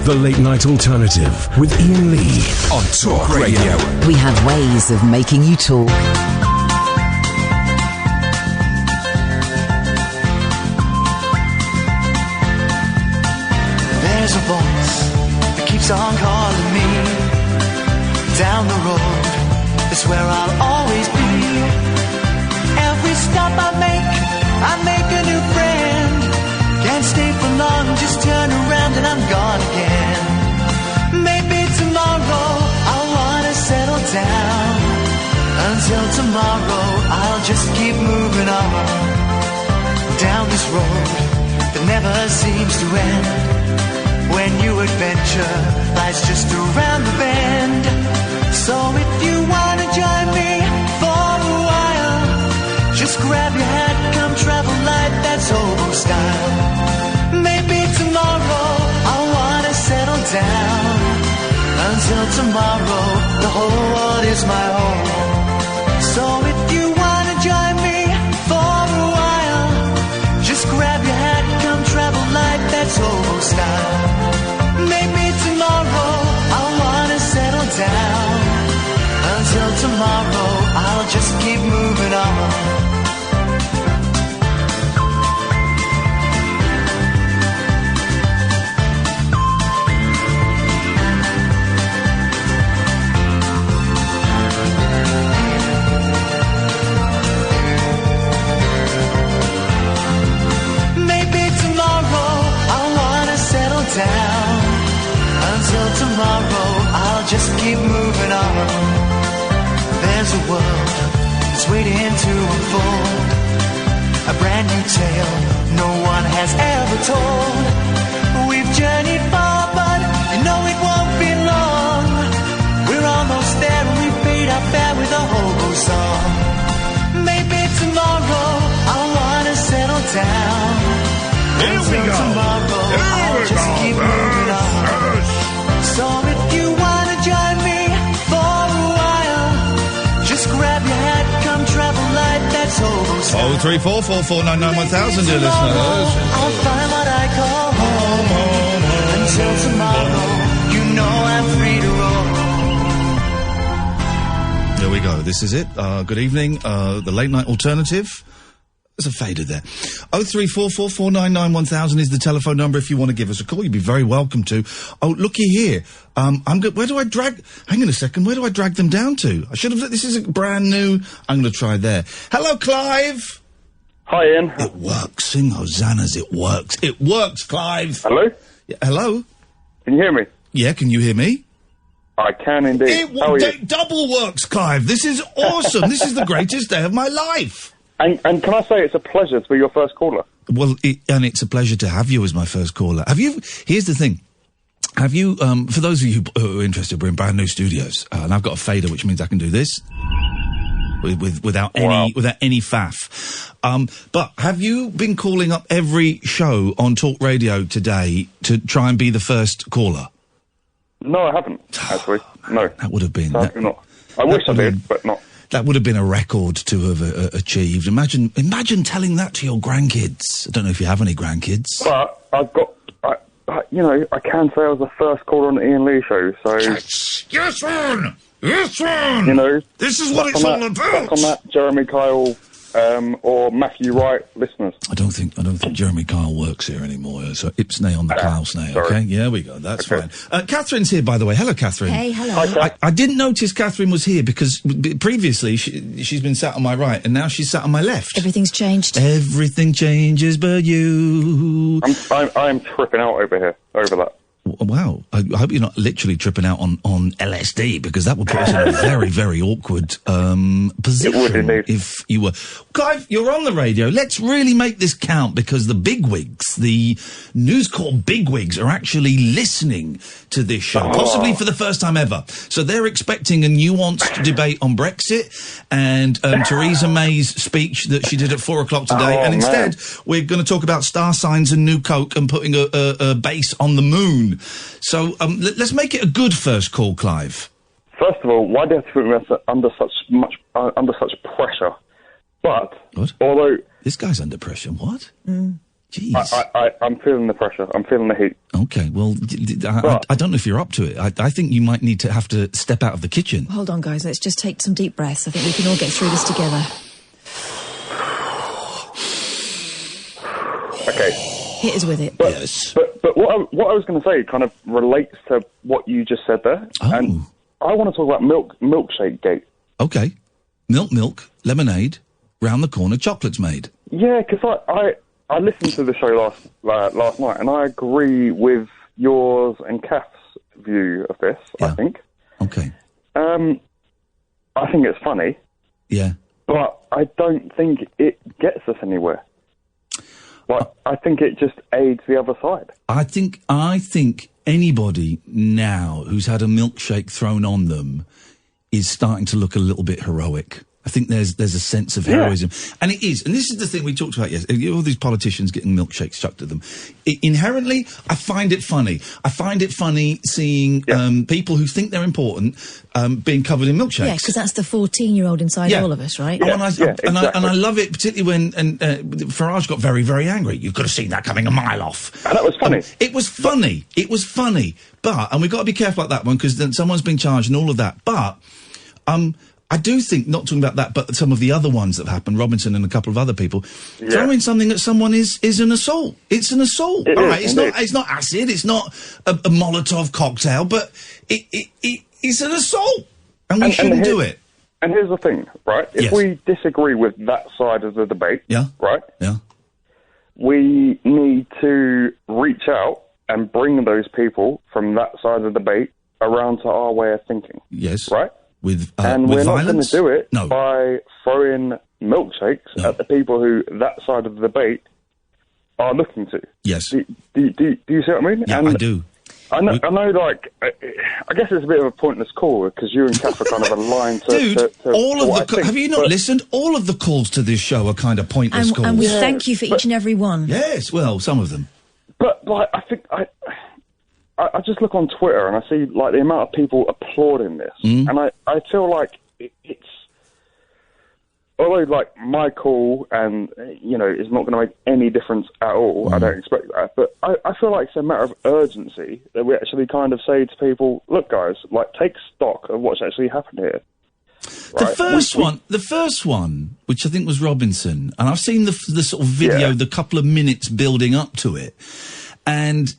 The Late Night Alternative with Iain Lee on Talk Radio. We have ways of making you talk. There's a voice that keeps on calling me. Down the road is where I'll always be. Every stop I make a new friend. Can't stay for long, just turn around and I'm gone again. Maybe tomorrow I'll wanna settle down. Until tomorrow I'll just keep moving on. Down this road that never seems to end. When new adventure lies just around the bend. So if you wanna join me for a while, just grab your hat, come travel light, that's hobo style. Maybe tomorrow I'll wanna settle down. Until tomorrow, the whole world is my home. So if you wanna join me for a while, just grab your hat, come travel light, that's hobo style. Maybe tomorrow I'll wanna settle down. Until tomorrow, I'll just keep moving on. Down. Until tomorrow, I'll just keep moving on. There's a world that's waiting to unfold, a brand new tale no one has ever told. We've journeyed far, but you know it won't be long. We're almost there and we paid our fare with a hobo song. Maybe tomorrow I'll wanna settle down. Here we go. Tomorrow, I'll just keep moving on. So if you wanna join me for a while, just grab your hat, come travel light, that's hobo style. 03444991000, dear listeners. I'll find what I call home. Until tomorrow, you know I'm free to roam. Here we go. This is it. Good evening. The Late Night Alternative. There's a fader there. 03444991000 is the telephone number if you want to give us a call. You'd be very welcome to. Oh, looky here. Where do I drag... Hang on a second. Where do I drag them down to? I should have... This is brand new. I'm going to try there. Hello, Clive. Hi, Ian. It works. Sing hosannas. It works. It works, Clive. Hello? Yeah, hello? Can you hear me? Yeah, can you hear me? I can indeed. It double works, Clive. This is awesome. This is the greatest day of my life. And can I say it's a pleasure to be your first caller? Well, and it's a pleasure to have you as my first caller. Here's the thing. Have you, for those of you who are interested, we're in brand new studios, and I've got a fader, which means I can do this without any faff. But have you been calling up every show on Talk Radio today to try and be the first caller? No, I haven't, actually. No. That would have been... not. I wish I did, but not. That would have been a record to have achieved. Imagine telling that to your grandkids. I don't know if you have any grandkids. But I've got, I can say I was the first caller on the Iain Lee show, so... Yes, one! Yes, one! You know... This is what it's all about! Back on that, Jeremy Kyle... or Matthew Wright listeners. I don't think Jeremy Kyle works here anymore. So Ipsney on the Klausney, okay? Yeah, we go. That's fine. Catherine's here, by the way. Hello, Catherine. Hey, hello. I didn't notice Catherine was here because previously she's been sat on my right and now she's sat on my left. Everything's changed. Everything changes but you. I'm tripping out over that. Wow. I hope you're not literally tripping out on LSD, because that would put us in a very, very awkward position. It would indeed. If you were... Clive, you're on the radio. Let's really make this count, because the bigwigs, the News Corp bigwigs, are actually listening to this show, possibly for the first time ever. So they're expecting a nuanced debate on Brexit and Theresa May's speech that she did at 4 o'clock today. And instead, we're going to talk about star signs and new Coke and putting a base on the moon. So let's make it a good first call, Clive. First of all, why do you have to put me under such pressure? But what? Although this guy's under pressure, what? Jeez. I'm feeling the pressure. I'm feeling the heat. Okay, well, I don't know if you're up to it. I think you might need to have to step out of the kitchen. Hold on, guys. Let's just take some deep breaths. I think we can all get through this together. Okay. Hit us with it. Yes. But what I was going to say kind of relates to what you just said there. Oh. And I want to talk about milkshake gate. Okay. Milk, lemonade, round the corner, chocolate's made. Yeah, because I listened to the show last night, and I agree with yours and Kath's view of this, Yeah. I think. Okay. I think it's funny. Yeah. But I don't think it gets us anywhere. Like, I think it just aids the other side. I think anybody now who's had a milkshake thrown on them is starting to look a little bit heroic. I think there's a sense of heroism. And it is. And this is the thing we talked about yesterday. All these politicians getting milkshakes chucked at them. Inherently, I find it funny. I find it funny seeing people who think they're important being covered in milkshakes. Yeah, because that's the 14-year-old inside all of us, right? Yeah. And I love it, particularly when Farage got very, very angry. You could have seen that coming a mile off. And that was funny. It was funny. It was funny. But, and we've got to be careful about that one, because then someone's been charged and all of that. But, I do think, not talking about that, but some of the other ones that have happened, Robinson and a couple of other people, throwing something at someone is an assault. It's an assault. All right, it's not acid, it's not a Molotov cocktail, but it's an assault, and we shouldn't do it. And here's the thing, right? If we disagree with that side of the debate, right? Yeah. We need to reach out and bring those people from that side of the debate around to our way of thinking. Yes. Right? And we're violence? not going to do it No. by throwing milkshakes at the people who that side of the debate are looking to. Yes. Do you see what I mean? Yeah, I do. I know, like, I guess it's a bit of a pointless call because you and Kath are kind of aligned to... Dude, to have you not listened? All of the calls to this show are kind of pointless calls. And we thank you for each and every one. Yes, well, some of them. But, like, I think... I just look on Twitter and I see, like, the amount of people applauding this. And I feel like it's... Although, like, my call and, you know, it's not going to make any difference at all, I don't expect that, but I feel like it's a matter of urgency that we actually kind of say to people, look, guys, like, take stock of what's actually happened here. Right? The first one, which I think was Robinson, and I've seen the sort of video, the couple of minutes building up to it, and...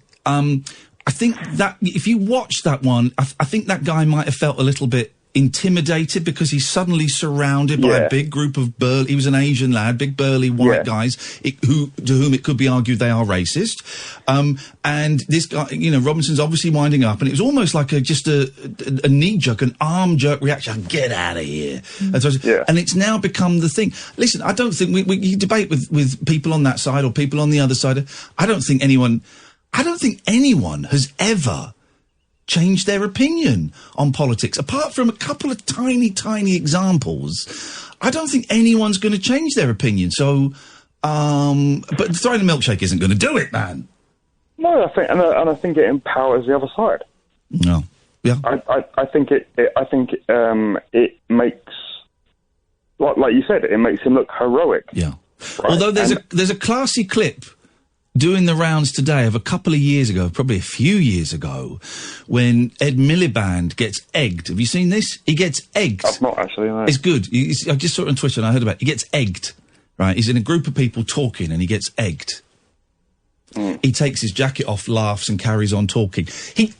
I think that if you watch that one, I think that guy might have felt a little bit intimidated because he's suddenly surrounded by a big group of he was an Asian lad, big burly white guys, to whom it could be argued they are racist. And this guy, you know, Robinson's obviously winding up, and it was almost like just a knee jerk, an arm jerk reaction. Get out of here! And it's now become the thing. Listen, I don't think you debate with people on that side or people on the other side. I don't think anyone has ever changed their opinion on politics. Apart from a couple of tiny, tiny examples, I don't think anyone's going to change their opinion. So, but throwing a milkshake isn't going to do it, man. No, I think, and I think it empowers the other side. No, yeah. I think it makes, like you said, it makes him look heroic. Yeah. Right? Although there's a classy clip doing the rounds today of a couple of years ago, probably a few years ago, when Ed Miliband gets egged. Have you seen this? He gets egged. I've not actually, no. It's good. I just saw it on Twitter and I heard about it. He gets egged, right? He's in a group of people talking and he gets egged. He takes his jacket off, laughs and carries on talking. He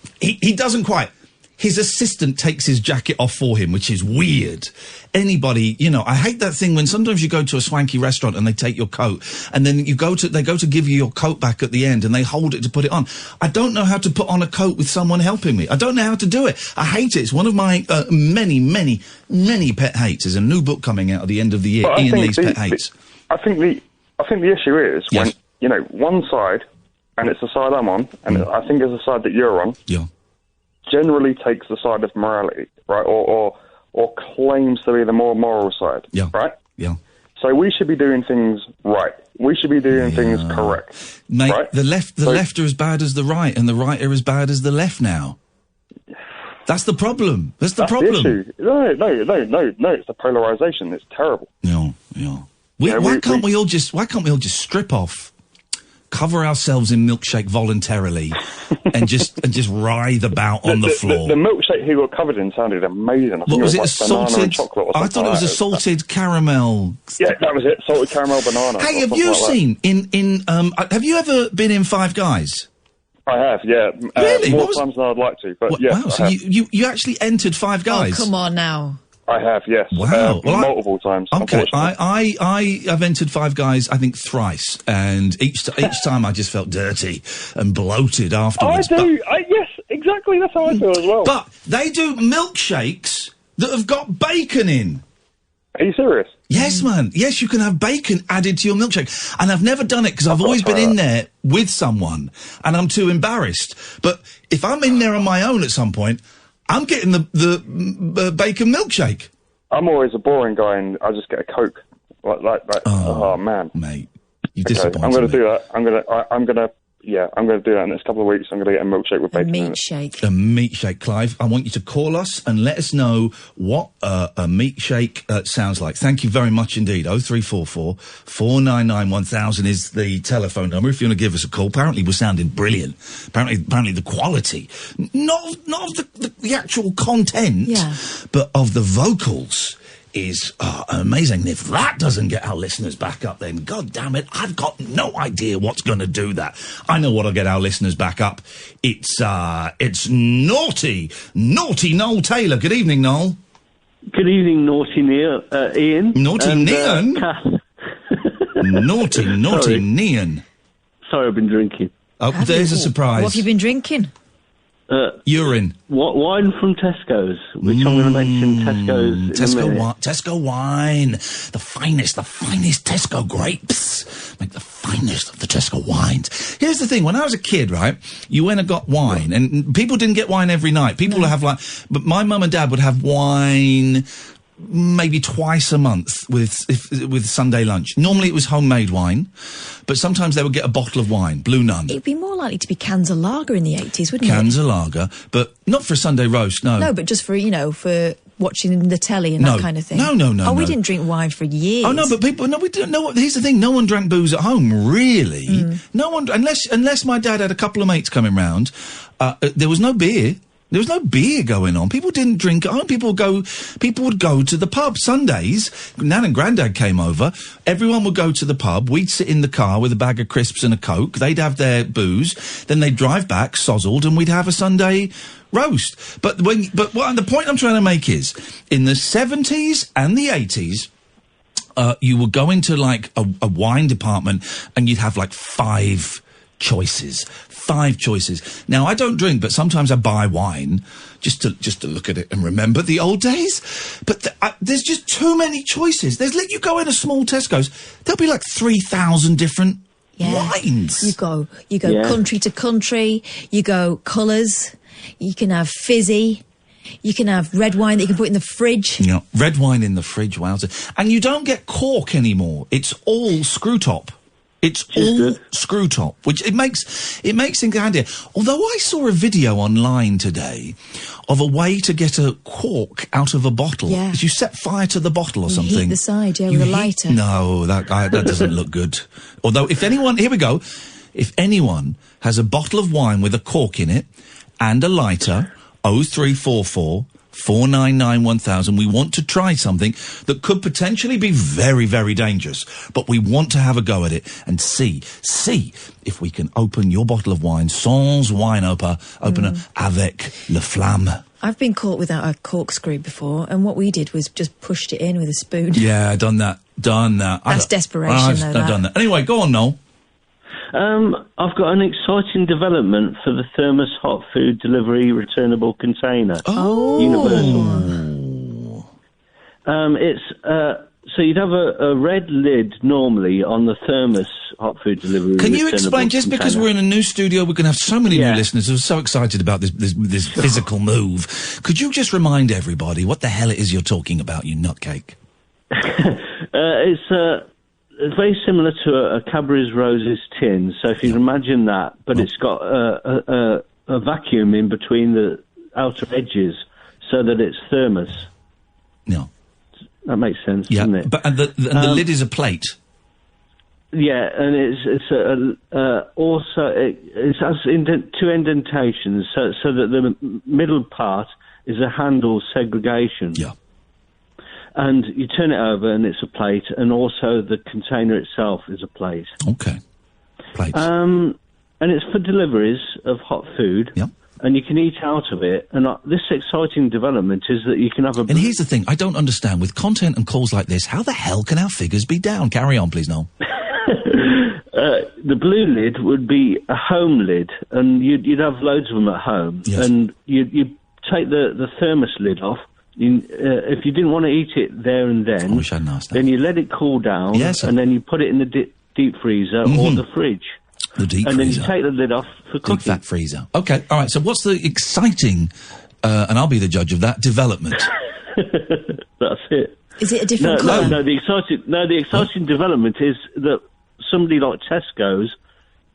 doesn't quite. His assistant takes his jacket off for him, which is weird. Anybody, you know, I hate that thing when sometimes you go to a swanky restaurant and they take your coat and then they go to give you your coat back at the end and they hold it to put it on. I don't know how to put on a coat with someone helping me. I don't know how to do it. I hate it. It's one of my many, many, many pet hates. There's a new book coming out at the end of the year, Iain Lee's Pet Hates. I think the issue is when, you know, one side, and it's the side I'm on, and I think it's the side that you're on. Yeah. Generally takes the side of morality, right, or claims to be the more moral side, right? Yeah. So we should be doing things right. We should be doing things correct, mate. Right? The left are as bad as the right, and the right are as bad as the left now. That's the problem. That's the problem. The issue. No. It's the polarization. It's terrible. Yeah. Why can't we all just strip off cover ourselves in milkshake voluntarily and just writhe about on the floor. The milkshake he got covered in sounded amazing. I think What was it? like Salted? banana and chocolate or something. I thought it was a salted caramel. Yeah, that was it. Salted caramel banana. Hey, have you seen have you ever been in Five Guys? I have, yeah. Really? More times than I'd like to, but yeah. Wow, so you actually entered Five Guys? Oh, come on now. I have, yes. Wow. Multiple times. Okay, I've entered Five Guys, I think, thrice, and each time I just felt dirty and bloated afterwards. I do. Yes, exactly. That's how I feel as well. But they do milkshakes that have got bacon in. Are you serious? Yes, man. Yes, you can have bacon added to your milkshake. And I've never done it because I've always been in there with someone and I'm too embarrassed. But if I'm in there on my own at some point, I'm getting the bacon milkshake. I'm always a boring guy and I just get a Coke. Like oh man. Mate, you disappointed I'm going to me. do that. I'm going to do that in the next couple of weeks. I'm going to get a milkshake with bacon in it. Meat Meat shake, Clive. I want you to call us and let us know what a meat shake sounds like. Thank you very much indeed. 0344 499 1000 is the telephone number if you want to give us a call. Apparently we're sounding brilliant. Apparently the quality, not of the actual content, but of the vocals is amazing. And if that doesn't get our listeners back up, then God damn it, I've got no idea what's going to do that. I know what'll get our listeners back up. It's naughty Noel Taylor. Good evening, Noel. Good evening, naughty Iain. Naughty Neon. Naughty Sorry. Neon. Sorry, I've been drinking. Oh, there's a surprise. What have you been drinking? Urine. Wine from Tesco's, which I'm going to mention Tesco's in a minute. Tesco wine. The finest Tesco grapes. Make the finest of the Tesco wines. Here's the thing. When I was a kid, right, you went and got wine. And people didn't get wine every night. People would have but my mum and dad would have wine maybe twice a month with Sunday lunch. Normally it was homemade wine, but sometimes they would get a bottle of wine, Blue Nun. It'd be more likely to be cans of lager in the 80s, wouldn't Cans of lager, but not for a Sunday roast, no. No, but just for, for watching the telly and that kind of thing. No. Oh, we didn't drink wine for years. Oh, no, but we don't know. Here's the thing, no one drank booze at home, really. No one, unless my dad had a couple of mates coming round, there was no beer. There was no beer going on. People didn't drink at home. People would go to the pub. Sundays, Nan and Grandad came over. Everyone would go to the pub. We'd sit in the car with a bag of crisps and a Coke. They'd have their booze. Then they'd drive back, sozzled, and we'd have a Sunday roast. But the point I'm trying to make is, in the 70s and the 80s, you would go into like a wine department and you'd have like five choices. Now, I don't drink, but sometimes I buy wine just to look at it and remember the old days. But there's just too many choices. You go in a small Tesco's, there'll be like 3,000 different wines. You go country to country. You go colours. You can have fizzy. You can have red wine that you can put in the fridge. Yeah, red wine in the fridge, wow. And you don't get cork anymore. It's all screw top. It's all screw top, which it makes things handier. Although I saw a video online today of a way to get a cork out of a bottle. Yeah. You set fire to the bottle or something. Heat the side, with a lighter. No, that doesn't look good. Although here we go. If anyone has a bottle of wine with a cork in it and a lighter, 0344 499 1000. We want to try something that could potentially be very, very dangerous, but we want to have a go at it and see if we can open your bottle of wine sans wine opener avec le flamme. I've been caught without a corkscrew before, and what we did was just pushed it in with a spoon. Yeah, done that. That's desperation, I've done that. Anyway, go on, Noel. I've got an exciting development for the thermos hot food delivery returnable container. Oh. Universal. So you'd have a red lid normally on the thermos hot food delivery. Can you explain, just because we're in a new studio, we're going to have so many new listeners who are so excited about this physical move. Could you just remind everybody what the hell it is you're talking about, you nutcake? It's very similar to a Cadbury's Roses tin. So if you imagine that, but it's got a vacuum in between the outer edges so that it's thermos. Yeah. That makes sense, doesn't it? But the lid is a plate. Yeah, and it has two indentations, so that the middle part is a handle segregation. Yeah. And you turn it over, and it's a plate, and also the container itself is a plate. Okay. Plates. And it's for deliveries of hot food. Yep. And you can eat out of it. And this exciting development is that you can have a... And here's the thing, I don't understand, with content and calls like this, how the hell can our figures be down? Carry on, please, Noel. The blue lid would be a home lid, and you'd have loads of them at home. Yes. And you'd take the thermos lid off. If you didn't want to eat it there and then, I wish I'd asked that. Then you let it cool down, and then you put it in the deep freezer or the fridge. The deep freezer. And then you take the lid off for cooking. Deep fat freezer. Okay, all right, so what's the exciting, and I'll be the judge of that, development? That's it. Is it a different colour? No, the exciting development is that somebody like Tesco's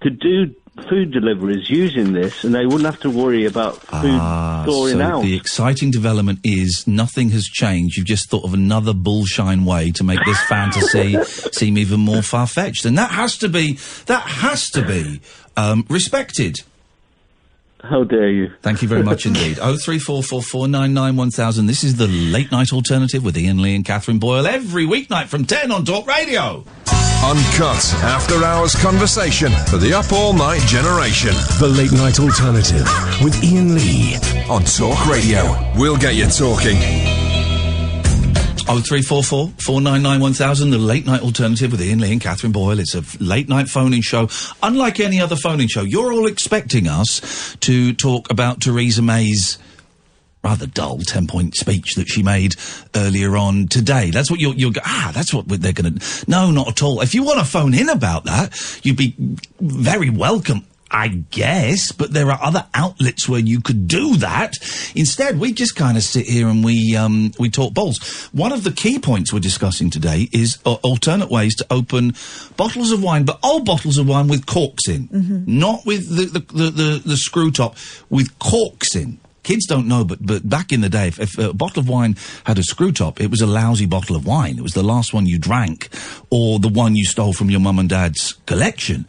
could do food deliveries using this, and they wouldn't have to worry about food thawing out. The exciting development is nothing has changed. You've just thought of another bullshine way to make this fantasy seem even more far-fetched, and that has to be respected. How dare you? Thank you very much indeed. 03444991000. This is the Late Night Alternative with Iain Lee and Katherine Boyle every weeknight from 10 on Talk Radio. Uncut after-hours conversation for the up-all-night generation. The Late Night Alternative with Iain Lee on Talk Radio. We'll get you talking. 03444991000, the Late Night Alternative with Iain Lee and Katherine Boyle. It's a late-night phone-in show. Unlike any other phone-in show, you're all expecting us to talk about Theresa May's rather dull 10-point speech that she made earlier on today. That's what you're that's what they're going to... No, not at all. If you want to phone in about that, you'd be very welcome, I guess, but there are other outlets where you could do that. Instead, we just kind of sit here and we talk balls. One of the key points we're discussing today is alternate ways to open bottles of wine, but old bottles of wine with corks in. Not with the screw top, with corks in. Kids don't know, but back in the day, if a bottle of wine had a screw top, it was a lousy bottle of wine. It was the last one you drank, or the one you stole from your mum and dad's collection.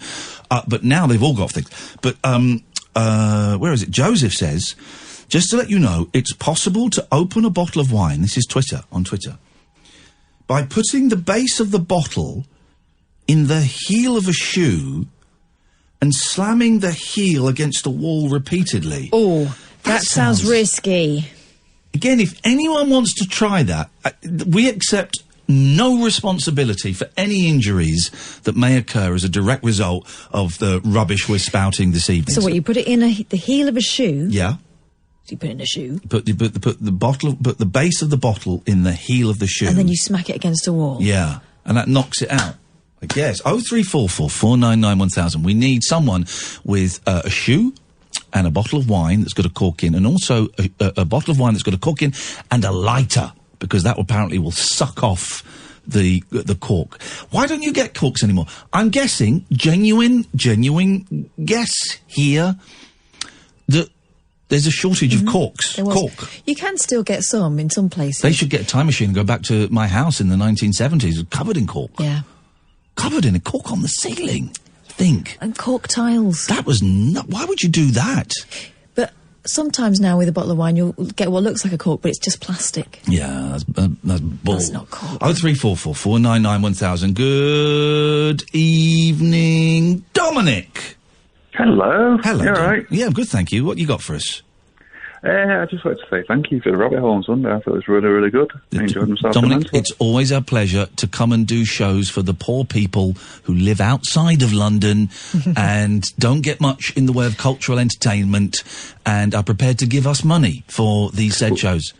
But now they've all got things. But, where is it? Joseph says, just to let you know, it's possible to open a bottle of wine, this is on Twitter, by putting the base of the bottle in the heel of a shoe and slamming the heel against a wall repeatedly. Oh, that sounds risky. Again, if anyone wants to try that, we accept no responsibility for any injuries that may occur as a direct result of the rubbish we're spouting this evening. So what, you put it in the heel of a shoe? Yeah. So you put it in a shoe? Put the base of the bottle in the heel of the shoe. And then you smack it against a wall? Yeah. And that knocks it out, I guess. 03444991000. We need someone with a shoe and a bottle of wine that's got a cork in, and also a bottle of wine that's got a cork in and a lighter, because that apparently will suck off the cork. Why don't you get corks anymore? I'm guessing, genuine guess here, that there's a shortage of corks. Cork. You can still get some in some places. They should get a time machine and go back to my house in the 1970s, covered in cork. Yeah. Covered in a cork on the ceiling. Think. And cork tiles. That was why would you do that? But sometimes now with a bottle of wine you'll get what looks like a cork, but it's just plastic. Yeah, that's bull. That's not cork. 03444991000. Good evening, Dominic. Hello. Hello. You all right? Yeah, I'm good, thank you. What you got for us? I just wanted to say thank you for the rabbit hole on Sunday. I thought it was really, really good. I enjoyed myself. Dominic, it's always our pleasure to come and do shows for the poor people who live outside of London and don't get much in the way of cultural entertainment and are prepared to give us money for these said shows.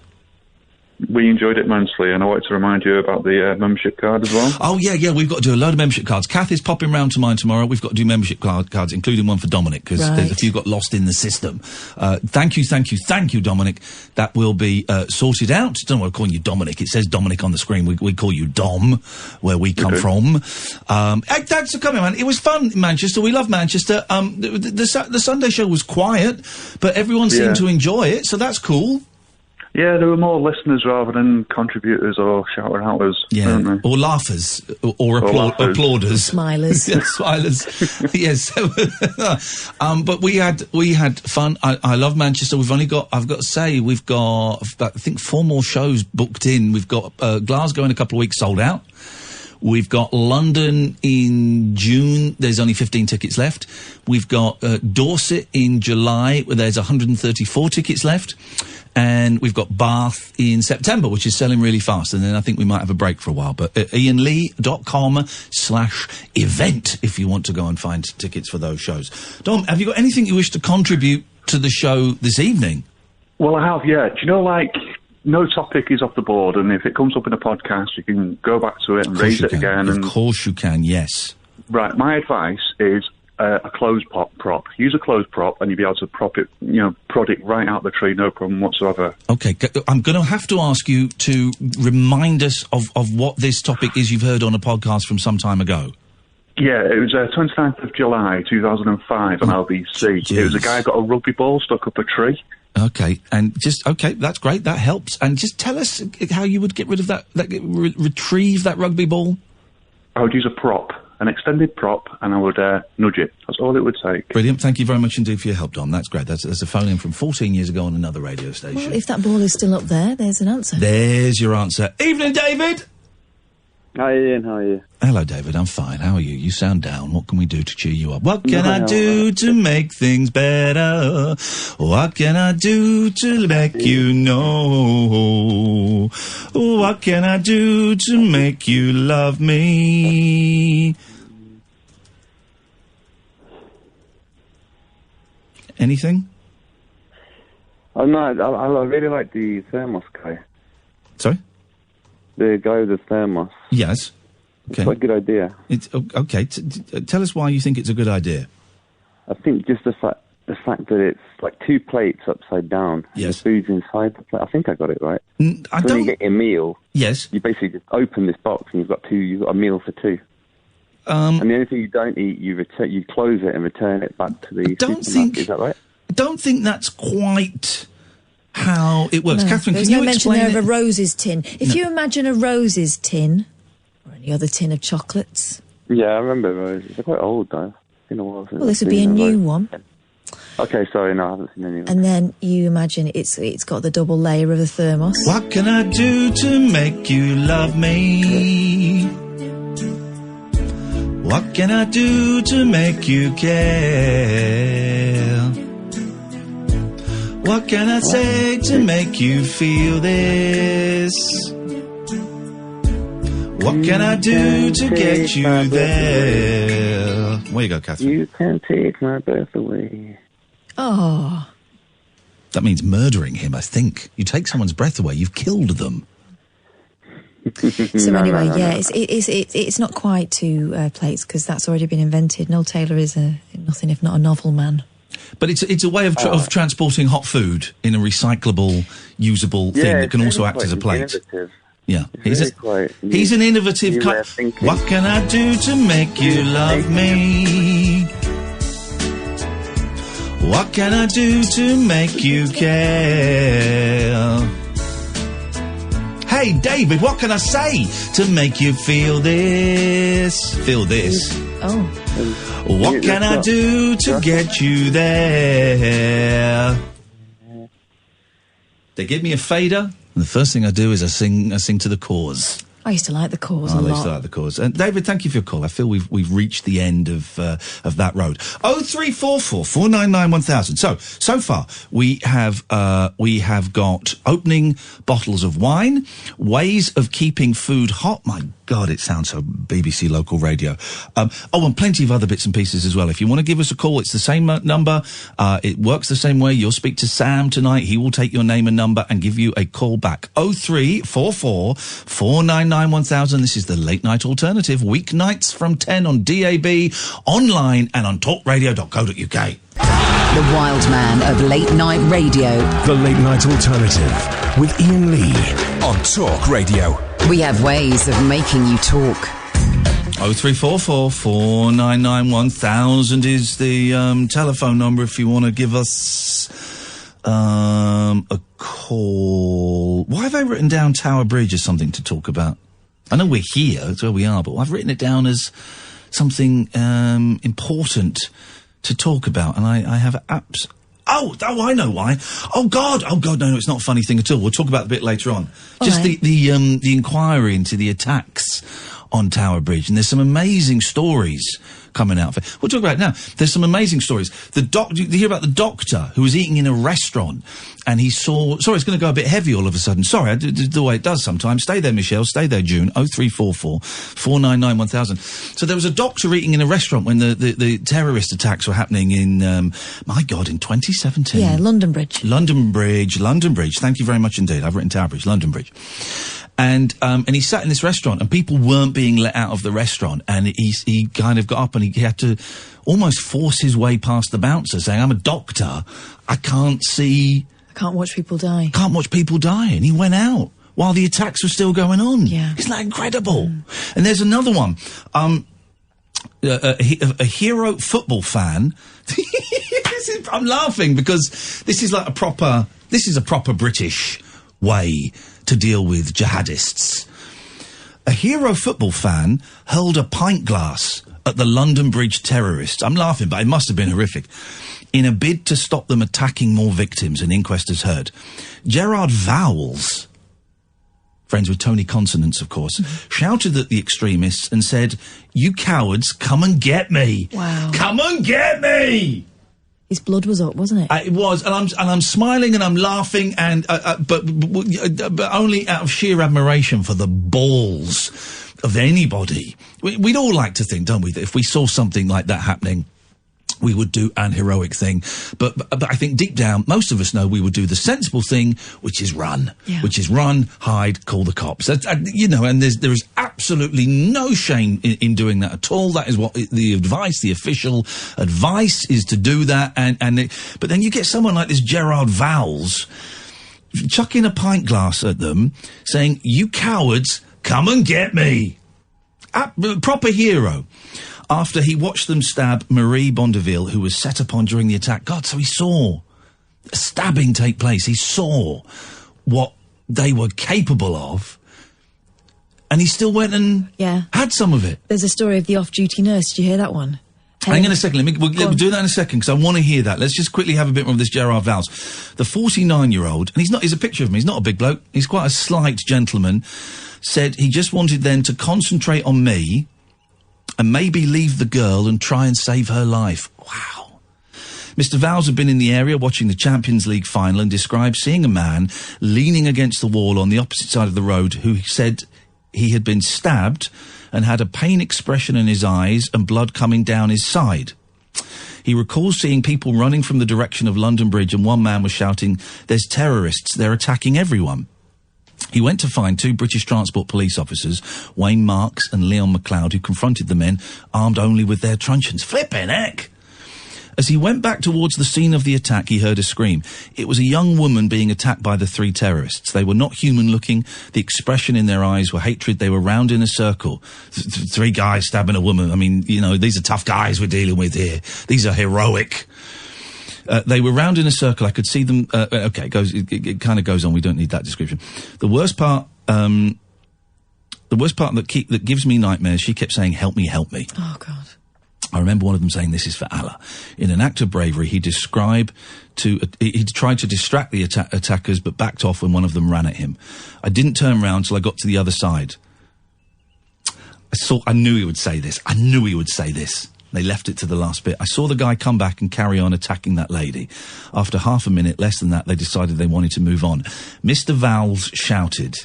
We enjoyed it immensely, and I wanted to remind you about the membership card as well. Oh, yeah, we've got to do a load of membership cards. Kath is popping round to mine tomorrow. We've got to do membership cards, including one for Dominic, because there's a few got lost in the system. Thank you, Dominic. That will be sorted out. I don't know why I'm calling you Dominic. It says Dominic on the screen. We call you Dom, where we come from. Thanks for coming, man. It was fun in Manchester. We love Manchester. The Sunday show was quiet, but everyone seemed to enjoy it, so that's cool. Yeah, there were more listeners rather than contributors or shout-outers, weren't there? Or laughers, or laughers. applauders. Smilers. Yeah, smilers. Yes. But we had fun. I love Manchester. I've got to say, we've got, I think, 4 more shows booked in. We've got Glasgow in a couple of weeks sold out. We've got London in June. There's only 15 tickets left. We've got Dorset in July, where there's 134 tickets left. And we've got Bath in September, which is selling really fast. And then I think we might have a break for a while. But IainLee.com/event if you want to go and find tickets for those shows. Dom, have you got anything you wish to contribute to the show this evening? Well, I have, yeah. Do you know, no topic is off the board, and if it comes up in a podcast, you can go back to it and raise it again. Of course you can, yes. Right, my advice is a closed prop. Use a closed prop, and you'll be able to prod it right out the tree, no problem whatsoever. Okay, I'm going to have to ask you to remind us of what this topic is you've heard on a podcast from some time ago. Yeah, it was 29th of July, 2005 on LBC. Jeez. It was a guy got a rugby ball stuck up a tree. Okay, and that's great, that helps. And just tell us how you would get rid of that retrieve that rugby ball. I would use a prop, an extended prop, and I would nudge it. That's all it would take. Brilliant, thank you very much indeed for your help, Dom. That's great. That's a phone-in from 14 years ago on another radio station. Well, if that ball is still up there's an answer. There's your answer. Evening, David! Hi, Ian, how are you? Hello, David, I'm fine. How are you? You sound down. What can we do to cheer you up? What can I do to make things better? What can I do to make you know? What can I do to make you love me? Anything? Oh, no, I really like the thermos guy. Sorry? The guy with the thermos. Yes. Okay. It's quite a good idea. It's okay. Tell us why you think it's a good idea. I think just the fact that it's like 2 plates upside down. Yes. The food's inside the plate. I think I got it right. I so don't. When you get your meal. Yes. You basically just open this box and you've got a meal for 2. And the only thing you don't eat, you close it and return it back to the supermarket. Is that right? I don't think that's quite how it works. No, Catherine, there's can you no mention explain there of a roses tin. If you imagine a roses tin, or any other tin of chocolates. Yeah, I remember roses. They're quite old, though. Well, this would be a new one. Okay, sorry, no, I haven't seen any. And then you imagine it's got the double layer of a thermos. What can I do to make you love me? What can I do to make you care? What can I say to make you feel this? What can I do to get you there? Where you go, Catherine? You can take my breath away. Oh. That means murdering him, I think. You take someone's breath away, you've killed them. So anyway, it's not quite 2 plates because that's already been invented. Noel Taylor is nothing if not a novel man. But it's a way of transporting hot food in a recyclable, usable thing that can also act as a plate. Innovative. Yeah, he's an innovative guy. What can I do to make you love me? What can I do to make you care? Hey, David, what can I say to make you feel this? Feel this. Oh. What can I do to get you there? They give me a fader, and the first thing I do is I sing to the cause. I used to like the cause a I lot. used to like the cause. And David, thank you for your call. I feel we've reached the end of that road. 0344 499 1000. So far we have got opening bottles of wine, ways of keeping food hot. My God, it sounds so BBC local radio. And plenty of other bits and pieces as well. If you want to give us a call, it's the same number. It works the same way. You'll speak to Sam tonight. He will take your name and number and give you a call back. 0344 499 1000. This is the Late Night Alternative. Weeknights from 10 on DAB, online and on talkradio.co.uk. The wild man of late night radio. The Late Night Alternative with Iain Lee on Talk Radio. We have ways of making you talk. 0344 499 1000 is the telephone number if you want to give us a call. written down Tower Bridge as something to talk about? I know we're here, that's where we are, but I've written it down as something important to talk about, and I have apps. Oh, I know why. Oh God, no, it's not a funny thing at all. We'll talk about it a bit later on. Just the inquiry into the attacks on Tower Bridge, and there's some amazing stories coming out of it. We'll talk about it now. There's some amazing stories. Do you hear about the doctor who was eating in a restaurant and he saw... Sorry, it's going to go a bit heavy all of a sudden. Sorry, I do the way it does sometimes. Stay there, Michelle. Stay there, June. 0344 499 1000. So there was a doctor eating in a restaurant when the terrorist attacks were happening in, my God, in 2017. Yeah, London Bridge. London Bridge. Thank you very much indeed. I've written Tower Bridge, London Bridge. And he sat in this restaurant and people weren't being let out of the restaurant, and he kind of got up and he had to almost force his way past the bouncer saying, I'm a doctor, I can't watch people die. And he went out while the attacks were still going on. Yeah. Isn't that incredible? And there's another one. A hero football fan. I'm laughing because this is a proper British way to deal with jihadists. A hero football fan hurled a pint glass at the London Bridge terrorists. I'm laughing, but it must have been horrific. In a bid to stop them attacking more victims, an inquest has heard. Gerard Vowles, friends with Tony Consonants, of course, shouted at the extremists and said, "You cowards, come and get me. Wow. Come and get me." His blood was up, wasn't it? It was, and I'm smiling and I'm laughing, and but only out of sheer admiration for the balls of anybody. We'd all like to think, don't we, that if we saw something like that happening, we would do an heroic thing. But I think deep down, most of us know we would do the sensible thing, which is run. Yeah. Which is run, hide, call the cops. And there is absolutely no shame in doing that at all. That is what the official advice is, to do that. But then you get someone like this Gerard Vowles chucking a pint glass at them, saying, "You cowards, come and get me." Proper hero. After he watched them stab Marie Bondeville, who was set upon during the attack. God, so he saw a stabbing take place. He saw what they were capable of, and he still went and had some of it. There's a story of the off-duty nurse. Did you hear that one? Hang on a second. We'll do that in a second, because I want to hear that. Let's just quickly have a bit more of this Gerard Vowles. The 49-year-old, and he's a picture of him. He's not a big bloke. He's quite a slight gentleman. Said he just wanted them to concentrate on me and maybe leave the girl and try and save her life. Wow. Mr. Vowles had been in the area watching the Champions League final and described seeing a man leaning against the wall on the opposite side of the road who said he had been stabbed and had a pain expression in his eyes and blood coming down his side. He recalls seeing people running from the direction of London Bridge, and one man was shouting, "There's terrorists, they're attacking everyone." He went to find two British Transport Police officers, Wayne Marks and Leon McLeod, who confronted the men, armed only with their truncheons. Flippin' heck! As he went back towards the scene of the attack, he heard a scream. It was a young woman being attacked by the three terrorists. They were not human-looking. The expression in their eyes were hatred. They were round in a circle. Three guys stabbing a woman. I mean, these are tough guys we're dealing with here. These are heroic. They were round in a circle. I could see them. It kind of goes on. We don't need that description. The worst part that gives me nightmares. She kept saying, "Help me, help me." Oh God. I remember one of them saying, "This is for Allah." In an act of bravery, he tried to distract the attackers, but backed off when one of them ran at him. I didn't turn round till I got to the other side. I knew he would say this. They left it to the last bit. I saw the guy come back and carry on attacking that lady. After half a minute, less than that, they decided they wanted to move on. Mr. Vowles shouted,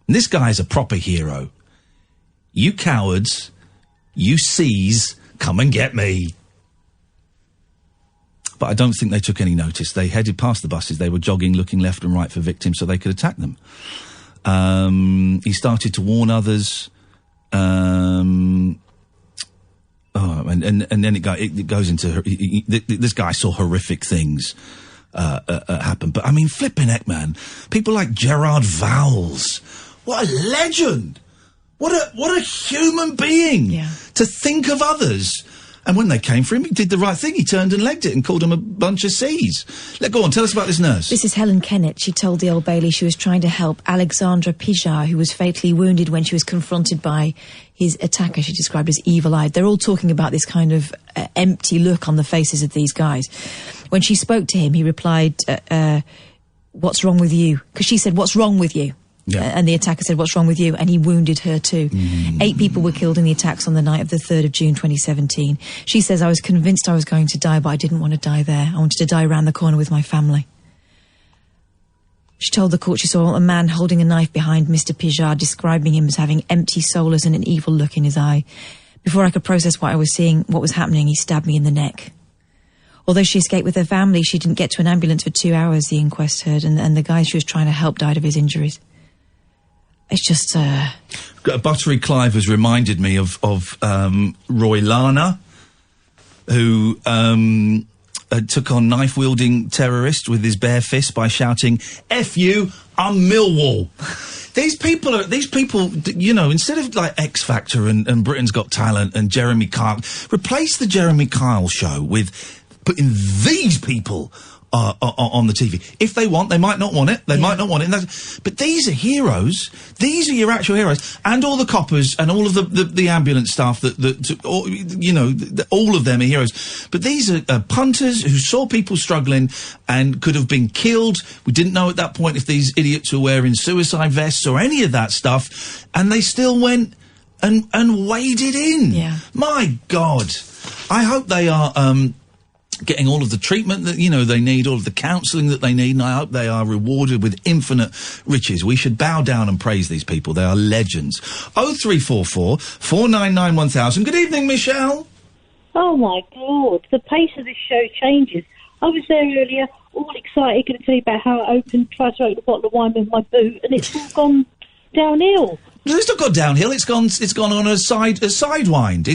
and this guy is a proper hero, "You cowards, you C's, come and get me." But I don't think they took any notice. They headed past the buses. They were jogging, looking left and right for victims so they could attack them. He started to warn others. And then it goes into... this guy saw horrific things happen. But, I mean, flipping heck, man. People like Gerard Vowles. What a legend! What a human being! Yeah. To think of others And when they came for him, he did the right thing. He turned and legged it and called them a bunch of C's. Go on, tell us about this nurse. This is Helen Kennett. She told the Old Bailey she was trying to help Alexandra Pijar, who was fatally wounded when she was confronted by his attacker, she described as evil-eyed. They're all talking about this kind of empty look on the faces of these guys. When she spoke to him, he replied, what's wrong with you? Because she said, what's wrong with you? Yeah. And the attacker said, what's wrong with you? And he wounded her too. 8 people were killed in the attacks on the night of the 3rd of June 2017. She says, I was convinced I was going to die, but I didn't want to die there. I wanted to die around the corner with my family. She told the court she saw a man holding a knife behind Mr. Pijar, describing him as having empty soulless and an evil look in his eye. Before I could process what I was seeing, what was happening, he stabbed me in the neck. Although she escaped with her family, she didn't get to an ambulance for 2 hours, the inquest heard, and the guy she was trying to help died of his injuries. It's just, Buttery Clive has reminded me of Roy Lana, who took on knife-wielding terrorist with his bare fist by shouting, F you, I'm Millwall. These people, you know, instead of like X Factor and Britain's Got Talent and Jeremy Kyle, replace the Jeremy Kyle show with putting these people on the TV. If they want, they might not want it. They might not want it. But these are heroes. These are your actual heroes. And all the coppers and all of the ambulance staff all of them are heroes. But these are punters who saw people struggling and could have been killed. We didn't know at that point if these idiots were wearing suicide vests or any of that stuff. And they still went and waded in. Yeah. My God. I hope they are, getting all of the treatment that, they need, all of the counselling that they need, and I hope they are rewarded with infinite riches. We should bow down and praise these people. They are legends. 0344 499 1000. Good evening, Michelle. Oh, my God. The pace of this show changes. I was there earlier, all excited, going to tell you about how I tried to open a bottle of wine with my boot, and it's all gone downhill. No, it's not gone downhill. It's gone on a sidewind.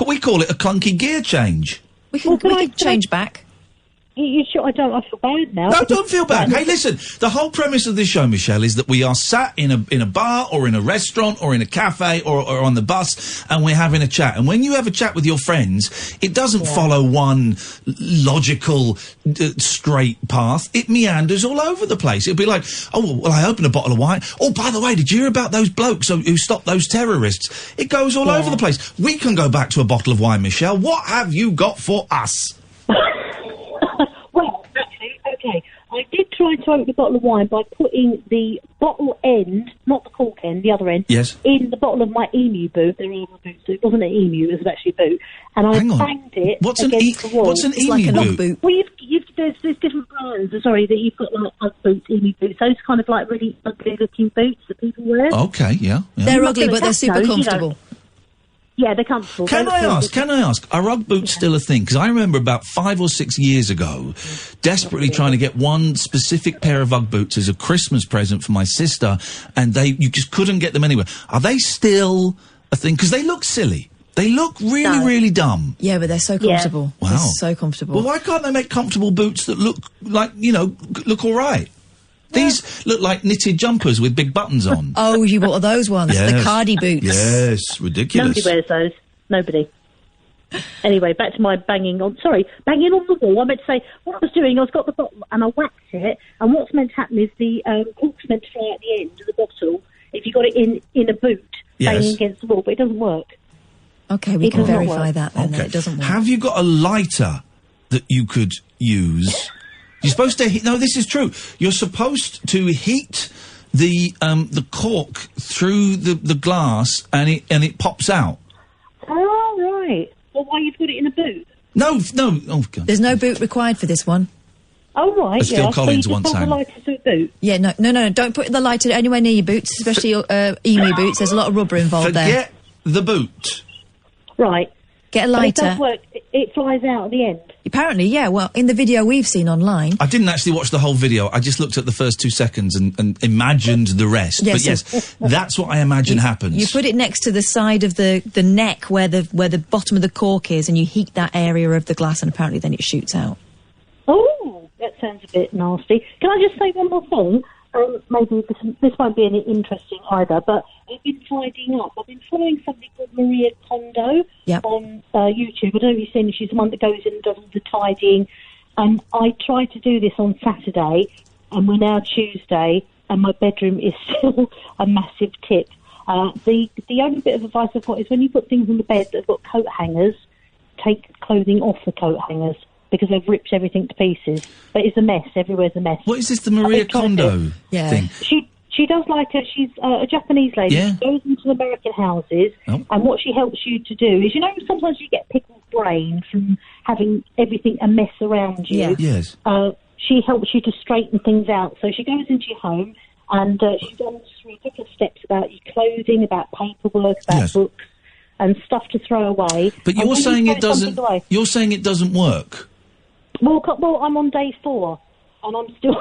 We call it a clunky gear change. We can change back. You sure? I feel bad now. No, don't feel bad. Hey, listen, the whole premise of this show, Michelle, is that we are sat in a bar or in a restaurant or in a cafe or on the bus, and we're having a chat. And when you have a chat with your friends, it doesn't follow one logical, straight path. It meanders all over the place. It'll be like, oh, well, I opened a bottle of wine. Oh, by the way, did you hear about those blokes who stopped those terrorists? It goes all over the place. We can go back to a bottle of wine, Michelle. What have you got for us? Well, actually, okay, I did try to open a bottle of wine by putting the bottle end, not the cork end, the other end, in the bottle of my emu boot. There are boots, so it wasn't an emu, it was actually a boot. And I banged it against the wall. What's an emu like an boot? boot? Well, there's different brands, that you've got like Ugg boots, emu boots, those kind of like really ugly-looking boots that people wear. Okay, yeah. They're ugly, but they're super comfortable. Yeah, they're comfortable. Can I ask, are Ugg boots still a thing? Because I remember about 5 or 6 years ago, desperately trying to get one specific pair of Ugg boots as a Christmas present for my sister, and you just couldn't get them anywhere. Are they still a thing? Because they look silly. They look really, really dumb. Yeah, but they're so comfortable. Wow. They're so comfortable. Well, why can't they make comfortable boots that look like, look all right? These look like knitted jumpers with big buttons on. Oh, you bought those ones, the Cardi boots. Yes, ridiculous. Nobody wears those. Nobody. Anyway, back to my banging on the wall. I meant to say, what I was doing, I got the bottle and I whacked it, and what's meant to happen is the cork's meant to fly at the end of the bottle if you got it in a boot, banging against the wall, but it doesn't work. Okay, we can verify that then, that it doesn't work. Have you got a lighter that you could use? You're supposed to no, this is true. You're supposed to heat the cork through the glass and it pops out. Oh, right. Well, why you've got it in a boot? No. Oh, God. There's no boot required for this one. Oh, right, as Phil Collins once sang. The lighter to a boot? Yeah, no. Don't put the lighter anywhere near your boots, especially your emu boots. There's a lot of rubber involved there. Forget the boot. Right. Get a lighter. But it does work. It flies out at the end. Apparently, yeah. Well, in the video we've seen online. I didn't actually watch the whole video. I just looked at the first 2 seconds and imagined the rest. Yes, but yes, that's what I imagine happens. You put it next to the side of the neck where the bottom of the cork is, and you heat that area of the glass, and apparently then it shoots out. Oh, that sounds a bit nasty. Can I just say one more thing? maybe this won't be any interesting either, but I've been tidying up. I've been following somebody called Maria Kondo on YouTube. I don't know if you've seen her. She's the one that goes in and does all the tidying. And I tried to do this on Saturday, and we're now Tuesday, and my bedroom is still a massive tip. The only bit of advice I've got is when you put things on the bed that have got coat hangers, take clothing off the coat hangers, because they've ripped everything to pieces. But it's a mess. Everywhere's a mess. What is this, the Maria Kondo thing? She does she's a Japanese lady. Yeah. She goes into American houses, and what she helps you to do is, sometimes you get pickled brain from having everything a mess around you. Yeah. Yes. She helps you to straighten things out. So she goes into your home, and she runs through a couple of steps about your clothing, about paperwork, about books, and stuff to throw away. But you're saying it doesn't. You're saying it doesn't work. Well, I'm on day 4, and I'm still.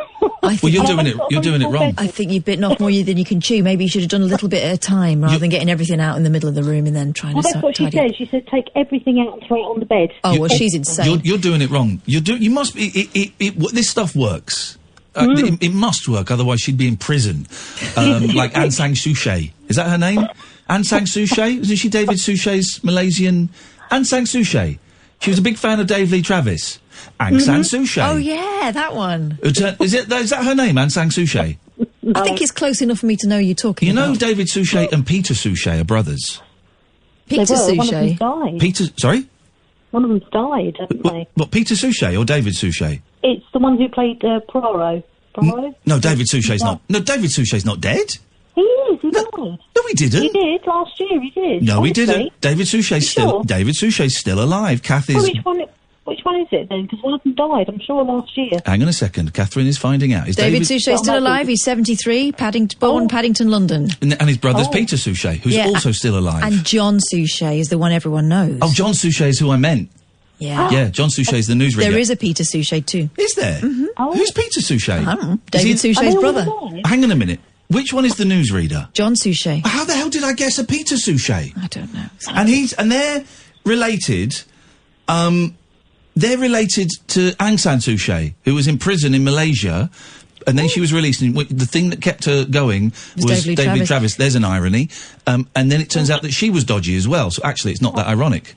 You're doing it wrong. I think you've bitten off more than you can chew. Maybe you should have done a little bit at a time rather than getting everything out in the middle of the room and then trying to. That's what she said. She said take everything out and throw it on the bed. Oh well, she's insane. You're doing it wrong. You must be. This stuff works. It must work. Otherwise, she'd be in prison. Like Aung San Suu Kyi. Is that her name? Aung San Suu Kyi? Isn't she David Suchet's Malaysian? Aung San Suu Kyi. She was a big fan of Dave Lee Travis. Aung San Suu Kyi. Oh yeah, that one. Is that her name, Aung San Suu Kyi? I think it's close enough for me to know you're talking about. You know David Suchet and Peter Suchet are brothers. Peter Suchet. One of them died. Sorry? One of them's died, haven't they? What, Peter Suchet or David Suchet? It's the one who played Poirot. No, David Suchet's not. No, David Suchet's not dead. He is. He died. No, he didn't. He did last year. He did. No, honestly. he didn't. David Suchet's still alive. Kath is. Which one is it then? Because one of them died, I'm sure, last year. Hang on a second. Catherine is finding out. Is David Suchet still alive? He's 73, born Paddington, London. And his brother's Peter Suchet, who's also still alive. And John Suchet is the one everyone knows. Oh, John Suchet is who I meant. Yeah. Yeah, John Suchet is the newsreader. There is a Peter Suchet too. Is there? Mm-hmm. Oh. Who's Peter Suchet? I don't know. David Suchet's brother. Hang on a minute. Which one is the newsreader? John Suchet. How the hell did I guess a Peter Suchet? I don't know. And they're related. They're related to Aung San Suu Kyi, who was in prison in Malaysia, and then she was released. And the thing that kept her going was Dave Lee Travis. There's an irony. And then it turns out that she was dodgy as well. So actually, it's not that ironic.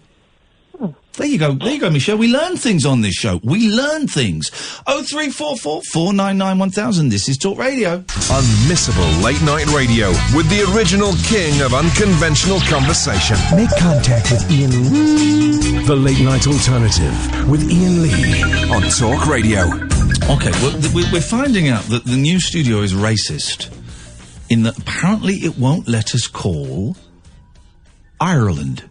There you go, Michelle. We learn things on this show. We learn things. 0344 499 1000. This is Talk Radio. Unmissable late night radio with the original king of unconventional conversation. Make contact with Iain Lee. The Late Night Alternative with Iain Lee on Talk Radio. Okay, well, we're finding out that the new studio is racist in that apparently it won't let us call Ireland.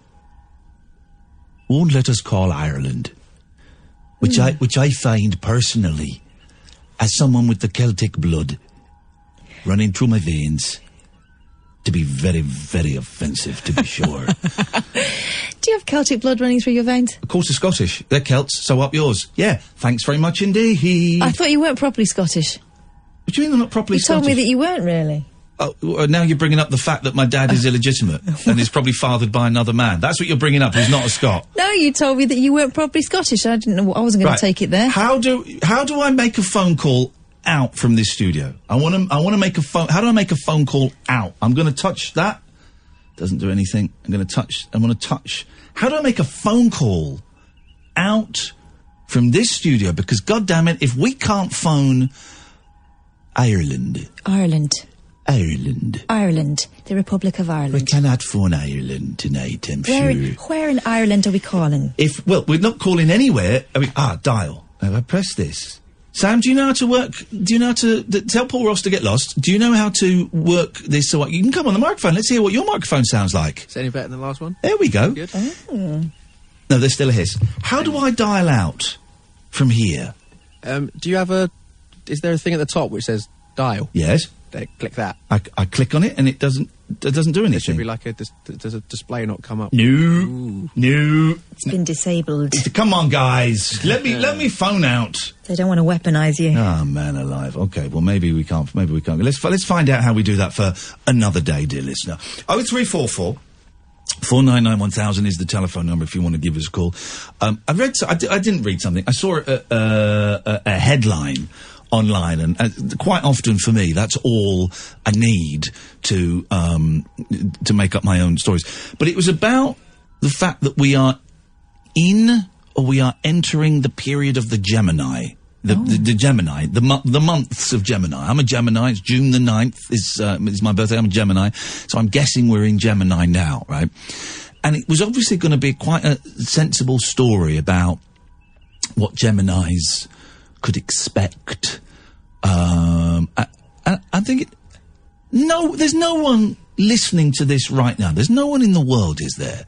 Won't let us call Ireland, which I find personally, as someone with the Celtic blood running through my veins, to be very, very offensive, to be sure. Do you have Celtic blood running through your veins? Of course, they're Scottish. They're Celts, so up yours. Yeah, thanks very much indeed. I thought you weren't properly Scottish. What do you mean I'm not properly Scottish? You told me that you weren't really. Oh, now you're bringing up the fact that my dad is illegitimate and is probably fathered by another man. That's what you're bringing up. He's not a Scot. No, you told me that you weren't properly Scottish. I didn't know. I wasn't going to take it there. How do I make a phone call out from this studio? I want to make a phone. How do I make a phone call out? I'm going to touch that. Doesn't do anything. I'm going to touch. I want to touch. How do I make a phone call out from this studio? Because goddammit, if we can't phone Ireland, the Republic of Ireland. We cannot phone Ireland tonight, I'm sure. Where in Ireland are we calling? We're not calling anywhere. Dial. I press this. Sam, do you know how to work? Do you know how to tell Paul Ross to get lost? Do you know how to work this? So you can come on the microphone. Let's hear what your microphone sounds like. Is it any better than the last one? There we go. Good. Oh. No, there's still a hiss. How do I dial out from here? Do you have is there a thing at the top which says dial? Yes. Click that. I click on it and it doesn't do anything. There should be like does a display not come up? No. It's been disabled. Come on, guys. Let me phone out. They don't want to weaponise you. Oh, man alive. Okay, well, maybe we can't. Let's find out how we do that for another day, dear listener. 0344 499 1000 is the telephone number if you want to give us a call. I didn't read something. I saw a headline online, and quite often for me, that's all I need to make up my own stories. But it was about the fact that we are entering the period of the Gemini. The Gemini, the months of Gemini. I'm a Gemini. It's June the 9th is my birthday. I'm a Gemini. So I'm guessing we're in Gemini now, right? And it was obviously going to be quite a sensible story about what Geminis could expect. I think there's no one listening to this right now. There's no one in the world, is there,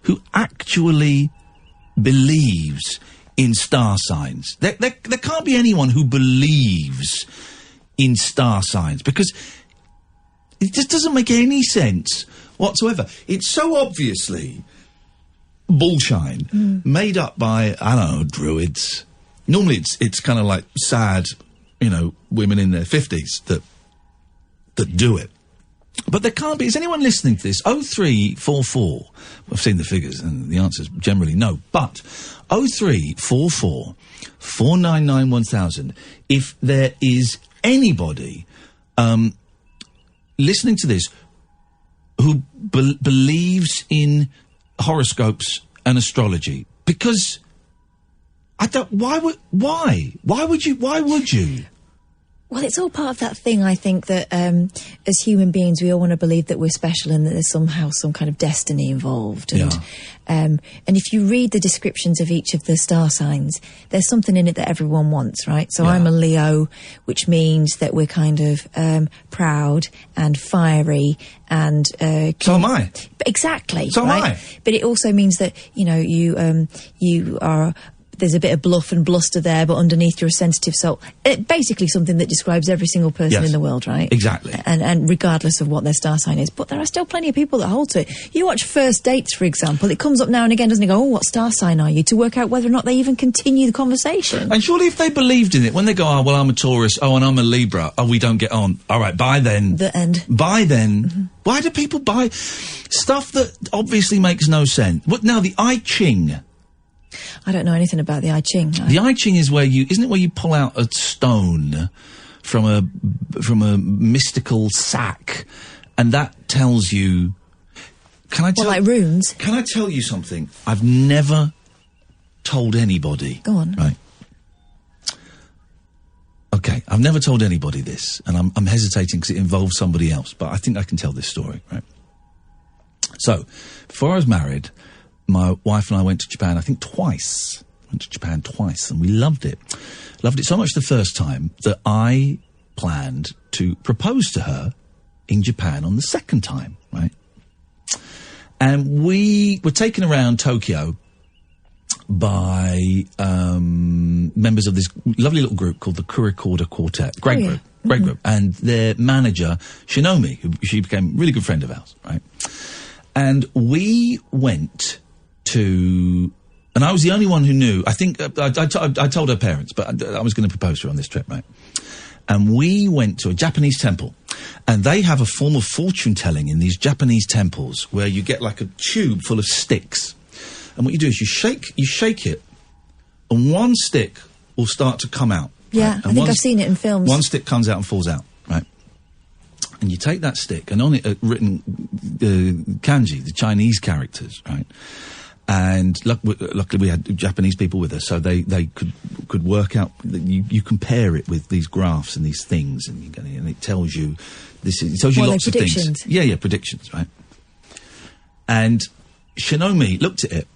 who actually believes in star signs. There can't be anyone who believes in star signs, because it just doesn't make any sense whatsoever. It's so obviously bullshine, made up by, I don't know, druids. Normally it's kind of like sad, women in their 50s that do it. But there can't be. Is anyone listening to this? 0344. I've seen the figures, and the answer's generally no. But 0344 499 1000. If there is anybody listening to this who believes in horoscopes and astrology, because I don't. Why would you? Well, it's all part of that thing, I think, that as human beings, we all want to believe that we're special and that there's somehow some kind of destiny involved. And if you read the descriptions of each of the star signs, there's something in it that everyone wants, right? So I'm a Leo, which means that we're kind of proud and fiery and... so am I. Exactly. So right? am I. But it also means that, you are... There's a bit of bluff and bluster there, but underneath you're a sensitive soul. Basically something that describes every single person in the world, right? Exactly. And regardless of what their star sign is. But there are still plenty of people that hold to it. You watch First Dates, for example. It comes up now and again, doesn't it? Go, what star sign are you? To work out whether or not they even continue the conversation. And surely if they believed in it, when they go, oh, well, I'm a Taurus, oh, and I'm a Libra, oh, we don't get on. All right, bye then. The end. Bye then. Why do people buy stuff that obviously makes no sense? What now, the I Ching... I don't know anything about the I Ching. No. The I Ching is where you pull out a stone from a mystical sack, and that tells you. Like runes? Can I tell you something? I've never told anybody. Go on. Right. Okay, I've never told anybody this, and I'm hesitating because it involves somebody else, but I think I can tell this story, right? So, before I was married, my wife and I went to Japan, I think twice. Went to Japan twice, and we loved it. Loved it so much the first time that I planned to propose to her in Japan on the second time, right? And we were taken around Tokyo by members of this lovely little group called the Kurikorda Quartet. Great group, great group. And their manager, Shinomi, she became a really good friend of ours, right? And we went to... And I was the only one who knew. I think I told her parents, but I was going to propose to her on this trip, right? And we went to a Japanese temple, and they have a form of fortune telling in these Japanese temples where you get like a tube full of sticks, and what you do is you shake it, and one stick will start to come out. Yeah, right? I think I've seen it in films. One stick comes out and falls out, right? And you take that stick, and on it are written kanji, the Chinese characters, right? And luckily we had Japanese people with us, so they could work out. You compare it with these graphs and these things, and it tells you it tells you lots of things. Yeah, predictions, right? And Shinomi looked at it,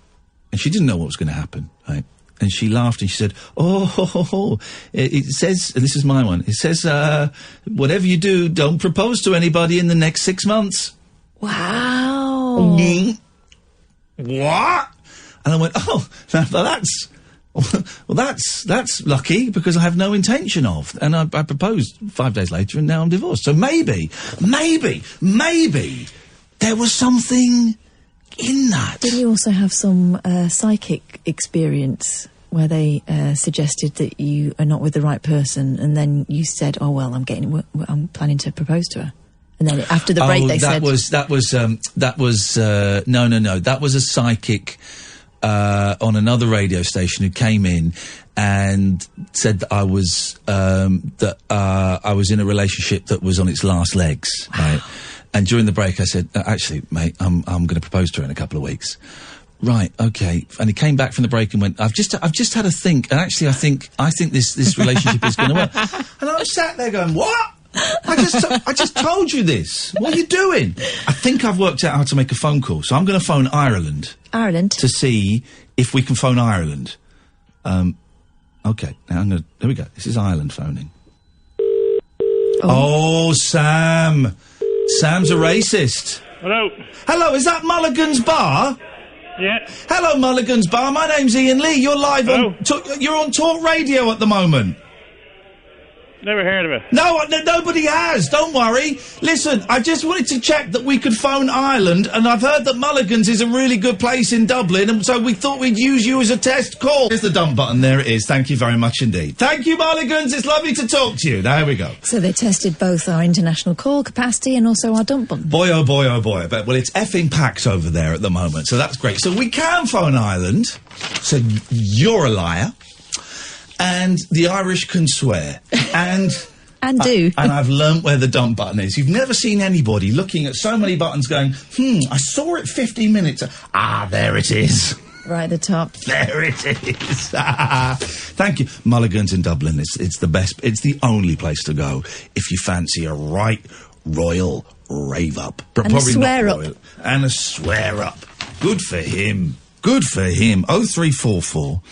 and she didn't know what was going to happen, right? And she laughed and she said, it says, and this is my one, it says, whatever you do, don't propose to anybody in the next 6 months. Wow. What? And I went, that's lucky, because I have no intention of. And I proposed 5 days later, and now I'm divorced. So maybe there was something in that. Didn't you also have some psychic experience where they suggested that you are not with the right person, and then you said, oh, well, I'm planning to propose to her? And then after the break, they said... No. That was a psychic on another radio station who came in and said that I was in a relationship that was on its last legs, right? And during the break, I said, "Actually, mate, I'm going to propose to her in a couple of weeks." Right, okay. And he came back from the break and went, I've just had a think, and actually, I think this relationship is going to work. And I was sat there going, "What? I just told you this. What are you doing?" I think I've worked out how to make a phone call, so I'm going to phone Ireland. Ireland? To see if we can phone Ireland. Okay, now here we go. This is Ireland phoning. Oh, Sam. Sam's a racist. Hello. Hello, is that Mulligan's Bar? Yeah. Hello, Mulligan's Bar. My name's Iain Lee. You're live you're on Talk Radio at the moment. Never heard of it. No, nobody has. Don't worry. Listen, I just wanted to check that we could phone Ireland, and I've heard that Mulligan's is a really good place in Dublin, and so we thought we'd use you as a test call. There's the dump button. There it is. Thank you very much indeed. Thank you, Mulligan's. It's lovely to talk to you. There we go. So they tested both our international call capacity and also our dump button. Boy, oh boy, oh boy. But, well, it's effing packed over there at the moment, so that's great. So we can phone Ireland. So you're a liar. And the Irish can swear. And do. And I've learnt where the dump button is. You've never seen anybody looking at so many buttons going, I saw it 15 minutes. There it is. Right at the top. There it is. Thank you. Mulligan's in Dublin. It's the best. It's the only place to go if you fancy a right royal rave up. And a swear up. And a swear up. Good for him. Good for him. 0344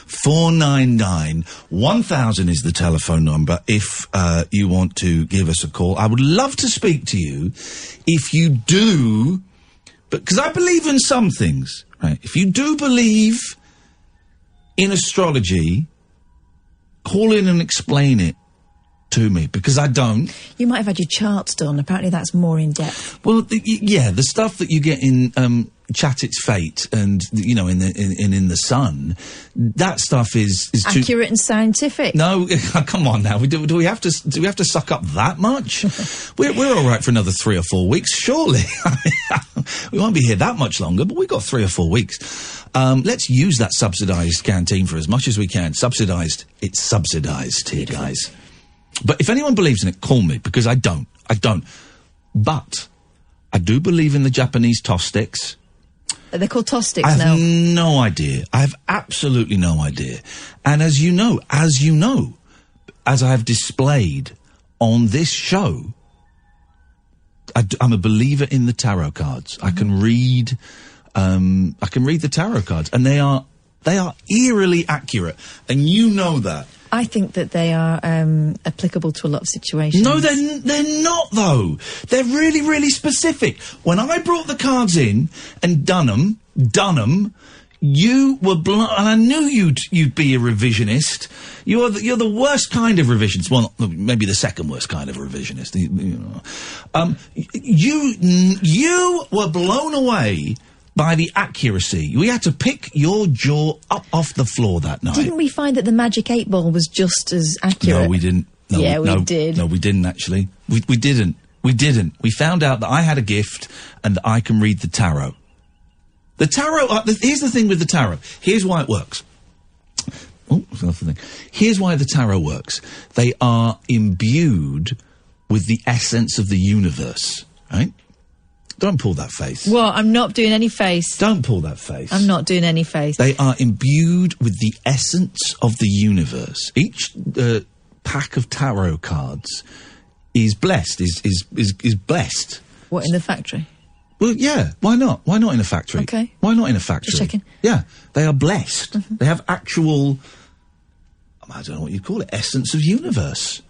499 1000 is the telephone number if you want to give us a call. I would love to speak to you if you do, because I believe in some things, right? If you do believe in astrology, call in and explain it to me, because I don't. You might have had your charts done. Apparently that's more in depth. Well, the stuff that you get in Chat It's Fate and, you know, in the Sun, that stuff is accurate and scientific. No, come on now. Do we have to suck up that much? We're all right for another 3 or 4 weeks, surely. We won't be here that much longer, but we've got 3 or 4 weeks. Let's use that subsidised canteen for as much as we can. Subsidised. It's subsidised here, guys. But if anyone believes in it, call me, because I don't. But I do believe in the Japanese toss sticks. They're called toss sticks now. I have no idea. I have absolutely no idea. And as you know, as I have displayed on this show, I'm a believer in the tarot cards. Mm-hmm. I can read the tarot cards, and they are eerily accurate, and you know that. I think that they are applicable to a lot of situations. No, they're not, though. They're really, really specific. When I brought the cards in and done them, you were and I knew you'd be a revisionist. You're the worst kind of revisionist. Well, maybe the second worst kind of revisionist. You were blown away by the accuracy. We had to pick your jaw up off the floor that night. Didn't we find that the magic 8 ball was just as accurate? No, we didn't. No, yeah, we did. No, we didn't, actually. We didn't. We didn't. We found out that I had a gift and that I can read the tarot. The tarot... here's the thing with the tarot. Here's why it works. Oh, that's another thing. Here's why the tarot works. They are imbued with the essence of the universe, right? Don't pull that face. Well, I'm not doing any face. Don't pull that face. I'm not doing any face. They are imbued with the essence of the universe. Each pack of tarot cards is blessed, is blessed. What, in the factory? Well, yeah. Why not? Why not in a factory? Okay. Why not in a factory? Just checking. Yeah. They are blessed. Mm-hmm. They have actual, I don't know what you'd call it, essence of universe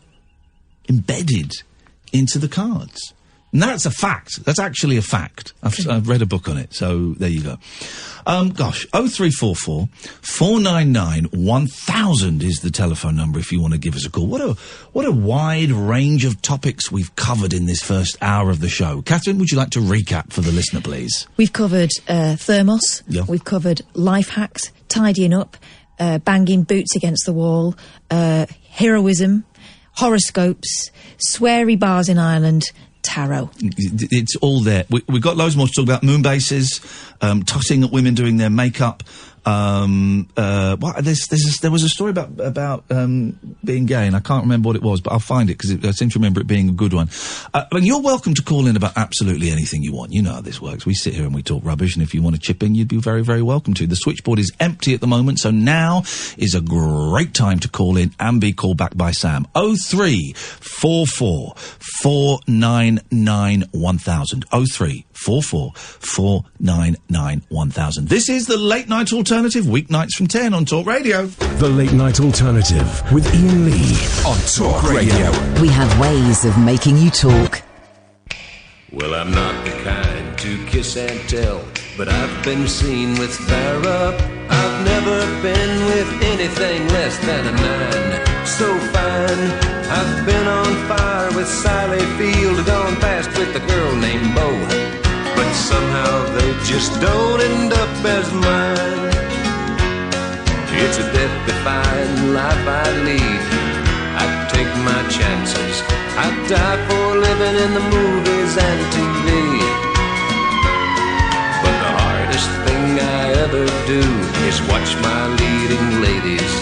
embedded into the cards. And that's a fact. That's actually a fact. I've read a book on it, so there you go. 0344 499 1000 is the telephone number if you want to give us a call. What a wide range of topics we've covered in this first hour of the show. Katherine, would you like to recap for the listener, please? We've covered thermos. Yeah. We've covered life hacks, tidying up, banging boots against the wall, heroism, horoscopes, sweary bars in Ireland, tarot. It's all there. We've got loads more to talk about. Moon bases, tutting at women doing their makeup. There was a story about being gay, and I can't remember what it was, but I'll find it because I seem to remember it being a good one. But you're welcome to call in about absolutely anything you want. You know how this works. We sit here and we talk rubbish, and if you want to chip in, you'd be very, very welcome to. The switchboard is empty at the moment, so now is a great time to call in and be called back by Sam. 0344 499 1000. 0344 499 1000. This is the Late Night Alternative, weeknights from 10 on Talk Radio. The Late Night Alternative with Iain Lee on Talk Radio. We have ways of making you talk. Well, I'm not the kind to kiss and tell, but I've been seen with fire up. I've never been with anything less than a 9. So fine, I've been on fire with Sally Field, gone past with a girl named Bo, but somehow they just don't end up as mine. It's a death-defying life I lead. I take my chances. I die for living in the movies and TV. But the hardest thing I ever do is watch my leading ladies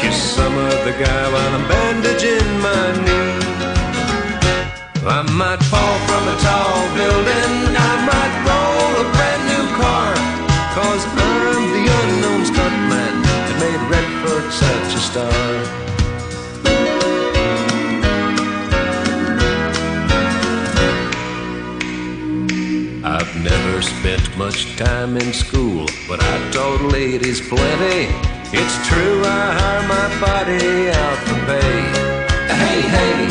kiss some other guy while I'm bandaging my knee. I might fall from a tall building, I might roll a brand new car, 'cause I'm the unknown stuntman that made Redford such a star. I've never spent much time in school, but I taught ladies plenty. It's true, I hire my body out for pay. Hey, hey,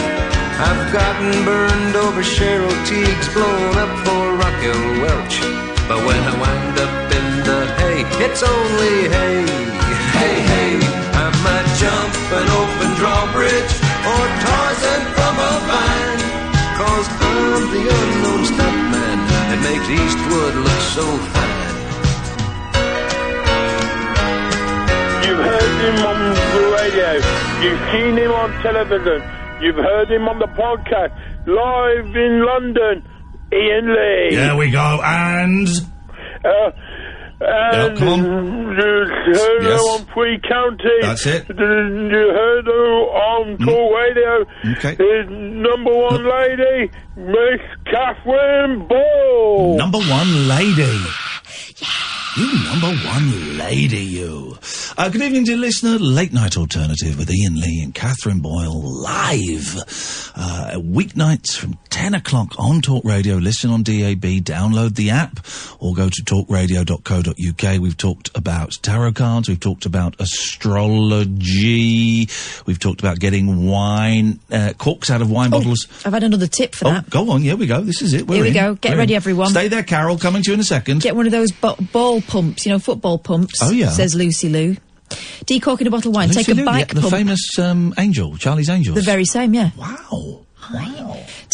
I've gotten burned over Cheryl Teague's, blown up for Raquel Welch. But when I wind up in the hay, it's only hay. Hey, hey, I might jump an open drawbridge or Tarzan from a vine, 'cause I'm the unknown stuntman that makes Eastwood look so fine. You've heard him on the radio. You've seen him on television. You've heard him on the podcast. Live in London, Iain Lee. There we go, and come on. You heard her on Free County. That's it. You heard her on Talk Radio. Okay. Number one lady, Miss Katherine Ball. Number one lady. You number one lady, you. Good evening, dear listener. Late Night Alternative with Iain Lee and Katherine Boyle live. Weeknights from 10 o'clock on Talk Radio. Listen on DAB, download the app, or go to talkradio.co.uk. We've talked about tarot cards. We've talked about astrology. We've talked about getting wine, corks out of wine bottles. I've had another tip for that. Go on. Here we go. This is it. Here we go. Get ready, everyone. Stay there, Carol. Coming to you in a second. Get one of those ball pumps, football pumps. Oh, yeah. Says Lucy Lou. Decork in a bottle of wine. Lucy Take a Lou, bike the pump. famous Angel, Charlie's Angels. The very same, yeah. Wow.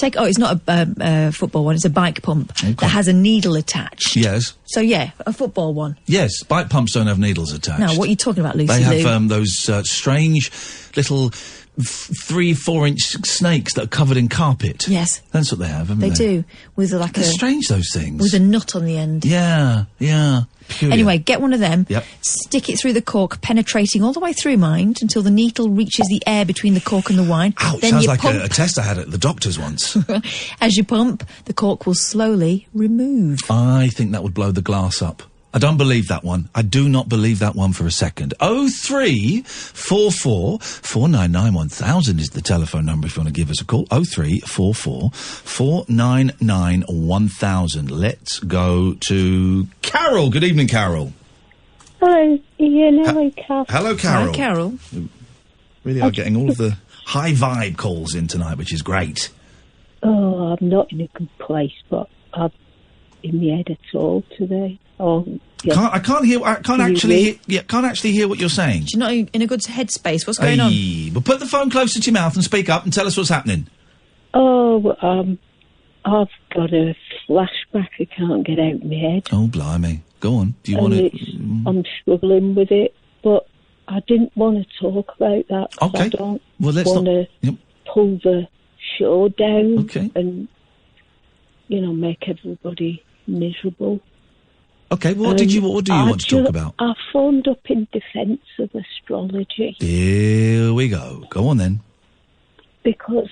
It's not a football one, it's a bike pump that has a needle attached. Yes. So, yeah, a football one. Yes, bike pumps don't have needles attached. No, what are you talking about, Lucy They Lou? have those strange little 3-4 inch snakes that are covered in carpet. Yes. That's what they have, haven't they? They do. With They're strange, those things. With a nut on the end. Yeah. Peculiar. Anyway, get one of them. Yep. Stick it through the cork, penetrating all the way through, mind, until the needle reaches the air between the cork and the wine. Ow, then sounds you like pump. a test I had at the doctor's once. As you pump, the cork will slowly remove. I think that would blow the glass up. I don't believe that one. I do not believe that one for a second. 0344 499 1000 is the telephone number if you want to give us a call. 0344 499 1000. Let's go to Carol. Good evening, Carol. Hello, Iain. Hello, Kath. Hello, Carol. Hi, Carol. Really are getting all of the high vibe calls in tonight, which is great. Oh, I'm not in a good place, but I'm in my head at all today. Oh, yeah. I can't actually hear what you're saying. You're not in a good headspace. What's going on? Well, put the phone closer to your mouth and speak up and tell us what's happening. Oh, I've got a flashback I can't get out of my head. Oh, blimey. Go on. Do you want to... I'm struggling with it, but I didn't want to talk about that. Okay. I don't want to pull the show down and make everybody miserable. Okay, what do you want to talk about? I phoned up in defence of astrology. Here we go. Go on then. Because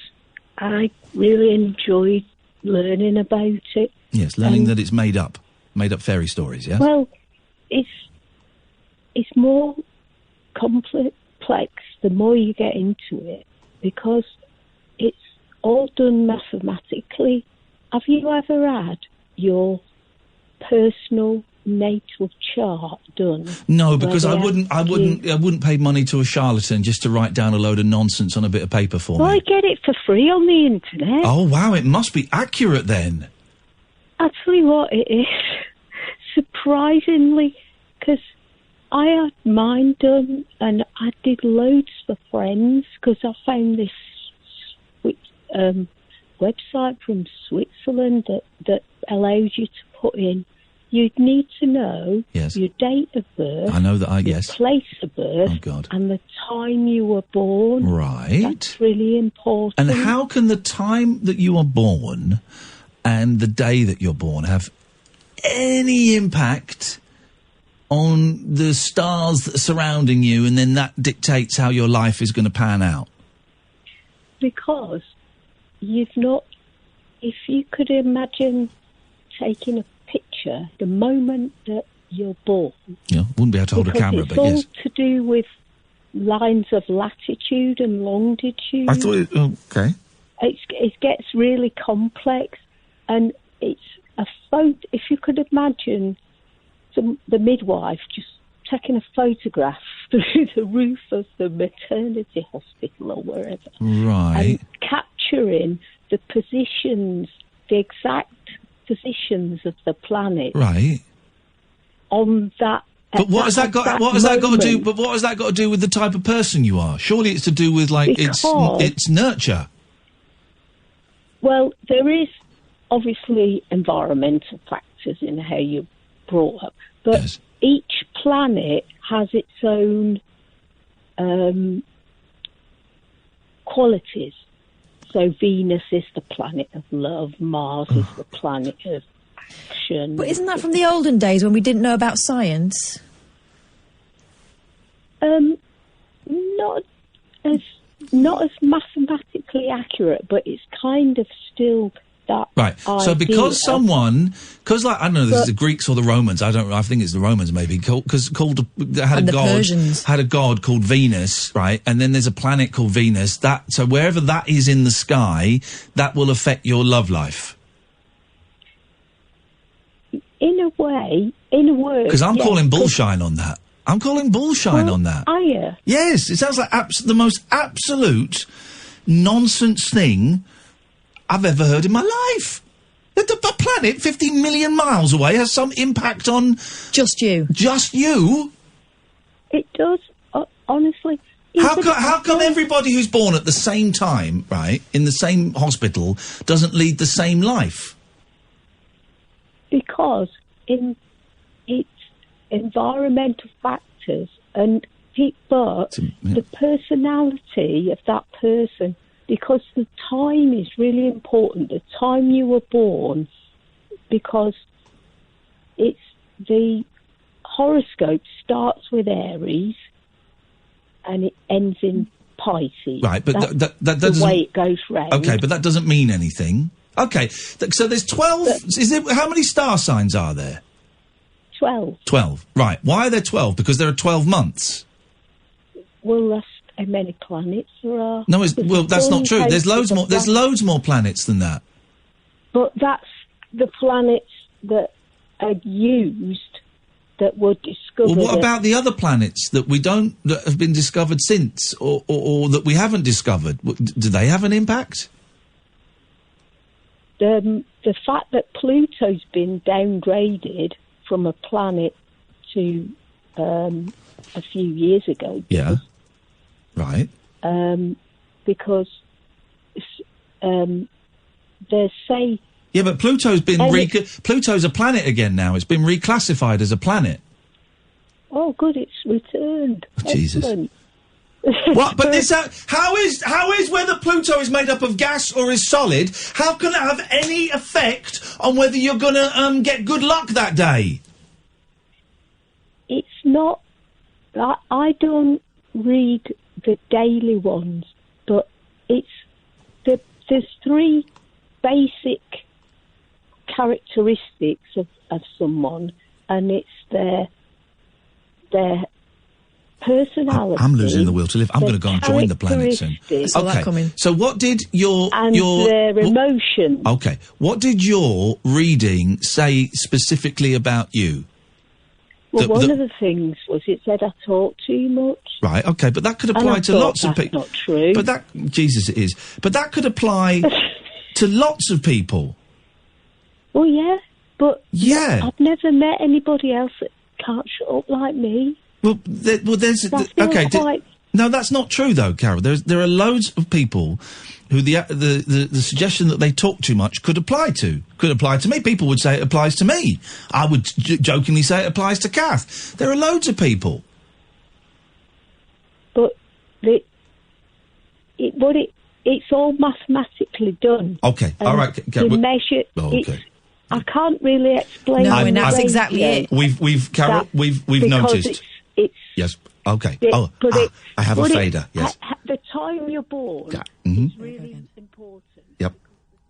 I really enjoyed learning about it. Yes, learning that it's made up fairy stories, yes? Well, it's more complex the more you get into it, because it's all done mathematically. Have you ever had your personal natal chart done? No, because I wouldn't pay money to a charlatan just to write down a load of nonsense on a bit of paper for me. Well, I get it for free on the internet. Oh wow, it must be accurate then. I'll tell you what it is. Surprisingly, because I had mine done and I did loads for friends, because I found this website from Switzerland that allows you to put in. You'd need to know your date of birth. I know that. Your place of birth. Oh, God. And the time you were born. Right. That's really important. And how can the time that you are born and the day that you're born have any impact on the stars that are surrounding you, and then that dictates how your life is going to pan out? Because you've not... If you could imagine taking a picture the moment that you're born... Yeah, wouldn't be able to hold a camera, but yes. It's all to do with lines of latitude and longitude. I thought... okay. It gets really complex, and it's a photo... If you could imagine the midwife just taking a photograph through the roof of the maternity hospital or wherever. Right. And capturing the positions, the exact positions of the planet. Right. On that... But what has that got to do? But what has that got to do with the type of person you are? Surely it's to do with it's nurture. Well, there is obviously environmental factors in how you're brought up, but each planet has its own qualities. So Venus is the planet of love, Mars is the planet of action. But isn't that from the olden days when we didn't know about science? Not as mathematically accurate, but it's kind of still that right. idea. So because I don't know, this is the Greeks or the Romans. I think it's the Romans maybe. Had a god called Venus, right? And then there's a planet called Venus. So wherever that is in the sky, that will affect your love life. In a way, because I'm calling bullshine on that. I'm calling bullshine on that. Are you? Yes, it sounds like the most absolute nonsense thing I've ever heard in my life. The planet 15 million miles away has some impact on... Just you. Just you? It does, honestly. How come everybody who's born at the same time, right, in the same hospital, doesn't lead the same life? Because it's environmental factors, but the personality of that person... Because the time is really important, the time you were born, because it's the horoscope starts with Aries and it ends in Pisces. Right, but that the way it goes round. Okay, but that doesn't mean anything. Okay, so there's 12... how many star signs are there? 12. 12, right. Why are there 12? Because there are 12 months. Well, that's how many planets there are. No, that's not true. There's loads more. There's loads more planets than that. But that's the planets that are used, that were discovered. Well, what about the other planets that have been discovered since, or that we haven't discovered? Do they have an impact? The fact that Pluto's been downgraded from a planet to a few years ago. Yeah. Right. Because there's say... Yeah, but Pluto's been... Pluto's a planet again now. It's been reclassified as a planet. Oh, good, it's returned. Oh, Jesus. Excellent. What? But how is whether Pluto is made up of gas or is solid? How can it have any effect on whether you're going to get good luck that day? It's not. I don't read the daily ones, but there's three basic characteristics of someone, and it's their personality. I'm losing the will to live. I'm going to go and join the planet soon. Okay. So what did your their emotions? Okay. What did your reading say specifically about you? Well, one of the things was it said I talk too much. Right. Okay, but that could apply to lots of people. That's not true. But it is. But that could apply to lots of people. Well, yeah, but yeah, I've never met anybody else that can't shut up like me. Well, there's okay. No, that's not true though, Carol. There are loads of people who the suggestion that they talk too much could apply to. Could apply to me. People would say it applies to me. I would jokingly say it applies to Kath. There are loads of people. But it's all mathematically done. Okay, all right. You measure. Oh, okay. I can't really explain. No, and that's exactly it. We've Carol. We've noticed. It's yes. Okay. But I have a fader. Yes. The time you're born is really important. Yep.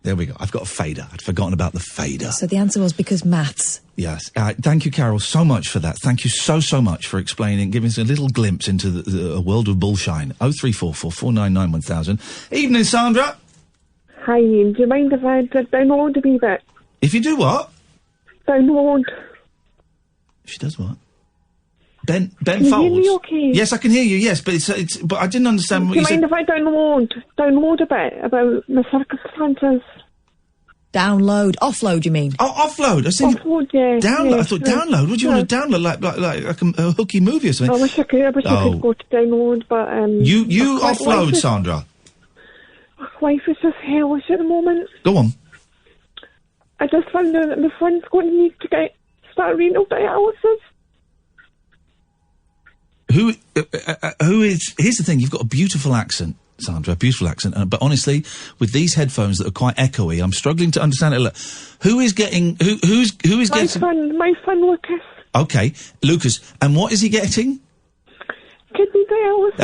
There we go. I've got a fader. I'd forgotten about the fader. So the answer was because maths. Yes. Thank you, Carol, so much for that. Thank you so much for explaining, giving us a little glimpse into the world of bullshine. 0344 499 1000. Evening, Sandra. Hi, Ian. Do you mind if I download a wee bit? If you do what? Download. She does what? Ben Can Folds. you hear me okay? Yes, I can hear you. Yes, but but I didn't understand what you said. Do you mind if I download a bit about my circumstances? Download, offload. You mean? Oh, offload. I said offload. Yeah. Download. Yeah, I thought download. What do you want to download? Like a hooky movie or something? I wish I could go to download, but You offload, Sandra. Life is just hellish at the moment. Go on. I just found out that my friend's going to need to start renal dialysis. Who is... Here's the thing, you've got a beautiful accent, Sandra, a beautiful accent, but honestly, with these headphones that are quite echoey, I'm struggling to understand it. Look, who is getting... Who is getting... My friend Lucas. Okay, Lucas, and what is he getting? Kidney dialysis.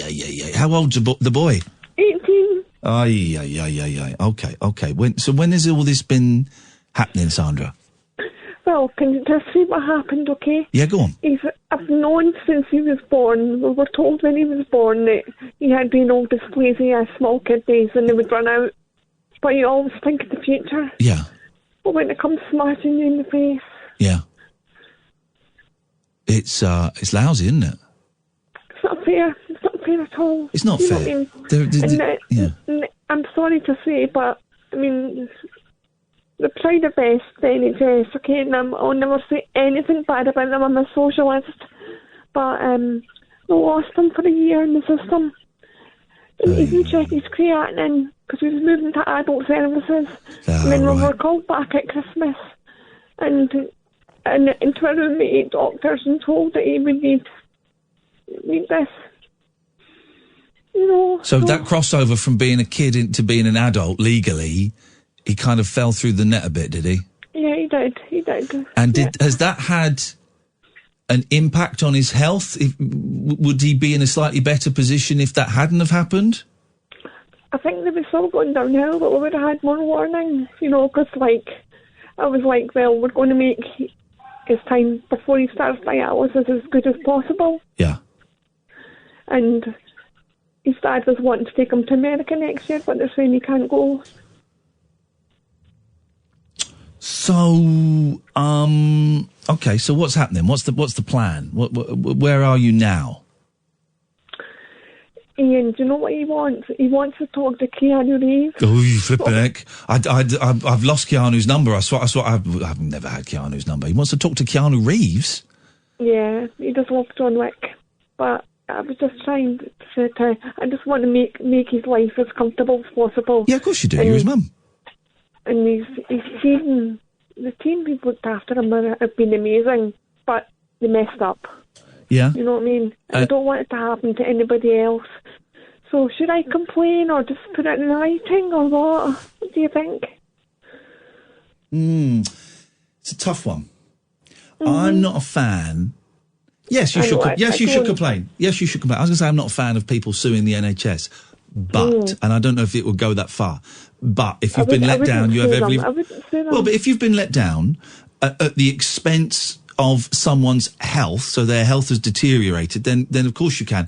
Ay. How old's the boy? 18. Ay. Okay. When has all this been happening, Sandra? Well, can you just see what happened, okay? Yeah, go on. I've known since he was born. We were told when he was born that he had renal dysplasia, small kidneys, and they would run out. But you always think of the future. Yeah. But when it comes smashing you in the face. Yeah. It's lousy, isn't it? It's not fair. It's not fair at all. It's not fair. I'm sorry to say, but, I mean... They tried their best, the NHS, okay, and I'll never say anything bad about them. I'm a socialist. But they lost him for a year in the system. And even checked his creatinine, because he was moving to adult services. And then we were called back at Christmas. And into a room with 8 doctors and told that he would need this. You know. So that crossover from being a kid into being an adult legally... He kind of fell through the net a bit, did he? Yeah, he did. And has that had an impact on his health? Would he be in a slightly better position if that hadn't have happened? I think they were still going downhill, but we would have had more warnings, you know, because, I was like, well, we're going to make his time before he starts dialysis as good as possible. Yeah. And his dad was wanting to take him to America next year, but they're saying he can't go. So, okay, so what's happening? What's the plan? Where are you now? Ian, do you know what he wants? He wants to talk to Keanu Reeves. Oh, you flipping heck. I've lost Keanu's number. I swear I've never had Keanu's number. He wants to talk to Keanu Reeves? Yeah, he does love John Wick. But I was just trying to say I just want to make his life as comfortable as possible. Yeah, of course you do. You're his mum. And the team who've looked after him have been amazing, but they messed up. Yeah. You know what I mean? I don't want it to happen to anybody else. So should I complain or just put it in writing or what? What do you think? It's a tough one. I'm not a fan. Yes, you should. Yes, you should complain. Yes, you should complain. I was going to say I'm not a fan of people suing the NHS, but and I don't know if it would go that far. But if you've been let down, you have every. Well, but if you've been let down at the expense of someone's health, so their health has deteriorated, then of course you can.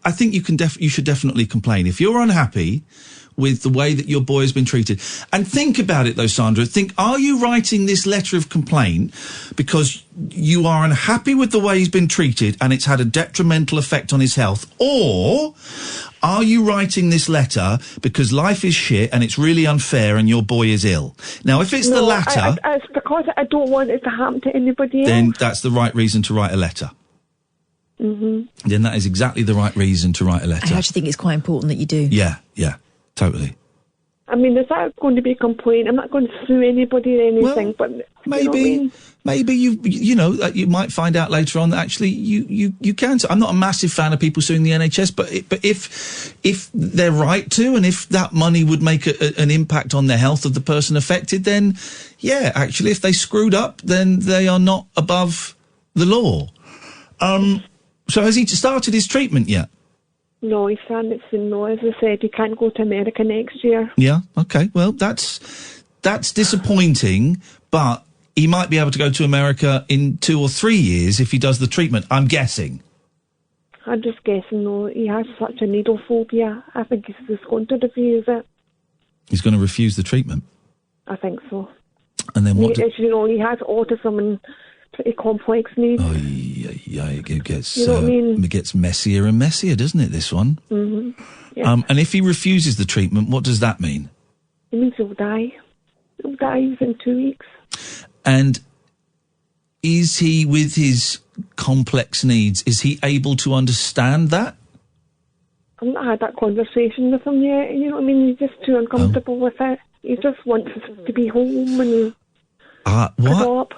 I think you should definitely complain if you're unhappy with the way that your boy has been treated. And think about it, though, Sandra. Are you writing this letter of complaint because you are unhappy with the way he's been treated and it's had a detrimental effect on his health? Or are you writing this letter because life is shit and it's really unfair and your boy is ill? Now, if it's the latter... it's because I don't want it to happen to anybody else. Then that's the right reason to write a letter. Then that is exactly the right reason to write a letter. I actually think it's quite important that you do. Yeah. Totally. I mean, is that going to be a complaint? I'm not going to sue anybody or anything, but maybe you might find out later on that actually you can. I'm not a massive fan of people suing the NHS, but if they're right to, and if that money would make an impact on the health of the person affected, then yeah, actually, if they screwed up, then they are not above the law. So has he started his treatment yet? No, he's saying no. As I said, he can't go to America next year. Yeah, okay. Well, that's disappointing, but he might be able to go to America in 2 or 3 years if he does the treatment, I'm guessing. I'm just guessing, no. He has such a needle phobia. I think he's just going to refuse it. He's going to refuse the treatment? I think so. And then what? He has autism and pretty complex needs. Oh, yeah, it gets, you know what I mean? It gets messier and messier, doesn't it, this one? Yeah. And if he refuses the treatment, what does that mean? It means he'll die. He'll die within 2 weeks. And is he, with his complex needs, is he able to understand that? I've not had that conversation with him yet. You know what I mean? He's just too uncomfortable with it. He just wants to be home and... what?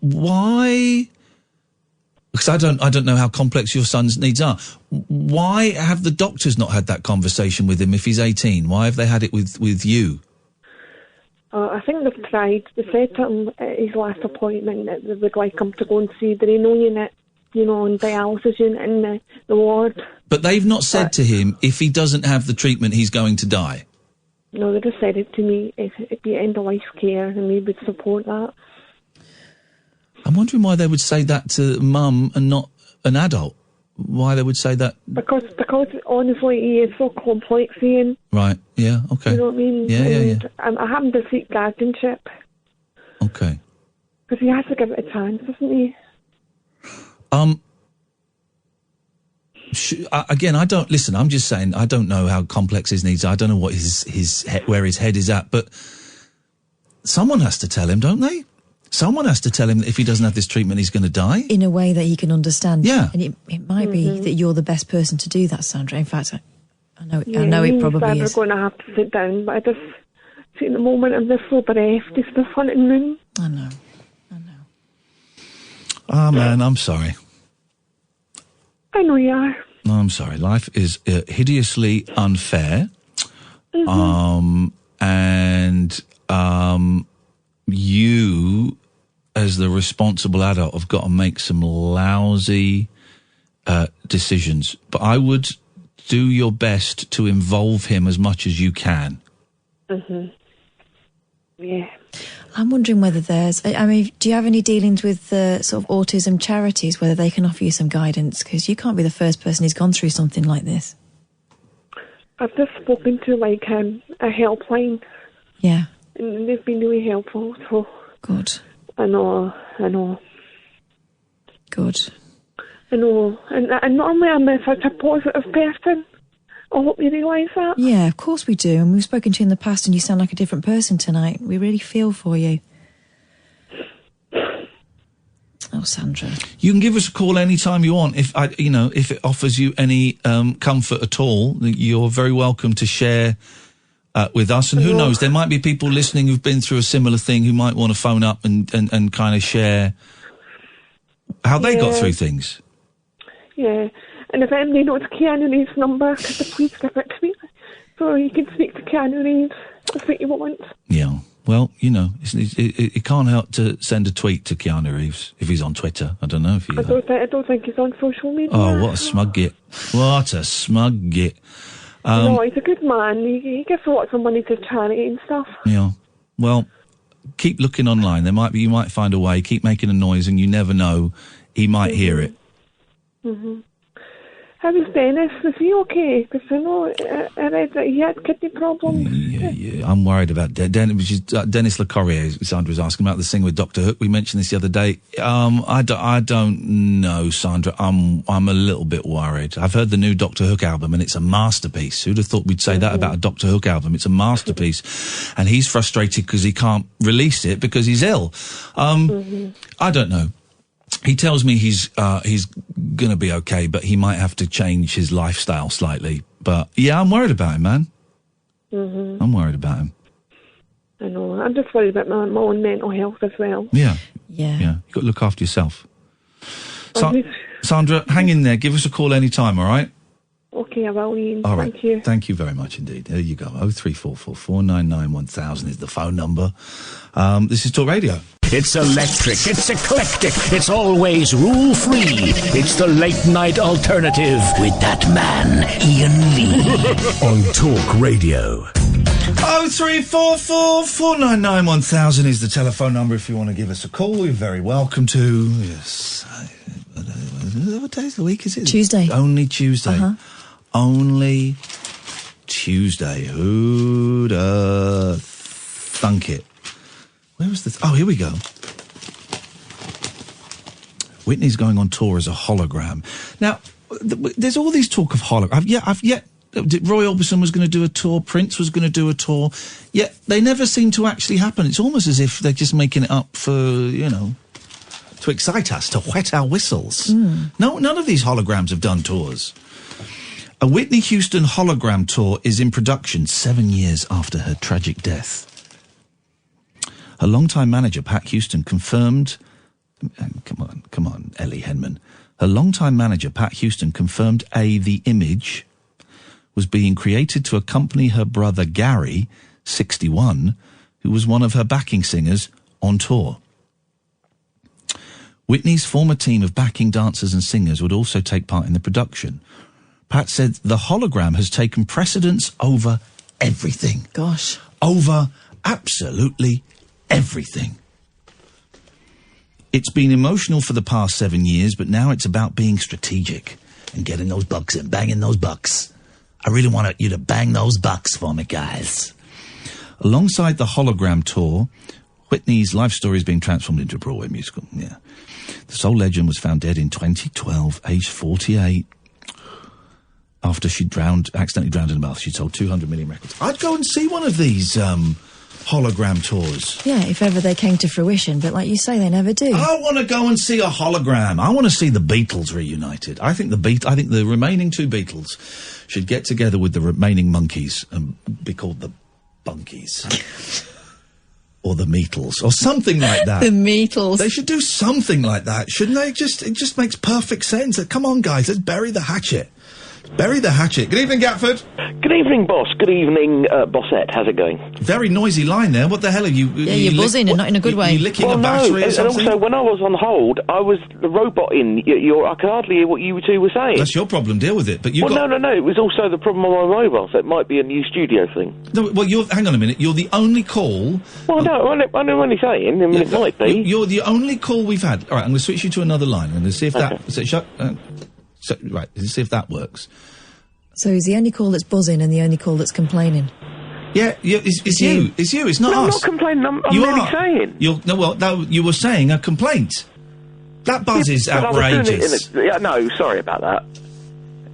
Why? Because I don't know how complex your son's needs are. Why have the doctors not had that conversation with him if he's 18? Why have they had it with you? I think they've tried. They said to him at his last appointment that they would like him to go and see the renal unit, on dialysis unit in the ward. But they've not said to him, if he doesn't have the treatment, he's going to die? No, they just said it to me, it'd be end-of-life care, and we would support that. I'm wondering why they would say that to mum and not an adult. Why they would say that? Because honestly, he is so complex, Iain. Right, yeah, okay. You know what I mean? Yeah. I happen to seek guardianship. Okay. Because he has to give it a chance, doesn't he? Again, I'm just saying, I don't know how complex his needs are. I don't know what where his head is at, but someone has to tell him, don't they? Someone has to tell him that if he doesn't have this treatment, he's going to die. In a way that he can understand. Yeah. And it might be that you're the best person to do that, Sandra. In fact, I know it probably is. I'm going to have to sit down, but I just see in the moment I'm just so bereft. It's the fun and moon. I know. Oh, man, I'm sorry. I know you are. No, I'm sorry. Life is hideously unfair. And you, as the responsible adult, have got to make some lousy decisions. But I would do your best to involve him as much as you can. Yeah. I'm wondering whether do you have any dealings with the sort of autism charities, whether they can offer you some guidance? Because you can't be the first person who's gone through something like this. I've just spoken to, a helpline. Yeah. And they've been really helpful, so... Good. I know. Good. I know. And normally I'm such a positive person. I hope you realise that. Yeah, of course we do. And we've spoken to you in the past and you sound like a different person tonight. We really feel for you. Oh, Sandra. You can give us a call any time you want. If it offers you any comfort at all, you're very welcome to share with us. And who knows, there might be people listening who've been through a similar thing who might want to phone up and kind of share How they got through things? Yeah, and if anybody knows Keanu Reeves' number, could they please give it to me? So you can speak to Keanu Reeves. That's what you want. Yeah. Well, you know, it can't help to send a tweet to Keanu Reeves if he's on Twitter. I don't know if you... I don't think he's on social media. Oh, what a smug git. What a smug git. No, he's a good man. He gives lots of money to charity and stuff. Yeah. Well, keep looking online. You might find a way. Keep making a noise, and you never know. He might hear it. Mm-hmm. How was Dennis? Was he okay? Because I know I read that he had kidney problems. Yeah. I'm worried about Dennis Le Corrier. Sandra was asking about the thing with Dr. Hook. We mentioned this the other day. I don't know, Sandra. I'm a little bit worried. I've heard the new Dr. Hook album, and it's a masterpiece. Who'd have thought we'd say that about a Dr. Hook album? It's a masterpiece, and he's frustrated because he can't release it because he's ill. I don't know. He tells me he's going to be okay, but he might have to change his lifestyle slightly. But, yeah, I'm worried about him, man. Mm-hmm. I'm worried about him. I know. I'm just worried about my own mental health as well. Yeah. Yeah. You've got to look after yourself. Sandra, hang in there. Give us a call any time, all right? Okay, I will, Ian. All right. Thank you. Thank you very much indeed. There you go. 0344 499 1000 is the phone number. This is Talk Radio. It's electric, it's eclectic, it's always rule-free. It's the late-night alternative with that man, Iain Lee. On Talk Radio. 0344 499 1000 is the telephone number if you want to give us a call. You're very welcome to. Yes. What day of the week is it? Tuesday. Only Tuesday. Only Tuesday. Who'd thunk it? Where was this? Oh, here we go. Whitney's going on tour as a hologram. Now, there's all these talk of hologram. Roy Orbison was going to do a tour, Prince was going to do a tour, yet they never seem to actually happen. It's almost as if they're just making it up for, to excite us, to whet our whistles. No, none of these holograms have done tours. A Whitney Houston hologram tour is in production 7 years after her tragic death. Her longtime manager, Pat Houston, confirmed... Come on, Ellie Henman. Her longtime manager, Pat Houston, confirmed the image was being created to accompany her brother, Gary, 61, who was one of her backing singers, on tour. Whitney's former team of backing dancers and singers would also take part in the production. Pat said the hologram has taken precedence over everything. Gosh. Over absolutely everything. It's been emotional for the past 7 years, but now it's about being strategic and getting those bucks and banging those bucks. I really want you to bang those bucks for me, guys. Alongside the hologram tour, Whitney's life story is being transformed into a Broadway musical. Yeah. The soul legend was found dead in 2012, aged 48. After she accidentally drowned in a bath, she sold 200 million records. I'd go and see one of these hologram tours. Yeah, if ever they came to fruition, but like you say, they never do. I want to go and see a hologram. I want to see the Beatles reunited. I think the remaining two Beatles should get together with the remaining monkeys and be called the Bunkies. Or the Meatles, or something like that. The Meatles. They should do something like that, shouldn't they? It just makes perfect sense. Come on, guys, let's bury the hatchet. Bury the hatchet. Good evening, Gatford. Good evening, boss. Good evening, Bossette. How's it going? Very noisy line there. What the hell are you... Yeah, you're buzzing and not in a good way. You licking a battery or something? And also, when I was on hold, I was the robot in. I could hardly hear what you two were saying. That's your problem. Deal with it. But no. It was also the problem on my mobile, so it might be a new studio thing. No, well, hang on a minute. You're the only call... Well, no, I'm only saying. I mean, it might be. You're the only call we've had. All right, I'm going to switch you to another line. I'm going to see if that... let's see if that works. So he's the only call that's buzzing and the only call that's complaining. Yeah, it's you. It's you. It's not us. I'm not complaining. I'm really saying. You were saying a complaint. That buzz is outrageous. No, sorry about that.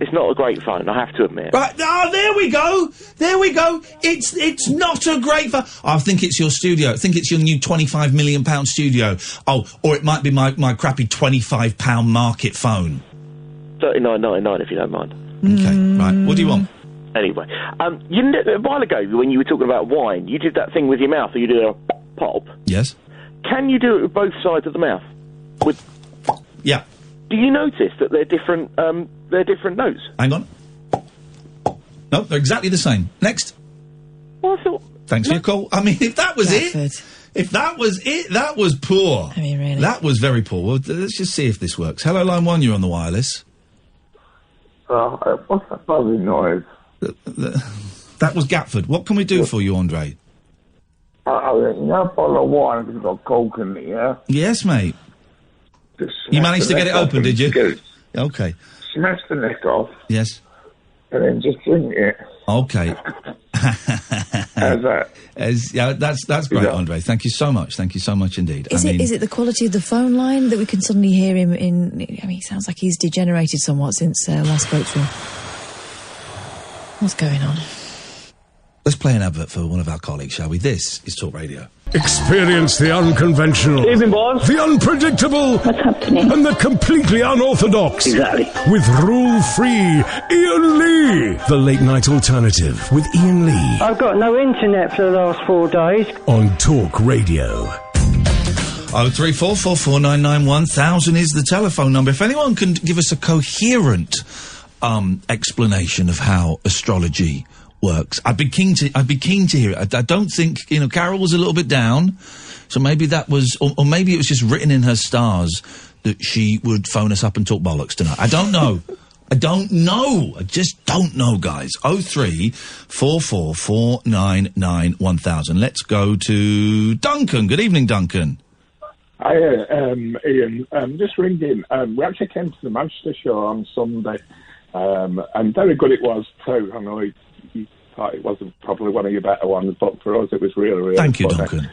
It's not a great phone, I have to admit. Right, there we go. There we go. It's not a great phone. I think it's your studio. I think it's your new £25 million studio. Oh, or it might be my crappy £25 market phone. $39.99 if you don't mind. Okay, right. What do you want? Anyway, a while ago when you were talking about wine, you did that thing with your mouth, or you did a pop. Yes. Can you do it with both sides of the mouth? Yeah. Do you notice that they're different? They're different notes. Hang on. No, they're exactly the same. Next. Well, I thought. Thanks for your call. I mean, if that was it, that was poor. I mean, really. That was very poor. Well, let's just see if this works. Hello, line 1, you're on the wireless. What's that buzzing noise? That was Gatford. What can we do for you, Andre? A bottle of wine has got coke in it, yeah? Yes, mate. You managed to get it open, did you? Okay. Smash the neck off. Yes. And then just drink it. Okay. How's that? That's great, Andre. Thank you so much. Thank you so much indeed. Is it the quality of the phone line that we can suddenly hear him in? I mean, it sounds like he's degenerated somewhat since last spoke to him. What's going on? Let's play an advert for one of our colleagues, shall we? This is Talk Radio. Experience the unconventional, Evening, boss. the unpredictable, and the completely unorthodox. Exactly. With rule-free Iain Lee. The Late Night Alternative with Iain Lee. I've got no internet for the last 4 days. On Talk Radio. 03444991000 is the telephone number. If anyone can give us a coherent explanation of how astrology works, I'd be keen to hear it. I don't think, Carol was a little bit down, so maybe that was, or maybe it was just written in her stars that she would phone us up and talk bollocks tonight. I don't know. I just don't know, guys. 03444991000. Let's go to Duncan. Good evening, Duncan. Hi, Ian. Just ringing. We actually came to the Manchester show on Sunday, and very good it was too. I know you thought it wasn't probably one of your better ones, but for us it was really, really Thank you, funny. Duncan.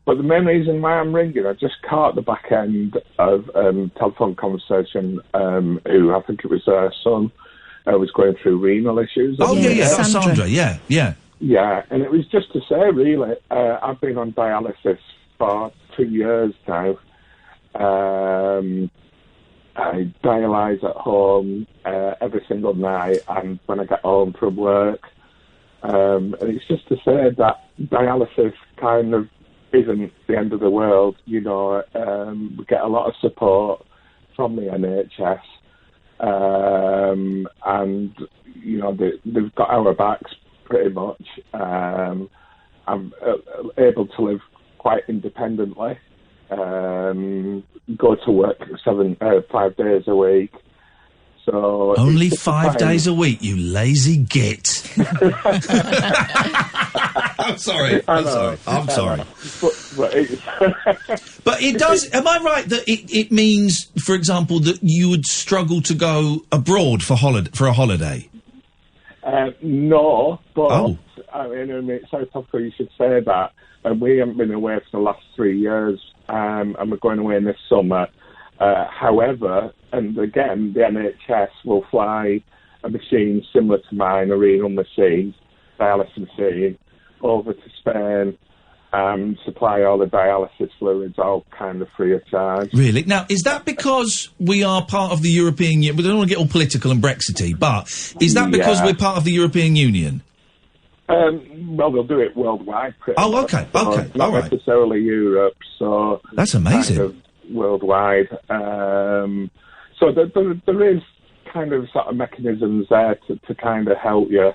But the main reason why I'm ringing, I just caught the back end of telephone conversation. Who I think it was her son was going through renal issues. Oh yeah, Sandra. Yeah. Yeah, and it was just to say, really, I've been on dialysis for 2 years now. I dialyse at home every single night, and when I get home from work. And it's just to say that dialysis kind of isn't the end of the world. We get a lot of support from the NHS, and they've got our backs pretty much. I'm able to live quite independently, go to work 5 days a week. So only 5 days a week, you lazy git. I'm sorry. But it does. Am I right that it means, for example, that you would struggle to go abroad for a holiday? No, but I mean, it's so topical you should say that. And we haven't been away for the last 3 years, and we're going away in this summer. However, and again, the NHS will fly a machine similar to mine, a renal machine, dialysis machine, over to Spain, supply all the dialysis fluids, all kind of free of charge. Really? Now, is that because we are part of the European Union? We don't want to get all political and Brexity, but is that because we're part of the European Union? Well, they'll do it worldwide. Oh, okay, okay, not necessarily Europe, so... That's amazing. Kind of worldwide. So there is kind of sort of mechanisms there to kind of help you.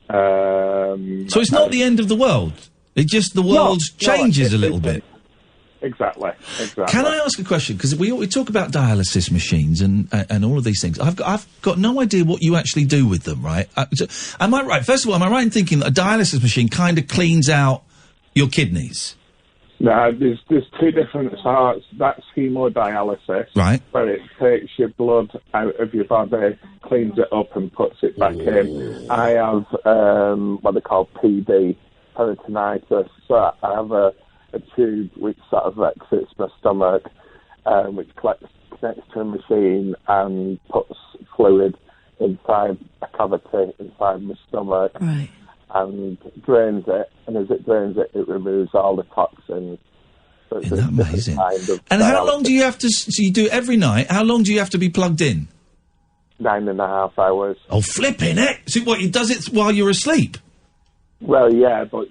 So it's not the end of the world. It's just the world changes a little bit. Exactly. Can I ask a question? Because we talk about dialysis machines and all of these things. I've got no idea what you actually do with them, right? Am I right? First of all, am I right in thinking that a dialysis machine kind of cleans out your kidneys? No, there's two different sorts. That's hemodialysis, right? Where it takes your blood out of your body, cleans it up, and puts it back in. I have what they call PD, peritonitis. So I have a tube which sort of exits my stomach, which connects to a machine and puts fluid inside a cavity inside my stomach. Right. And drains it, and as it drains it, it removes all the toxins. So it's Isn't that amazing? And how long do you have to... So you do it every night. How long do you have to be plugged in? 9.5 hours. Oh, flipping it! So what, it does it while you're asleep? Well, yeah, but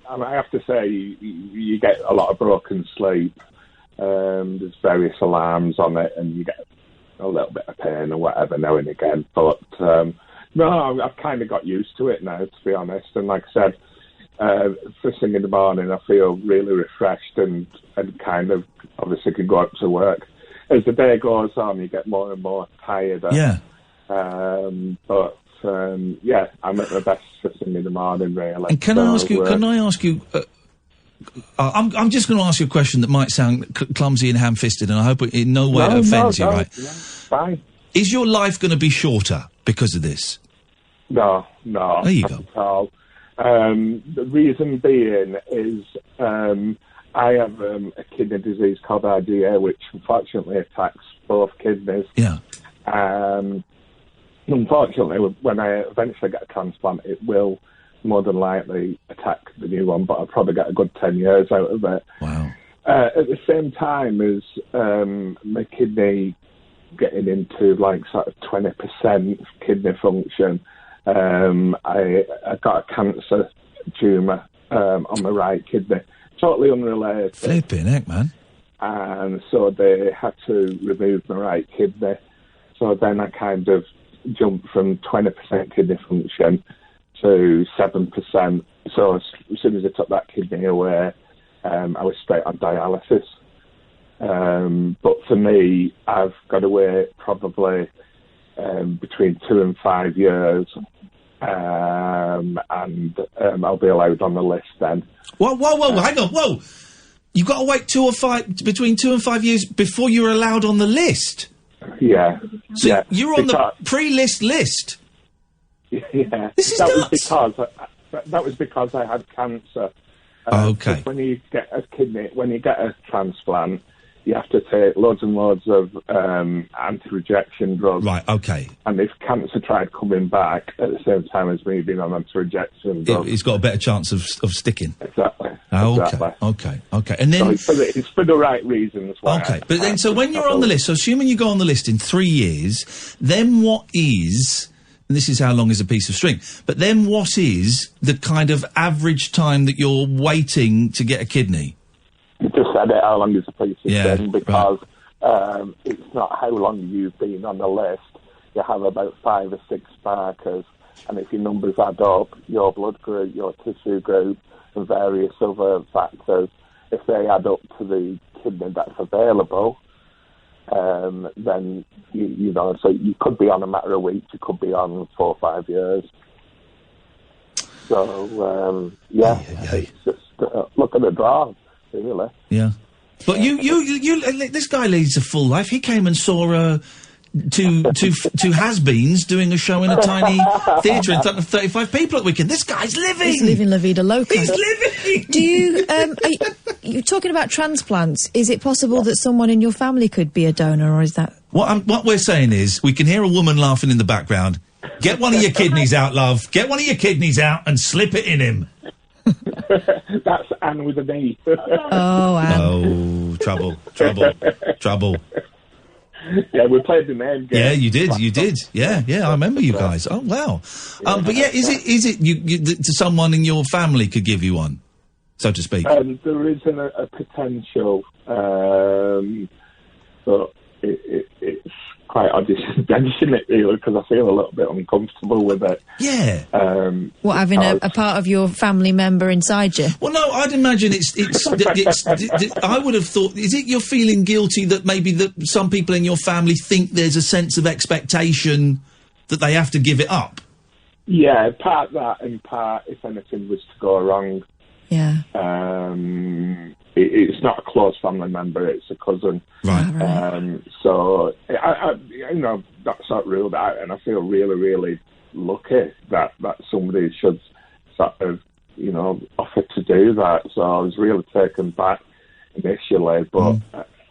I have to say, you get a lot of broken sleep. There's various alarms on it, and you get a little bit of pain or whatever now and again. But no, I've kind of got used to it now, to be honest. And like I said, first thing in the morning, I feel really refreshed and kind of obviously can go out to work. As the day goes on, you get more and more tired. Yeah. But yeah, I'm at my best first thing in the morning, really. And can I ask you? I'm just going to ask you a question that might sound clumsy and ham-fisted, and I hope it in no way offends you, right? No, fine. Is your life going to be shorter because of this? No. There you go. At all. The reason being is I have a kidney disease called IgA, which unfortunately attacks both kidneys. Yeah. Unfortunately, when I eventually get a transplant, it will more than likely attack the new one, but I'll probably get a good 10 years out of it. Wow. At the same time as my kidney getting into like sort of 20% kidney function, I got a cancer tumour on my right kidney, totally unrelated. Flipping heck, man. And so they had to remove my right kidney. So then I kind of jumped from 20% kidney function to 7%. So as soon as I took that kidney away, I was straight on dialysis. But for me, I've got to wait probably between 2 and 5 years, and I'll be allowed on the list then. Whoa, hang on, whoa! You've got to wait between 2 and 5 years before you're allowed on the list? Yeah. So yeah, you're on the pre-list list? Yeah. This is nuts! That was because I had cancer. Okay. When you get a transplant, you have to take loads and loads of anti-rejection drugs. Right, okay. And if cancer tried coming back at the same time as me being on anti-rejection drugs... It's got a better chance of sticking. Exactly. Oh, exactly. Okay. And then... So it's for the right reasons. Okay, but then, so when you're on the list, so assuming you go on the list in 3 years, then what is... And this is how long is a piece of string. But then what is the kind of average time that you're waiting to get a kidney? You just said it, how long is a piece of string, because it's not how long you've been on the list. You have about 5 or 6 markers, and if your numbers add up, your blood group, your tissue group, and various other factors, if they add up to the kidney that's available, then, you know, so you could be on a matter of weeks, you could be on 4 or 5 years. So, it's just look at the draw, really. Yeah. But you, this guy leads a full life. He came and saw two has-beens doing a show in a tiny theatre in front of 35 people at weekend. This guy's living! He's living La Vida Loca. He's living! Do you, you're talking about transplants. Is it possible that someone in your family could be a donor, or is that... What we're saying is, we can hear a woman laughing in the background. Get one of your kidneys out, love. Get one of your kidneys out and slip it in him. That's Anne with an E. Oh, Anne. Oh, trouble. Yeah, we played the name game. Yeah, you did. Yeah, I remember you guys. Oh, wow. But yeah, is it you to someone in your family could give you one, so to speak? There is a potential, but it's quite audition it really, because I feel a little bit uncomfortable with it. Yeah. Having a part of your family member inside you? Well, no, I'd imagine it's I would have thought, is it you're feeling guilty that maybe that some people in your family think there's a sense of expectation that they have to give it up? Yeah, part that and part if anything was to go wrong. Yeah. It's not a close family member, it's a cousin. Right. So, I that's not ruled out, and I feel really, really lucky that somebody should sort of, offer to do that. So I was really taken back initially, but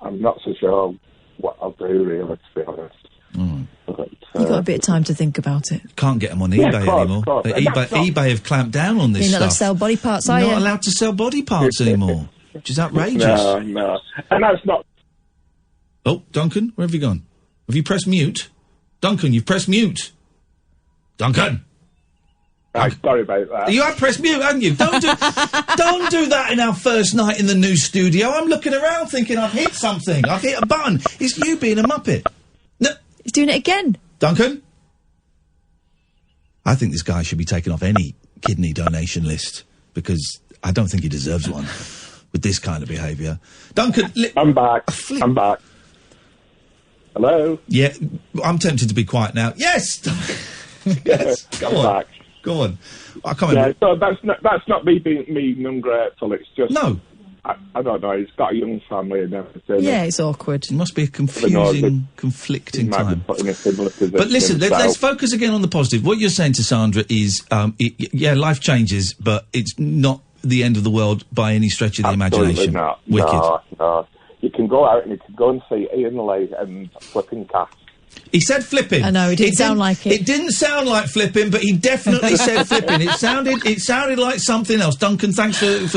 I'm not so sure what I'll do, really, to be honest. But, you've got a bit of time to think about it. Can't get them on eBay anymore. eBay have clamped down on this You're stuff. not allowed to sell body parts, are you? Not allowed to sell body parts anymore, which is outrageous. No. And that's not... Oh, Duncan, where have you gone? Have you pressed mute? Duncan, you've pressed mute. Duncan! Sorry about that. You had pressed mute, hadn't you? Don't do that in our first night in the new studio. I'm looking around thinking I've hit something. I've hit a button. It's you being a muppet. No. He's doing it again. Duncan? I think this guy should be taken off any kidney donation list because I don't think he deserves one with this kind of behaviour. Duncan... I'm back. I'm back. Hello? Yeah, I'm tempted to be quiet now. Yes! Yes, go on. Back. Go on. I can't remember. Yeah, so that's not me being ungrateful. It's just no. I don't know. He's got a young family and everything. Yeah, it's awkward. It must be a conflicting time. But listen, let's focus again on the positive. What you're saying to Sandra is, life changes, but it's not the end of the world by any stretch of the imagination. Not. Wicked. No. You can go out and you can go and see Iain Lee and flipping cats. He said flipping. I know, it didn't sound like it. It didn't sound like flipping, but he definitely said flipping. It sounded like something else. Duncan, thanks for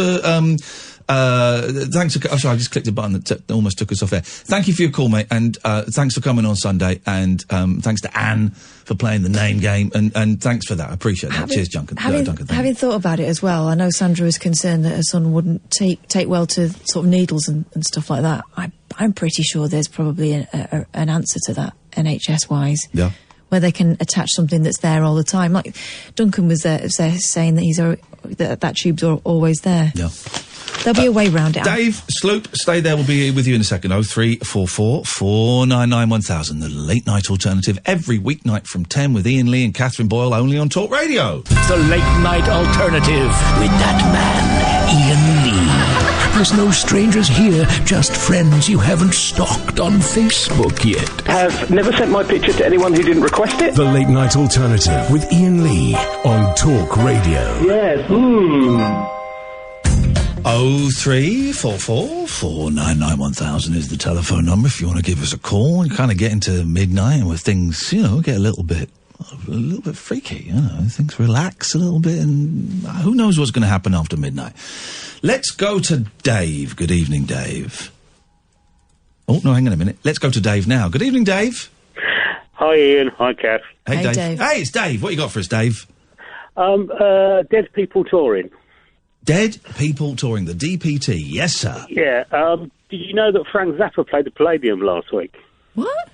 sorry, I just clicked a button that almost took us off air. Thank you for your call, mate, and thanks for coming on Sunday, and thanks to Anne for playing the name game, and thanks for that. I appreciate that. Cheers, Duncan. Having thought about it as well, I know Sandra was concerned that her son wouldn't take well to sort of needles and stuff like that. I'm pretty sure there's probably an answer to that, NHS-wise. Yeah. Where they can attach something that's there all the time. Like Duncan was there saying that that tube's always there. Yeah. There'll be a way round it. Dave, Sloop, stay there. We'll be with you in a second. 0344 499 1000. The late night alternative every weeknight from 10 with Iain Lee and Katherine Boyle only on Talk Radio. The late night alternative with that man, Iain Lee. There's no strangers here, just friends you haven't stalked on Facebook yet. Have never sent my picture to anyone who didn't request it. The late night alternative with Iain Lee on Talk Radio. Yes. 0344 499 1000 is the telephone number if you want to give us a call and kind of get into midnight and where things, get a little bit freaky, things relax a little bit and who knows what's going to happen after midnight. Let's go to Dave. Good evening, Dave. Oh, no, hang on a minute. Let's go to Dave now. Good evening, Dave. Hi, Ian. Hi, Kath. Hey, Dave. Hey, it's Dave. What you got for us, Dave? Dead People Touring. Dead People Touring, the DPT. Yes, sir. Yeah. Did you know that Frank Zappa played the Palladium last week? What?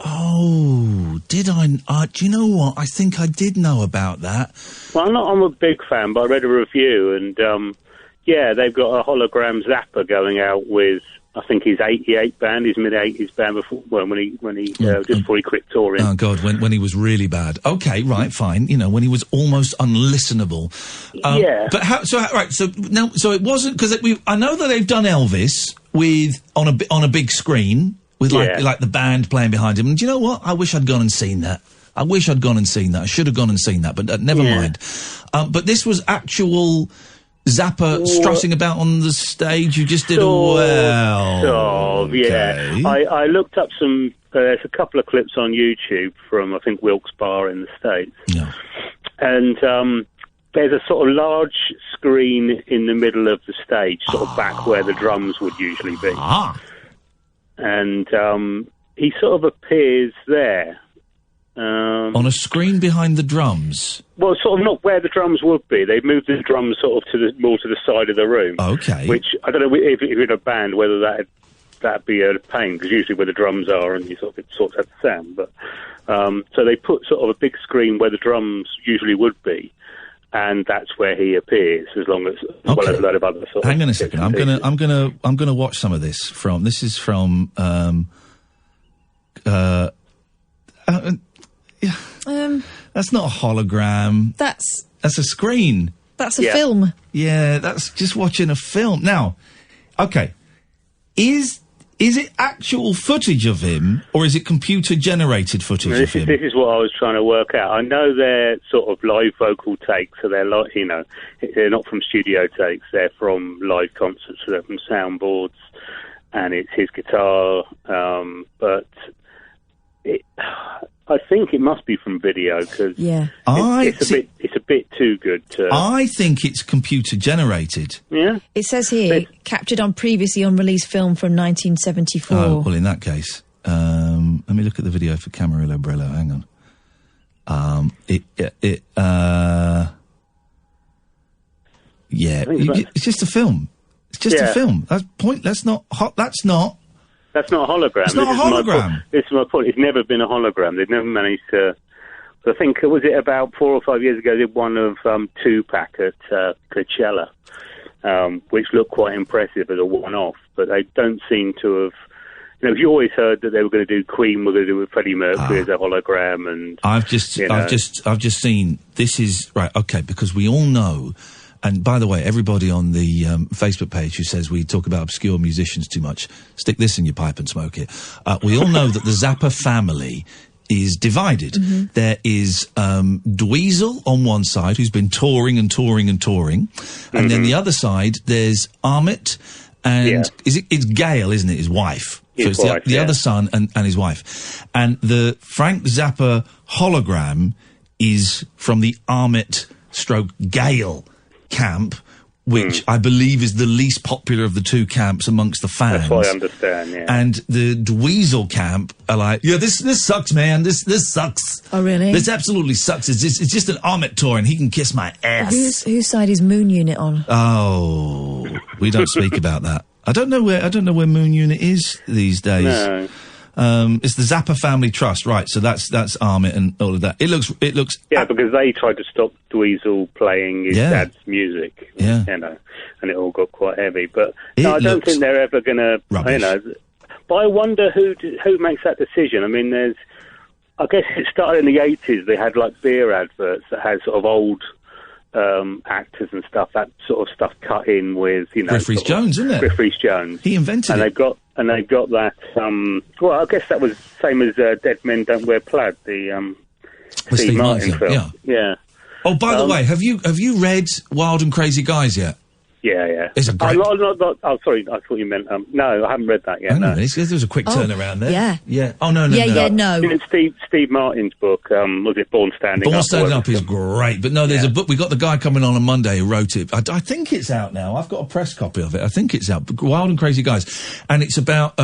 Oh, did I? Do you know what? I think I did know about that. Well, I'm a big fan, but I read a review, and they've got a hologram Zappa going out with, I think, his 88 band, his mid-80s band before, just before he quit touring. Oh God, when he was really bad. Okay, right, fine. When he was almost unlistenable. Yeah. But so it wasn't because I know that they've done Elvis on a big screen with like the band playing behind him. And do you know what? I wish I'd gone and seen that. I should have gone and seen that, but never mind. But this was actual Zappa strutting about on the stage. You just did yeah. I looked up some. There's a couple of clips on YouTube from I think Wilkes Barre in the States. Yeah. And there's a sort of large screen in the middle of the stage, sort of back where the drums would usually be. And he sort of appears there. On a screen behind the drums? Well, sort of not where the drums would be. They've moved the drums sort of more to the side of the room. Okay. Which, I don't know if you're in a band, whether that'd be a pain, because usually where the drums are and you sort of have the sound. But, so they put sort of a big screen where the drums usually would be, and that's where he appears, as well as a load of other sort. Hang on a second. I'm gonna watch some of this from. This is from. That's not a hologram. That's a screen. That's a film. Yeah, that's just watching a film. Now, okay, is it actual footage of him, or is it computer-generated footage of him? This is what I was trying to work out. I know they're sort of live vocal takes, so they're like, they're not from studio takes. They're from live concerts, so they're from soundboards, and it's his guitar. But I think it must be from video because it's a bit too good to. I think it's computer generated. Yeah, it says here captured on previously unreleased film from 1974. Oh well, in that case, let me look at the video for Camarillo Brello. Hang It's just a film. It's just a film. That's point. That's not hot. That's not a hologram. It's not a hologram. This is my point. It's never been a hologram. They've never managed to. I think, was it about 4 or 5 years ago, they did one of Tupac at Coachella, which looked quite impressive as a one-off, but they don't seem to have. You always heard that they were going to do Queen, were going to do with Freddie Mercury as a hologram, and I've just seen. This is right, okay, because we all know. And by the way, everybody on the Facebook page who says we talk about obscure musicians too much, stick this in your pipe and smoke it. We all know that the Zappa family is divided. Mm-hmm. There is Dweezil on one side, who's been touring, and then the other side there's Amit, and it's Gail, isn't it? His wife. So it's the other son and his wife. And the Frank Zappa hologram is from the Amit/Gail camp, which I believe is the least popular of the two camps amongst the fans. That's what I understand, yeah. And the Dweezil camp are like, this sucks, man. This sucks. Oh, really? This absolutely sucks. It's just an Amit tour, and he can kiss my ass. Whose side is Moon Unit on? Oh, we don't speak about that. I don't know where Moon Unit is these days. No. It's the Zappa Family Trust, right? So that's Amit and all of that. It looks. Yeah, because they tried to stop Dweezil playing his dad's music. Yeah. And it all got quite heavy. But no, I don't think they're ever going to. But I wonder who makes that decision. I mean, I guess it started in the 80s. They had like beer adverts that had sort of old actors and stuff. That sort of stuff cut in with Griff Rhys-Jones, isn't it? Griff Rhys-Jones. He invented it. And they got that. Well, I guess that was same as Dead Men Don't Wear Plaid. The Steve Martin film. Yeah. Oh, by the way, have you read Wild and Crazy Guys yet? Yeah. It's a great... sorry, I thought you meant... no, I haven't read that yet. No. There was a quick turnaround there. Yeah. Oh, no. No. Steve Martin's book, was it Born Standing Up? Born Standing Up is great, but no, there's a book. We got the guy coming on Monday who wrote it. I think it's out now. I've got a press copy of it. I think it's out. Wild and Crazy Guys. And it's about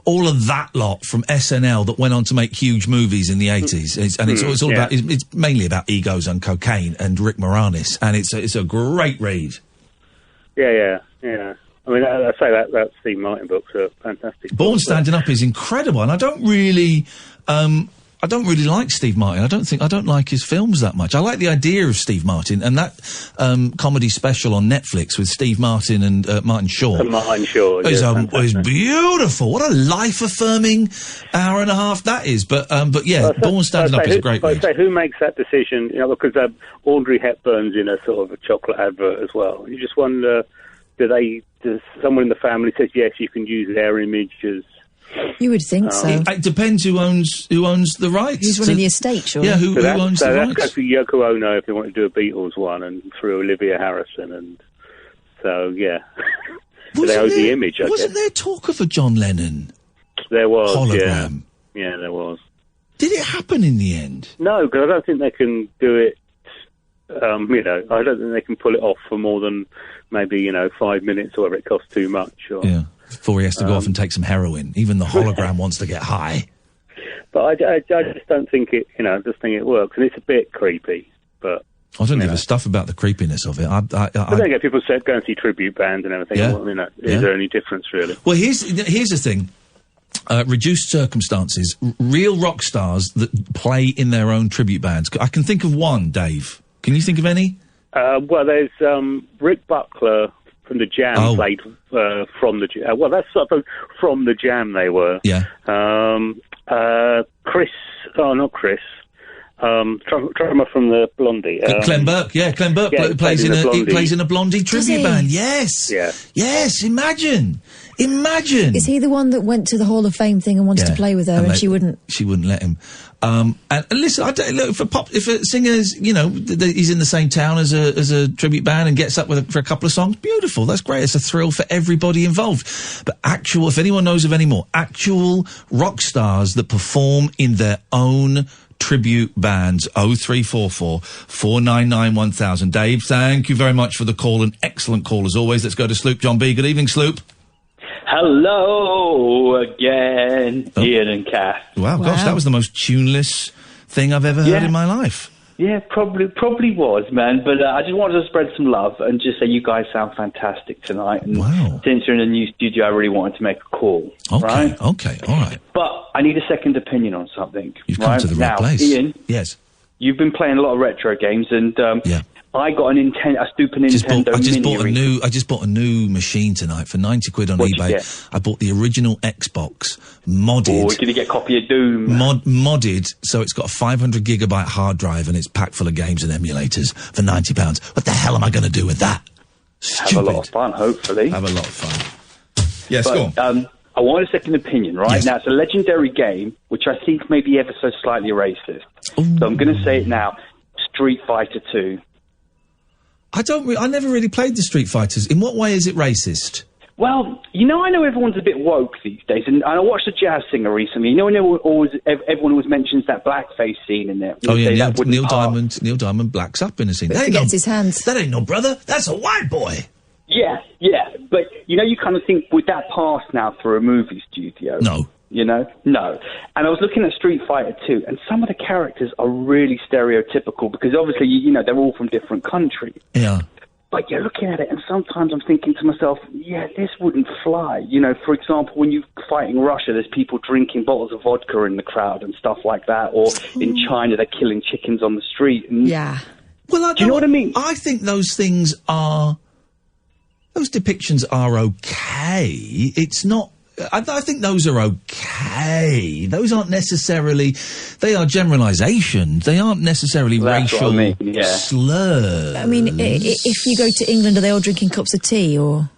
all of that lot from SNL that went on to make huge movies in the 80s. It's all about... It's mainly about egos and cocaine and Rick Moranis. And it's a great read. Yeah. I mean, I say that Steve Martin books are fantastic. Born Standing Up is incredible, and I don't really like Steve Martin. I don't like his films that much. I like the idea of Steve Martin and that comedy special on Netflix with Steve Martin and Martin Short. Martin Short is beautiful. What a life-affirming hour and a half that is. But Born Standing Up is a great read. I say, who makes that decision? Because Audrey Hepburn's in a sort of a chocolate advert as well. You just wonder, does someone in the family says yes, you can use their image as... You would think so. It depends who owns the rights. Who's running the estate, surely? Yeah, who owns the rights? That's Yoko Ono if they want to do a Beatles one, and through Olivia Harrison, and so yeah. They own the image. Wasn't there talk of a John Lennon? There was hologram. Yeah, there was. Did it happen in the end? No, because I don't think they can do it. I don't think they can pull it off for more than maybe 5 minutes, or whatever. It costs too much. Or, yeah. Before he has to go off and take some heroin. Even the hologram wants to get high. But I just don't think it, I just think it works. And it's a bit creepy, but... I don't give a stuff about the creepiness of it. But then again, people say go and see tribute bands and everything. Yeah. Well, is there any difference, really? Well, here's the thing. Reduced circumstances. Real rock stars that play in their own tribute bands. I can think of one, Dave. Can you think of any? Well, there's Rick Buckler... From the Jam played from the Jam. Well, that's sort of from the Jam they were. Yeah. Chris. Oh, not Chris. Drummer from the Blondie. Clem Burke. Yeah, Clem Burke plays in a Blondie tribute band. Yes. Yeah. Yes. Imagine. Is he the one that went to the Hall of Fame thing and wanted to play with her, and she wouldn't? She wouldn't let him. And listen, if a singer's, he's in the same town as a tribute band and gets up for a couple of songs, beautiful. That's great. It's a thrill for everybody involved. But if anyone knows of any more actual rock stars that perform in their own tribute bands, 0344 499 1000. Dave, thank you very much for the call. An excellent call as always. Let's go to Sloop. John B. Good evening, Sloop. Hello again, Iain and Kath. Wow, gosh, that was the most tuneless thing I've ever heard in my life. Yeah, probably was, man. But I just wanted to spread some love and just say you guys sound fantastic tonight. And since you're in a new studio, I really wanted to make a call. Okay, right? okay, all right. But I need a second opinion on something. You've come to the right place. Ian, yes, you've been playing a lot of retro games, and I got a Super Nintendo Mini. I just bought a new machine tonight for 90 quid on eBay. I bought the original Xbox modded. Oh, did you get a copy of Doom? Modded, so it's got a 500 gigabyte hard drive and it's packed full of games and emulators for £90. What the hell am I going to do with that? Stupid. Have a lot of fun, hopefully. Have a lot of fun. Yes, go on. I want a second opinion, right? Yes. Now, it's a legendary game, which I think may be ever so slightly racist. Ooh. So I'm going to say it now. Street Fighter 2. I never really played the Street Fighters. In what way is it racist? Well, I know everyone's a bit woke these days, and I watched a jazz singer recently. Everyone always mentions that blackface scene in there. Oh yeah, Neil Diamond blacks up in a scene. He gets his hands. That ain't no brother. That's a white boy. Yeah, but you kind of think, would that pass now through a movie studio? No. No. And I was looking at Street Fighter 2, and some of the characters are really stereotypical because obviously, they're all from different countries. Yeah. But you're looking at it, and sometimes I'm thinking to myself, yeah, this wouldn't fly. For example, when you're fighting Russia, there's people drinking bottles of vodka in the crowd and stuff like that. Or in China, they're killing chickens on the street. And Well, do you know what I mean? I think those depictions are okay. It's not. I think those are okay. Those aren't necessarily. They are generalisations. They aren't necessarily racial slurs. I mean, if you go to England, are they all drinking cups of tea or?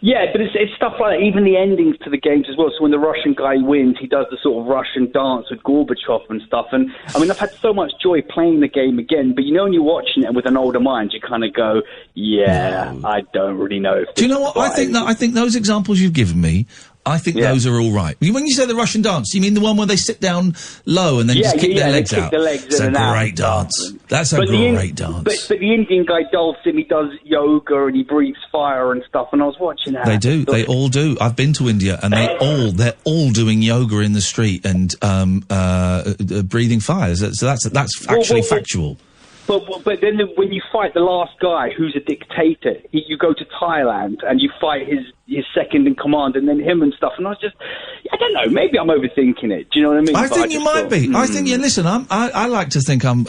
Yeah, but it's stuff like that. Even the endings to the games as well. So when the Russian guy wins, he does the sort of Russian dance with Gorbachev and stuff. And I mean, I've had so much joy playing the game again. But when you're watching it with an older mind, you kind of go, I don't really know. Do you know what? I think those examples you've given me. I think those are all right. When you say the Russian dance, you mean the one where they sit down low and then just kick their legs out? It's a great dance. That's a great dance. But the Indian guy Dalsim, he does yoga and he breathes fire and stuff. And I was watching that. They do. They all do. I've been to India and they're all doing yoga in the street and breathing fire. So that's actually factual. But then when you fight the last guy who's a dictator, you go to Thailand and you fight his second in command and then him and stuff. And I don't know, maybe I'm overthinking it. Do you know what I mean? I think you might be. I think listen. I like to think I'm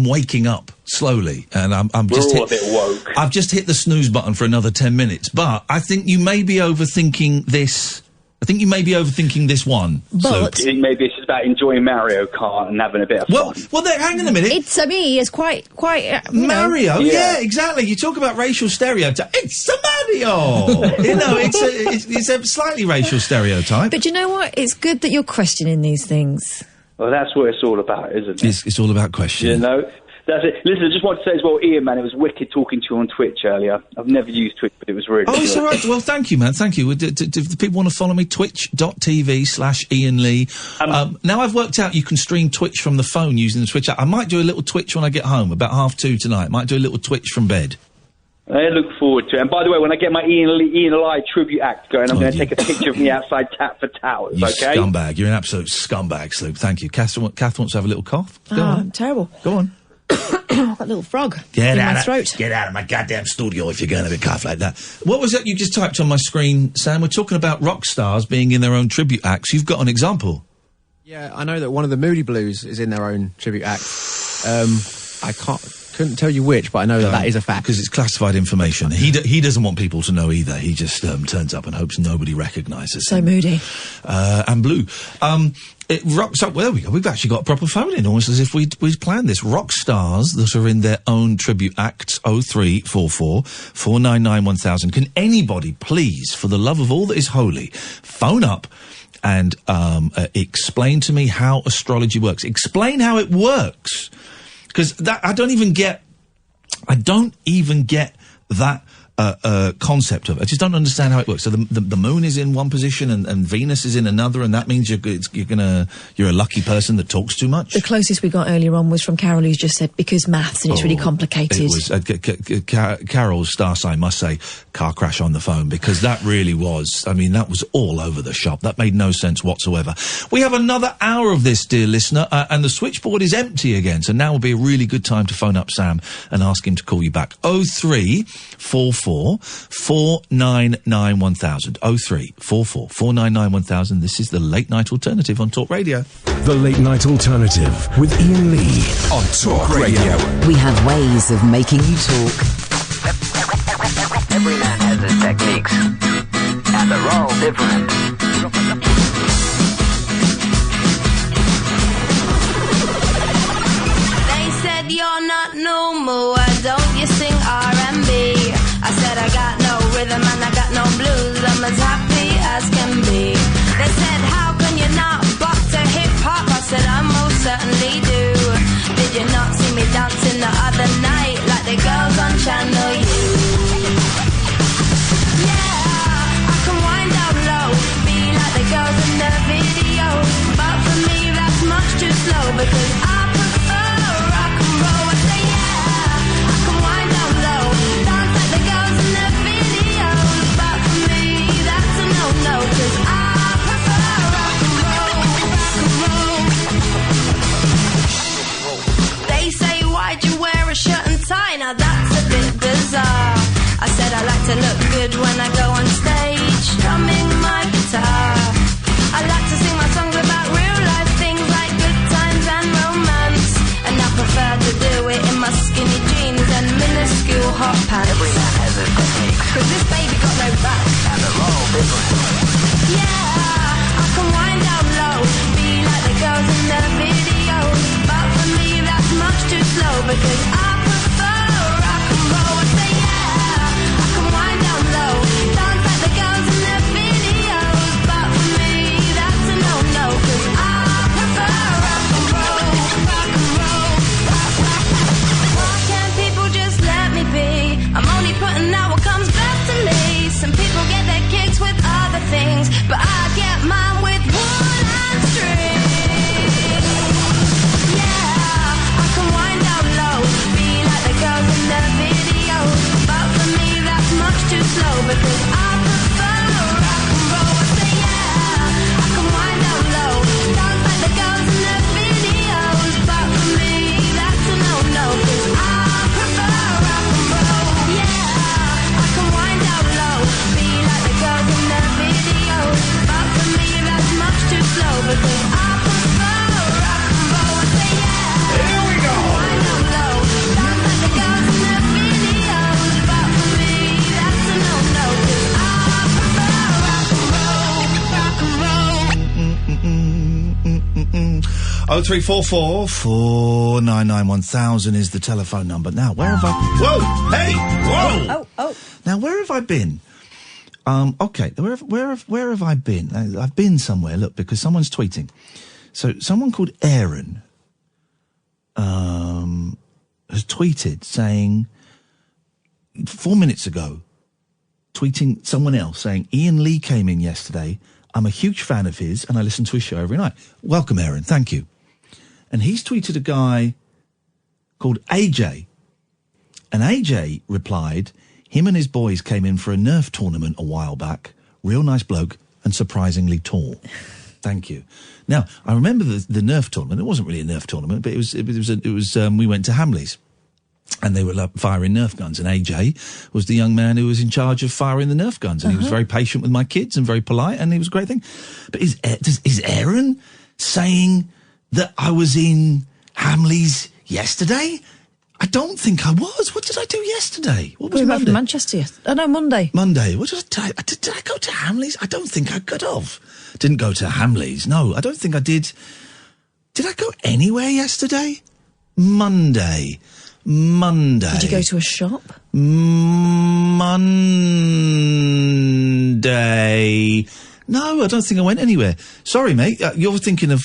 waking up slowly, and We're all a bit woke. I've just hit the snooze button for another 10 minutes, but I think you may be overthinking this. I think you may be overthinking this one. But you think maybe it's about enjoying Mario Kart and having a bit of fun. Well, hang on a minute. It's quite Mario. Yeah, exactly. You talk about racial stereotype. It's a Mario. it's a slightly racial stereotype. But you know what? It's good that you're questioning these things. Well, that's what it's all about, isn't it? It's all about questioning. That's it. Listen, I just want to say as well, Ian, man, it was wicked talking to you on Twitch earlier. I've never used Twitch, but it was really good. It's all right. Well, thank you, man. Thank you. Do people want to follow me? Twitch.tv/Iain Lee. Now I've worked out you can stream Twitch from the phone using the Twitch app. I might do a little Twitch when I get home, about 2:30 tonight. Might do a little Twitch from bed. I look forward to it. And by the way, when I get my Iain Lee tribute act going, I'm going to take a picture of me outside Tap for Towers, you okay? Scumbag. You're an absolute scumbag, Sloop. Thank you. Kath wants to have a little cough. Go on. Terrible. Go on. I've got a little frog in my throat. Get out of my goddamn studio if you're going to be cough like that. What was that you just typed on my screen, Sam? We're talking about rock stars being in their own tribute acts. You've got an example. Yeah, I know that one of the Moody Blues is in their own tribute act. I couldn't tell you which, but I know that is a fact. Because it's classified information. He doesn't want people to know either. He just turns up and hopes nobody recognises him. So moody. And blue. It rocks up. Well, there we go. We've actually got a proper phone in, almost as if we'd planned this. Rock stars that are in their own tribute acts, 0344 499 1000. Can anybody, please, for the love of all that is holy, phone up and explain to me how astrology works? Explain how it works. Because I don't even get that concept of it. I just don't understand how it works. So the moon is in one position and Venus is in another, and that means you're a lucky person that talks too much. The closest we got earlier on was from Carol, who's just said because maths and it's really complicated. It was Carol's star sign must say car crash on the phone, because that really was. I mean, that was all over the shop. That made no sense whatsoever. We have another hour of this, dear listener, and the switchboard is empty again. So now will be a really good time to phone up Sam and ask him to call you back. 0344 499 1000. 0344 499 1000. This is the Late Night Alternative on Talk Radio. The Late Night Alternative with Iain Lee on Talk Radio. We have ways of making you talk. Every man has his techniques, and they're all different. They said you're not normal, why don't you sing R&B? I said I got no rhythm and I got no blues, I'm as happy as can be. They said how can you not bop to hip-hop? I said I most certainly do. Did you not see me dancing the other night like the girls on Channel U? Girls in the videos, but for me that's much too slow because I prefer rock and roll. I say yeah, I can wind down low, dance like the girls in the videos, but for me that's a no-no because I prefer rock and roll, rock and roll. They say why'd you wear a shirt and tie? Now that's a bit bizarre. I said I like to look good when I go on stage, strumming my guitar. I like to sing my songs about real life things like good times and romance, and I prefer to do it in my skinny jeans and minuscule hot pants. Every man has his techniques, cause this baby got no back, and they're all different. Yeah, I can wind down low, be like the girls in the videos, but for me that's much too slow because I prefer rock and roll. I say yeah, I can wind down low, dance like the girls in the videos, but for me that's a no-no cause I prefer rock and roll, rock and roll. Why can't people just let me be? I'm only putting out what comes best to me. Some people get their kicks with other things, but I get mine with wood and string. Yeah, I can wind down low, be like the girls in the videos, but for me that's much too slow because I prefer rock and roll. I say yeah, I can wind down low, dance like the girls in the videos, but for me that's a no-no cause I prefer rock and roll. Yeah, I can wind down low, be like the girls in the videos, but for me that's much too slow because I prefer rock and roll. I say yeah, here we go. Wind down low, dance like the girls in the videos, but for me that's a no-no cause I prefer rock and roll, rock and roll. 0344 499 1000 is the telephone number. Now, where have I... Whoa! Hey! Whoa! Oh. Now, where have I been? Okay, where have I been? I've been somewhere, look, because someone's tweeting. So, someone called Aaron has tweeted saying, 4 minutes ago, tweeting someone else saying, Iain Lee came in yesterday. I'm a huge fan of his, and I listen to his show every night. Welcome, Aaron. Thank you. And he's tweeted a guy called AJ. And AJ replied, him and his boys came in for a Nerf tournament a while back. Real nice bloke and surprisingly tall. Thank you. Now, I remember the Nerf tournament. It wasn't really a Nerf tournament, but it was we went to Hamleys. And they were firing Nerf guns. And AJ was the young man who was in charge of firing the Nerf guns. And he was very patient with my kids and very polite, and he was a great thing. But is Aaron saying that I was in Hamleys yesterday? I don't think I was. What did I do yesterday? What was we went Monday? from Manchester. Oh, no, Monday. Monday. What did I do? Did I go to Hamleys? I don't think I could have. Didn't go to Hamleys. No, I don't think I did. Did I go anywhere yesterday? Monday. Did you go to a shop? Monday. No, I don't think I went anywhere. Sorry, mate. You're thinking of,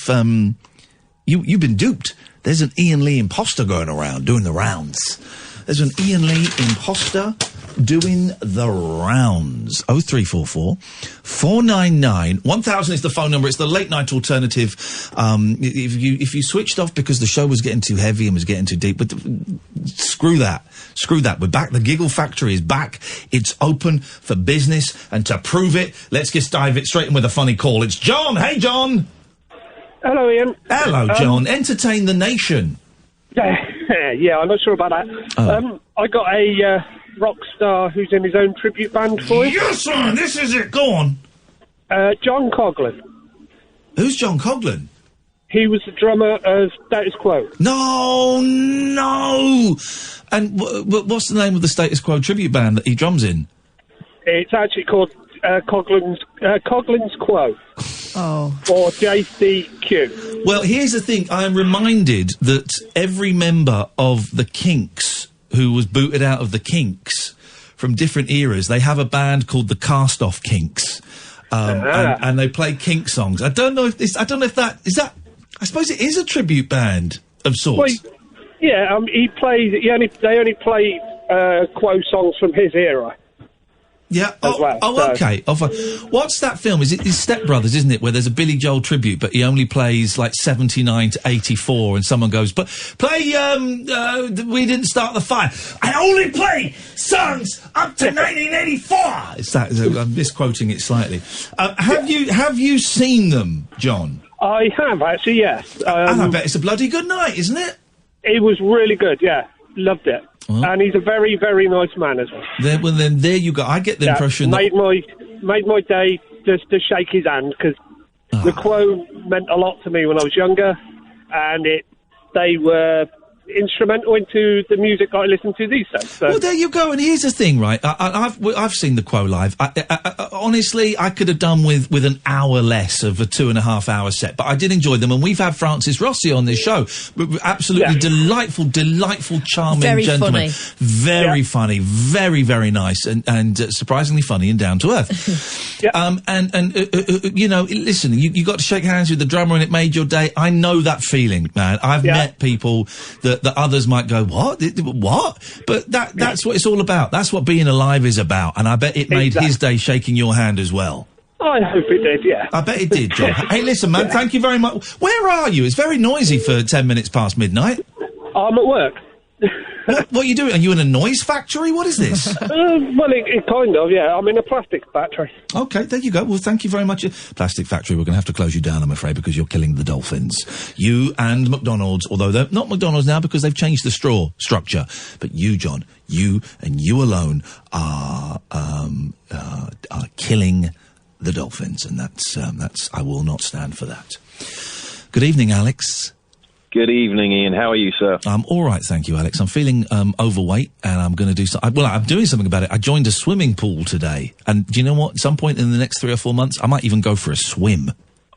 you've been duped. There's an Iain Lee imposter going around, doing the rounds. There's an Iain Lee imposter doing the rounds. 0344 499 1000 is the phone number. It's the late night alternative. If you switched off because the show was getting too heavy and was getting too deep, but screw that. We're back. The Giggle Factory is back. It's open for business, and to prove it, let's just dive it straight in with a funny call. It's John. Hey, John. Hello, Ian. Hello, John. Entertain the nation. Yeah, I'm not sure about that. Oh. I got a rock star who's in his own tribute band for you. Yes, sir. This is it. Go on. John Coughlin. Who's John Coughlin? He was the drummer of Status Quo. No. And what's the name of the Status Quo tribute band that he drums in? It's actually called Coughlin's Quo. Oh. Or JCQ. Well, here's the thing. I am reminded that every member of the Kinks who was booted out of the Kinks from different eras, they have a band called the Cast-Off Kinks. And they play Kink songs. I don't know if that is that. I suppose it is a tribute band of sorts. Well, yeah, they only play Quo songs from his era. Yeah. Okay. What's that film? It's Step Brothers, isn't it? Where there's a Billy Joel tribute, but he only plays like 79 to 84, and someone goes, "But play We Didn't Start the Fire." I only play songs up to 1984. It's that. I'm misquoting it slightly. Have you seen them, John? I have actually. Yes. And I bet it's a bloody good night, isn't it? It was really good. Yeah, loved it. Well, and he's a very, very nice man as well. Then there you go. I get the impression made my day just to shake his hand, because the Quo meant a lot to me when I was younger, and they were instrumental into the music I listen to these days. So. Well, there you go. And here's the thing, right? I've seen the Quo live. Honestly, I could have done with an hour less of a 2.5 hour set, but I did enjoy them. And we've had Francis Rossi on this show. Absolutely delightful, charming very gentleman. Funny. Very funny. Very, very nice, and surprisingly funny and down to earth. You know, listen, you got to shake hands with the drummer and it made your day. I know that feeling, man. I've met people that others might go, what? But that's what it's all about. That's what being alive is about. And I bet it made his day shaking your hand as well. I hope it did, yeah. I bet it did, John. Hey, listen, man, thank you very much. Where are you? It's very noisy for 10 minutes past midnight. I'm at work. What are you doing? Are you in a noise factory? What is this? Well, it kind of, yeah. I'm in a plastic factory. Okay, there you go. Well, thank you very much. Plastic factory, we're going to have to close you down, I'm afraid, because you're killing the dolphins. You and McDonald's, although they're not McDonald's now because they've changed the straw structure. But you, John, you and you alone are killing the dolphins, and that's I will not stand for that. Good evening, Alex. Good evening, Ian. How are you, sir? I'm all right, thank you, Alex. I'm feeling overweight, and I'm going to do something. Well, I'm doing something about it. I joined a swimming pool today, and do you know what? At some point in the next 3 or 4 months, I might even go for a swim.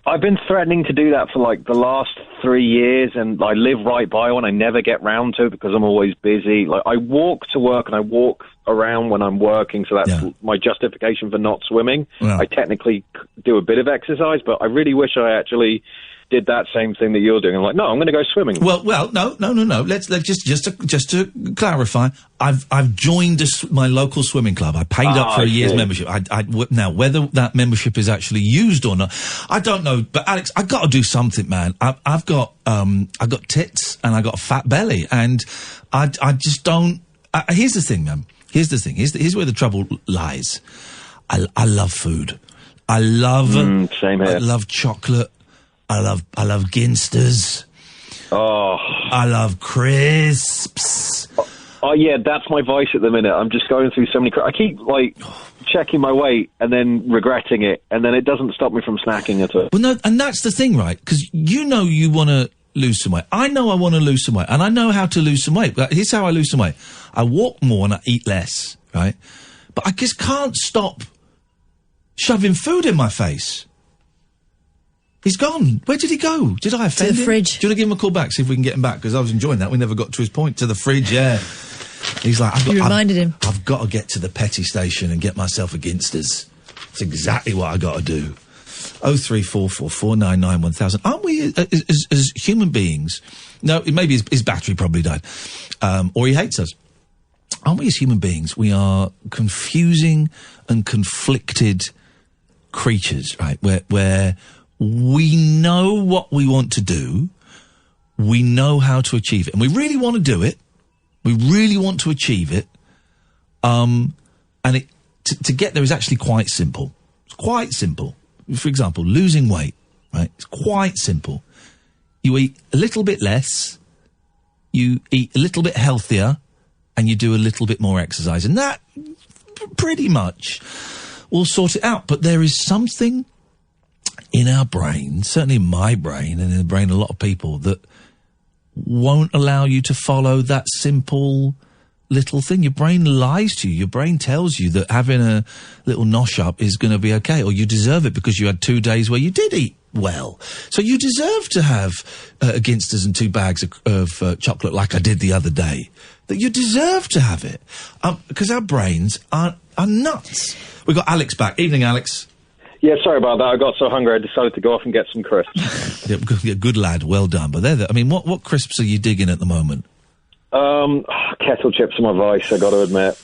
I've been threatening to do that for like the last 3 years, and I live right by one. I never get round to it because I'm always busy. Like, I walk to work and I walk around when I'm working, so that's my justification for not swimming. Yeah. I technically do a bit of exercise, but I really wish I actually did that same thing that you're doing. I'm like, no, I'm going to go swimming. Well, no. Let's just to clarify, I've joined my local swimming club. I paid up for a year's membership. Now, whether that membership is actually used or not, I don't know. But Alex, I got to do something, man. I've got tits and I got a fat belly, and I just don't. Here's the thing, man. Here's the thing. Here's where the trouble lies. I love food. I love same here. I love chocolate. I love Ginsters. Oh. I love crisps. Oh, yeah, that's my vice at the minute. I'm just going through so many... I keep, like, checking my weight and then regretting it, and then it doesn't stop me from snacking at all. Well, no, and that's the thing, right? Because you know you want to lose some weight. I know I want to lose some weight, and I know how to lose some weight. Here's how I lose some weight. I walk more and I eat less, right? But I just can't stop shoving food in my face. He's gone. Where did he go? Did I offend him? To the fridge. Do you want to give him a call back, see if we can get him back? Because I was enjoying that. We never got to his point. To the fridge, yeah. He's like, You reminded him. I've got to get to the petty station and get myself a Ginsters. That's exactly what I got to do. 0344 499 1000. Aren't we, as human beings... No, maybe his battery probably died. Or he hates us. aren't we as human beings? We are confusing and conflicted creatures, right? Where we know what we want to do, we know how to achieve it, and we really want to do it. We really want to achieve it. And to get there is actually quite simple. It's quite simple. For example, losing weight, right? It's quite simple. You eat a little bit less, you eat a little bit healthier, and you do a little bit more exercise. And that pretty much will sort it out. But there is something in our brain, certainly in my brain and in the brain of a lot of people, that won't allow you to follow that simple little thing. Your brain lies to you. Your brain tells you that having a little nosh up is going to be okay, or you deserve it because you had 2 days where you did eat well. So you deserve to have a Ginsters and 2 bags of chocolate like I did the other day. That you deserve to have it. Because our brains are nuts. We've got Alex back. Evening, Alex. Yeah, sorry about that. I got so hungry I decided to go off and get some crisps. Good lad. Well done. But I mean, what crisps are you digging at the moment? Kettle chips and my vice, I got to admit.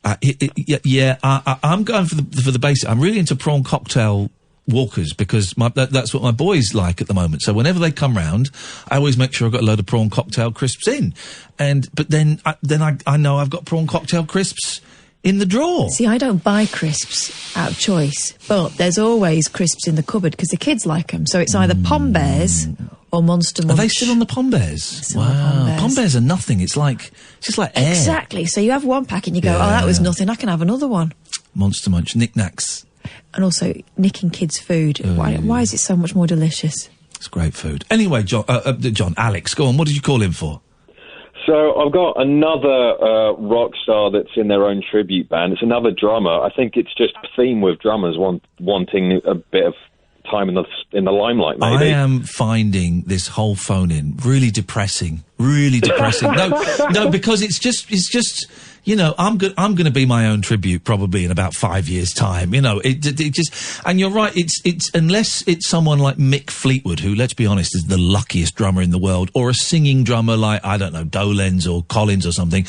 I'm going for the basic. I'm really into prawn cocktail Walkers because that's what my boys like at the moment. So whenever they come round, I always make sure I've got a load of prawn cocktail crisps in. But then I know I've got prawn cocktail crisps in the drawer. See, I don't buy crisps out of choice, but there's always crisps in the cupboard because the kids like them. So it's either Pom Bears or Monster Munch. Are they still on the Pom Bears? Wow. Pom Bears are nothing. It's just like air. Exactly. So you have one pack and you go, oh, that was nothing. I can have another one. Monster Munch, knickknacks. And also nicking kids' food. Why is it so much more delicious? It's great food. Anyway, John, Alex, go on. What did you call him for? So I've got another rock star that's in their own tribute band. It's another drummer. I think it's just a theme with drummers wanting a bit of time in the limelight, maybe. I am finding this whole phone-in really depressing. Really depressing. No, because it's just. You know, I'm going to be my own tribute probably in about 5 years' time. You know, it just, and you're right. It's unless it's someone like Mick Fleetwood, who, let's be honest, is the luckiest drummer in the world, or a singing drummer like, I don't know, Dolenz or Collins or something.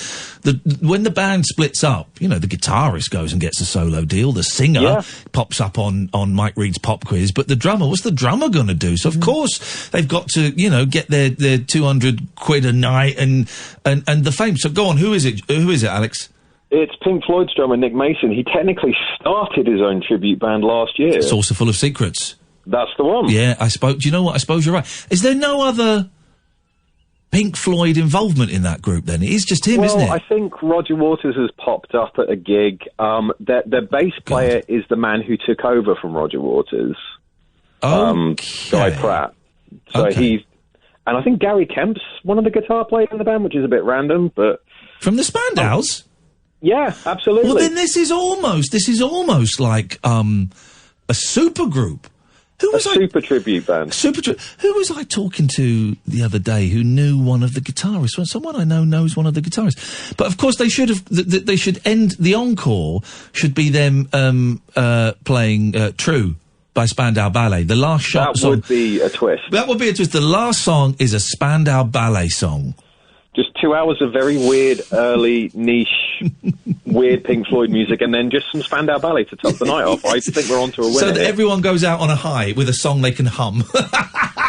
When the band splits up, you know, the guitarist goes and gets a solo deal. The singer pops up on Mike Reed's Pop Quiz, but the drummer, what's the drummer going to do? So of course they've got to, you know, get their 200 quid a night and the fame. So go on, who is it? Who is it, Alex? It's Pink Floyd's drummer, Nick Mason. He technically started his own tribute band last year. Saucer Full of Secrets. That's the one. Yeah, do you know what? I suppose you're right. Is there no other Pink Floyd involvement in that group then? It is just him, isn't it? Well, I think Roger Waters has popped up at a gig. Their bass player is the man who took over from Roger Waters. Guy Pratt. So he's... And I think Gary Kemp's one of the guitar players in the band, which is a bit random, but... From the Spandaus? Yeah, absolutely. Well, then this is almost like a super group. Super tribute band. Who was I talking to the other day who knew one of the guitarists? Well, someone I know knows one of the guitarists. But of course, they should end the encore. Should be them playing "True" by Spandau Ballet. The last song. That would be a twist. That would be a twist. The last song is a Spandau Ballet song. Just 2 hours of very weird, early, niche, weird Pink Floyd music, and then just some Spandau Ballet to top the night off. I think we're onto a winner. So that everyone goes out on a high with a song they can hum.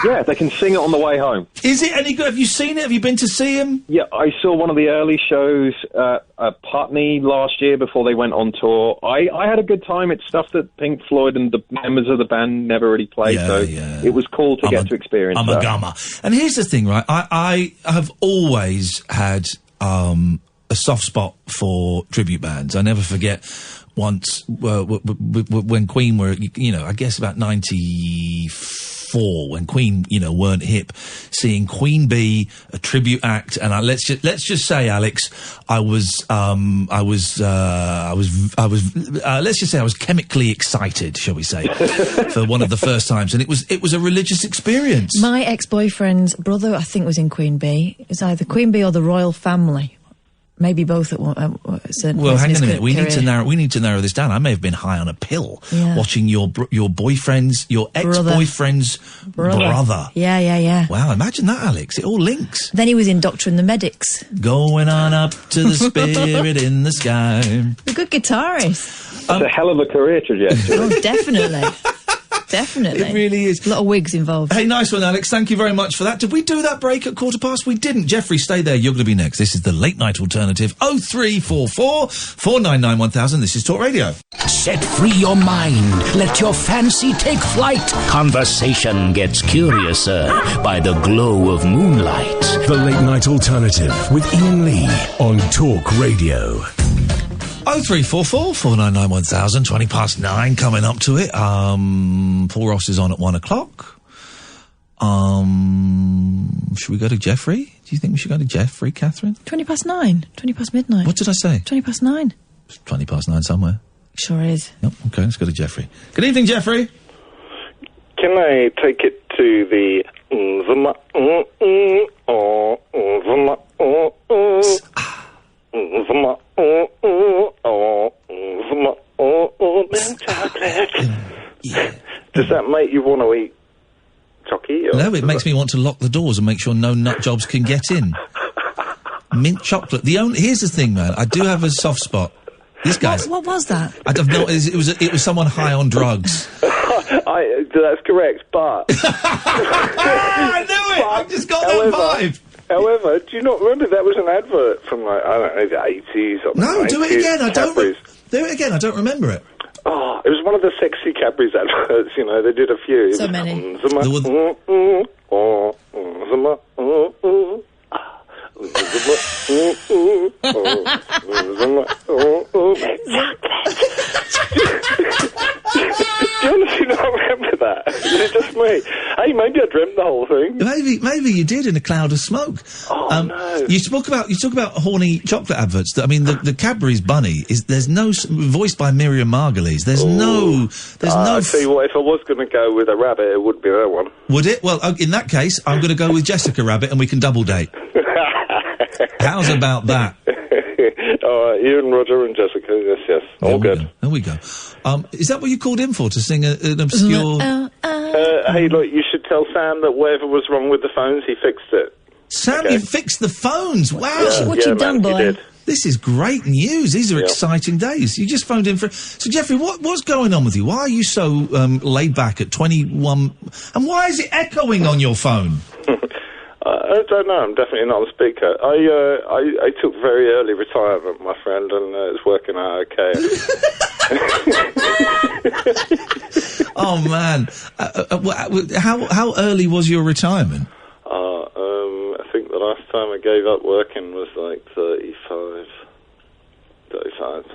Yeah, they can sing it on the way home. Is it any good? Have you seen it? Have you been to see him? Yeah, I saw one of the early shows at Putney last year before they went on tour. I had a good time. It's stuff that Pink Floyd and the members of the band never really played, it was cool to get to experience that. I'm a gummer. And here's the thing, right? I have always had a soft spot for tribute bands. I never forget once when Queen were, you know, I guess about 94, when Queen, you know, weren't hip, seeing Queen be a tribute act, and let's just say, Alex, let's just say I was chemically excited, shall we say, for one of the first times, and it was a religious experience. My ex-boyfriend's brother, I think, was in Queen Bee. It was either Queen Bee or the Royal Family. Maybe both at one certain Well, points hang in on a his minute. We career. need to narrow this down. I may have been high on a pill Yeah. watching your boyfriend's, your ex-boyfriend's brother. Yeah. Wow, imagine that, Alex. It all links. Then he was in Doctor and the Medics. Going on up to the spirit in the sky. A good guitarist. That's a hell of a career trajectory. Oh, definitely. Definitely. It really is. A lot of wigs involved. Hey, nice one, Alex. Thank you very much for that. Did we do that break at 1:15? We didn't. Jeffrey, stay there. You're going to be next. This is the Late Night Alternative. 0344 499 1000. This is Talk Radio. Set free your mind. Let your fancy take flight. Conversation gets curiouser by the glow of moonlight. The Late Night Alternative with Iain Lee on Talk Radio. 0344 499 1000, 20 past 9, coming up to it. Paul Ross is on at 1 o'clock. Should we go to Jeffrey? Do you think we should go to Jeffrey, Catherine? 20 past 9. 20 past midnight. What did I say? 20 past 9. It's 20 past 9 somewhere. Sure is. Yep, okay, let's go to Jeffrey. Good evening, Jeffrey. Can I take it to the... Does that make you want to eat chocolate? No, it makes me want to lock the doors and make sure no nut jobs can get in. Mint chocolate. Here's the thing, man. I do have a soft spot. This guy's... What was that? I don't know. It was someone high on drugs. That's correct, but... I knew it! I just got that vibe. However, do you not remember that was an advert from, like, I don't know, the 80s or No, 90s? do it again. Cadbury's. Do it again. I don't remember it. Oh, it was one of the sexy Cadbury's adverts, you know, they did a few. So many. Do you honestly not remember that? Is it just me? Hey, maybe I dreamt the whole thing. Maybe you did in a cloud of smoke. Oh, no. You talk about horny chocolate adverts. I mean, the Cadbury's bunny there's no voiced by Miriam Margolyes. There's no. I tell you what, if I was going to go with a rabbit, it would be that one. Would it? Well, in that case, I'm going to go with Jessica Rabbit, and we can double date. How's about that? All right, you and Roger and Jessica, yes. All good. There we go. Is that what you called in for, to sing an obscure... Hey, look, you should tell Sam that whatever was wrong with the phones, he fixed it. Sam, you fixed the phones? Wow. What you done, boy? He did. This is great news. These are exciting days. You just phoned in for... So, Jeffrey, what's going on with you? Why are you so laid back at 21... And why is it echoing on your phone? I don't know. I'm definitely not on speaker. I took very early retirement, my friend, and it's working out okay. Oh, man. How early was your retirement? I think the last time I gave up working was like 35,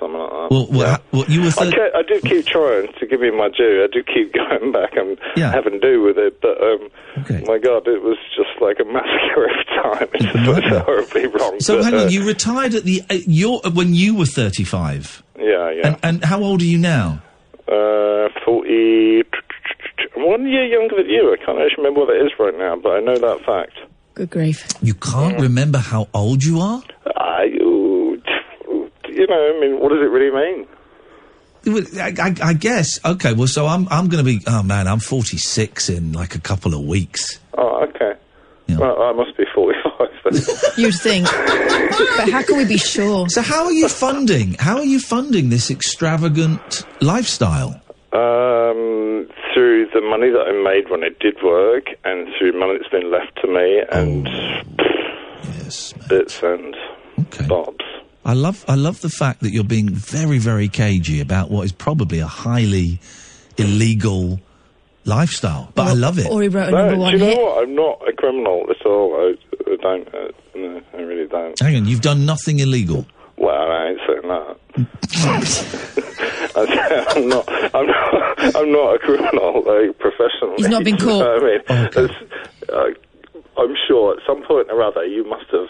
something like that. Well, you were... I do keep trying to give me my due. I do keep going back and having to do with it, but my God, it was just like a massacre every time. It just went horribly wrong. So hang on, you retired at when you were 35? Yeah. And how old are you now? 40... I'm 1 year younger than you. I can't actually remember what it is right now, but I know that fact. Good grief. You can't remember how old you are? You know, I mean, what does it really mean? I guess. Okay, well, so I'm going to be... Oh, man, I'm 46 in, like, a couple of weeks. Oh, okay. Yeah. Well, I must be 45 then. You'd think. But how can we be sure? So how are you funding this extravagant lifestyle? Through the money that I made when I did work, and through money that's been left to me, and bits and bobs. I love the fact that you're being very, very cagey about what is probably a highly illegal lifestyle, but I love it. Or he wrote a number one hit. Do you hit. know what? I'm not a criminal at all. I don't. No, I really don't. Hang on, you've done nothing illegal. Well, I ain't saying that. I'm not a criminal, like, professionally. He's not been caught. You know what I mean? I'm sure at some point or other you must have,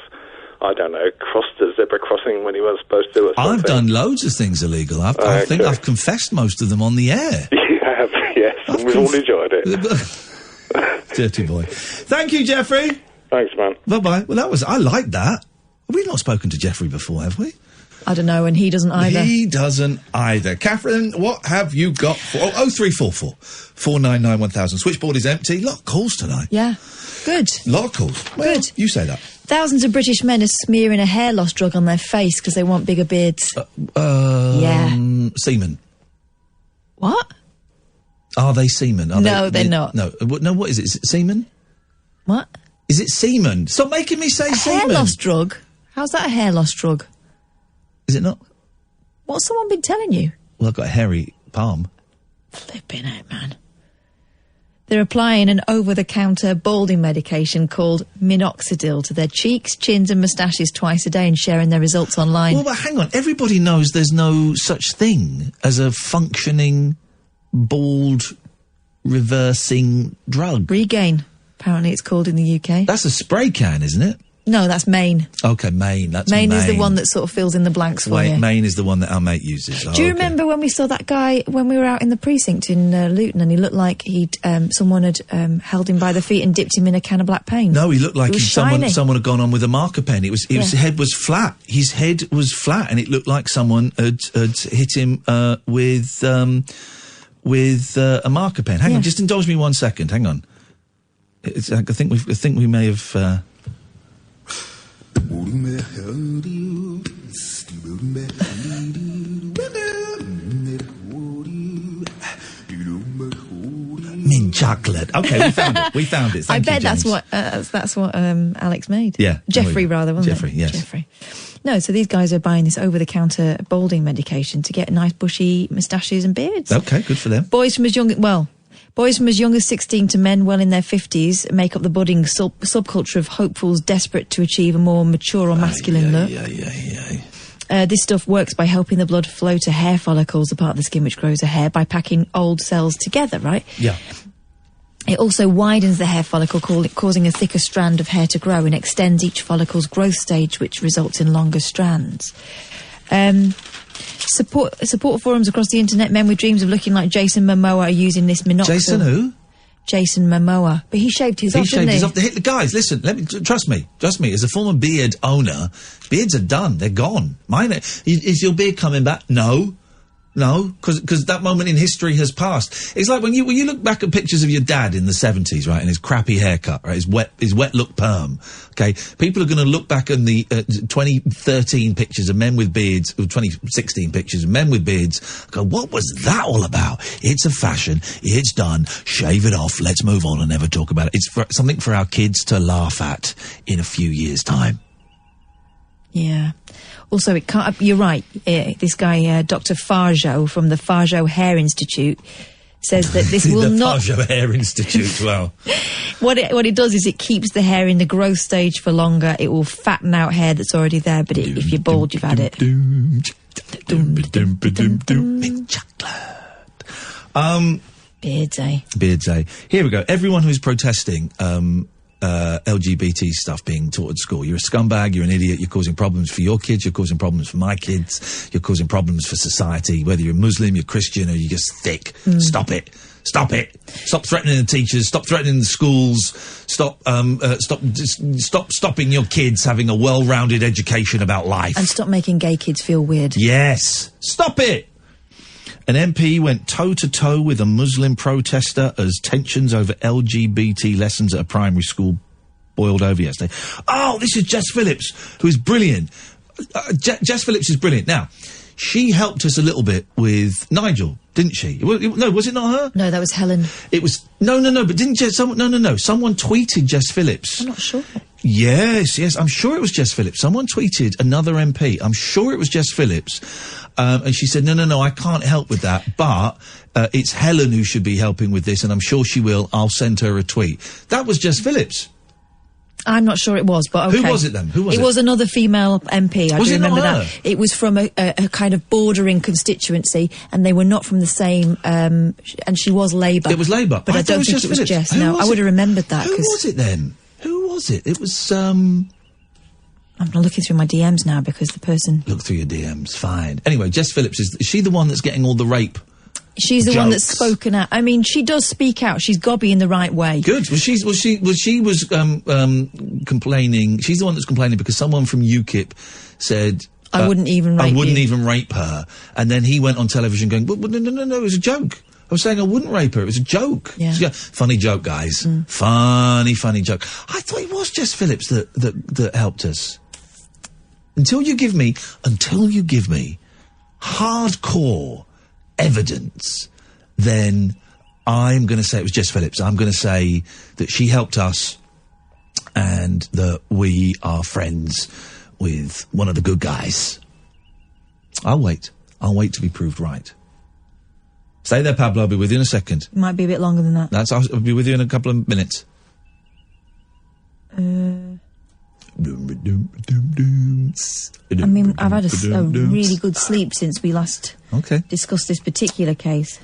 I don't know, crossed a zebra crossing when you weren't supposed to. Or something. I've done loads of things illegal. I think I've confessed most of them on the air. You have, yes. And we've all enjoyed it. Dirty boy. Thank you, Jeffrey. Thanks, man. Bye-bye. Well, I like that. We've not spoken to Jeffrey before, have we? I don't know, and he doesn't either. He doesn't either. Catherine, what have you got for... 0344 499 1000. Switchboard is empty. Lot of calls tonight. Yeah. Good. Lot of calls. Well, good. You say that. Thousands of British men are smearing a hair loss drug on their face because they want bigger beards. Semen. What? Are they semen? No, they're not. No, what is it? Is it semen? What? Is it semen? Stop making me say semen. Hair loss drug? How's that a hair loss drug? Is it not? What's someone been telling you? Well, I've got a hairy palm. Flipping out, man. They're applying an over-the-counter balding medication called minoxidil to their cheeks, chins and moustaches twice a day and sharing their results online. Well, but hang on. Everybody knows there's no such thing as a functioning bald reversing drug. Regain, apparently it's called in the UK. That's a spray can, isn't it? No, that's Maine. Okay, Maine. That's Maine is the one that sort of fills in the blanks for you. Maine is the one that our mate uses. Do you remember when we saw that guy when we were out in the precinct in Luton, and he looked like someone had held him by the feet and dipped him in a can of black paint? No, he looked like someone had gone on with a marker pen. His head was flat. His head was flat, and it looked like someone had hit him with a marker pen. Hang on, just indulge me 1 second. Hang on. I think we may have. Mint chocolate. Okay, we found it. I bet that's what Alex made. Yeah, Jeffrey rather, wasn't Jeffrey, it? yes. Jeffrey. No, so these guys are buying this over-the-counter balding medication to get nice bushy moustaches and beards. Okay, good for them. Boys from as young as 16 to men well in their 50s make up the budding subculture of hopefuls desperate to achieve a more mature or masculine look. This stuff works by helping the blood flow to hair follicles, the part of the skin which grows a hair, by packing old cells together, right? Yeah. It also widens the hair follicle, causing a thicker strand of hair to grow, and extends each follicle's growth stage, which results in longer strands. Support forums across the internet. Men with dreams of looking like Jason Momoa are using this minoxidil. Jason who? Jason Momoa. But he shaved his off, didn't he? Guys, listen, trust me. As a former beard owner, beards are done. They're gone. Is your beard coming back? No, because that moment in history has passed. It's like when you look back at pictures of your dad in the 70s, right, and his crappy haircut, right, his wet look perm. Okay, people are going to look back on the 2013 pictures of men with beards, or 2016 pictures of men with beards. Go, what was that all about? It's a fashion. It's done. Shave it off. Let's move on and never talk about it. It's something for our kids to laugh at in a few years' time. Yeah. Also, it can't. You're right. This guy, Dr. Farjo from the Farjo Hair Institute, says that this will not. The Farjo Hair Institute. Wow. What it does is it keeps the hair in the growth stage for longer. It will fatten out hair that's already there. But if you're bald, you've had it. Mint chocolate. Beards, eh? Beards, eh? Here we go. Everyone who's protesting. LGBT stuff being taught at school. You're a scumbag, you're an idiot, you're causing problems for your kids, you're causing problems for my kids, you're causing problems for society, whether you're Muslim, you're Christian, or you're just thick. Stop it. Stop it. Stop threatening the teachers, stop threatening the schools, stop stopping your kids having a well-rounded education about life. And stop making gay kids feel weird. Yes. Stop it. An MP went toe-to-toe with a Muslim protester as tensions over LGBT lessons at a primary school boiled over yesterday. Oh, this is Jess Phillips, who is brilliant. Jess Phillips is brilliant. Now, she helped us a little bit with Nigel, didn't she? No, was it not her? No, that was Helen. It was... No, but didn't Jess... Someone tweeted Jess Phillips. I'm not sure. Yes, I'm sure it was Jess Phillips. Someone tweeted another MP. I'm sure it was Jess Phillips. And she said, no, I can't help with that, but it's Helen who should be helping with this, and I'm sure she will. I'll send her a tweet. That was Jess Phillips. I'm not sure it was, but okay. Who was it then? It was another female MP. I do remember that. It was from a kind of bordering constituency, and they were not from the same, and she was Labour. It was Labour. But I don't think it was Jess. No, I would have remembered that. Who was it then? Who was it? It was, I'm not looking through my DMs now because the person... Look through your DMs, fine. Anyway, Jess Phillips, is she the one that's getting all the rape She's the one that's spoken out. I mean, she does speak out. She's gobby in the right way. Good. Well, she was complaining. She's the one that's complaining because someone from UKIP said, I wouldn't even rape I wouldn't you. even rape her. And then he went on television going, well, no, it was a joke. I was saying I wouldn't rape her. It was a joke. Yeah. Funny joke, guys. Funny joke. I thought it was Jess Phillips that helped us. Until you give me hardcore evidence, then I'm going to say it was Jess Phillips. I'm going to say that she helped us and that we are friends with one of the good guys. I'll wait to be proved right. Stay there, Pablo. I'll be with you in a second. Might be a bit longer than that. I'll be with you in a couple of minutes. I mean, I've had a really good sleep since we last discussed this particular case.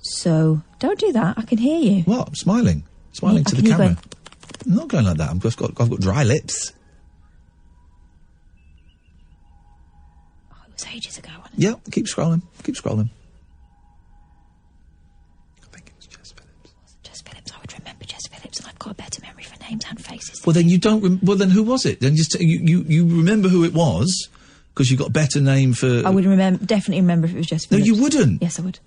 So, don't do that. I can hear you. What? I'm smiling. Smiling to the camera. I'm not going like that. I've got dry lips. Oh, it was ages ago, wasn't it? Yeah, keep scrolling. I've got a better memory for names and faces. Well, then you don't. Well, then who was it? Then just you remember who it was because you got a better name for. I would definitely remember if it was Jess Phillips. No, you wouldn't. Yes, I would.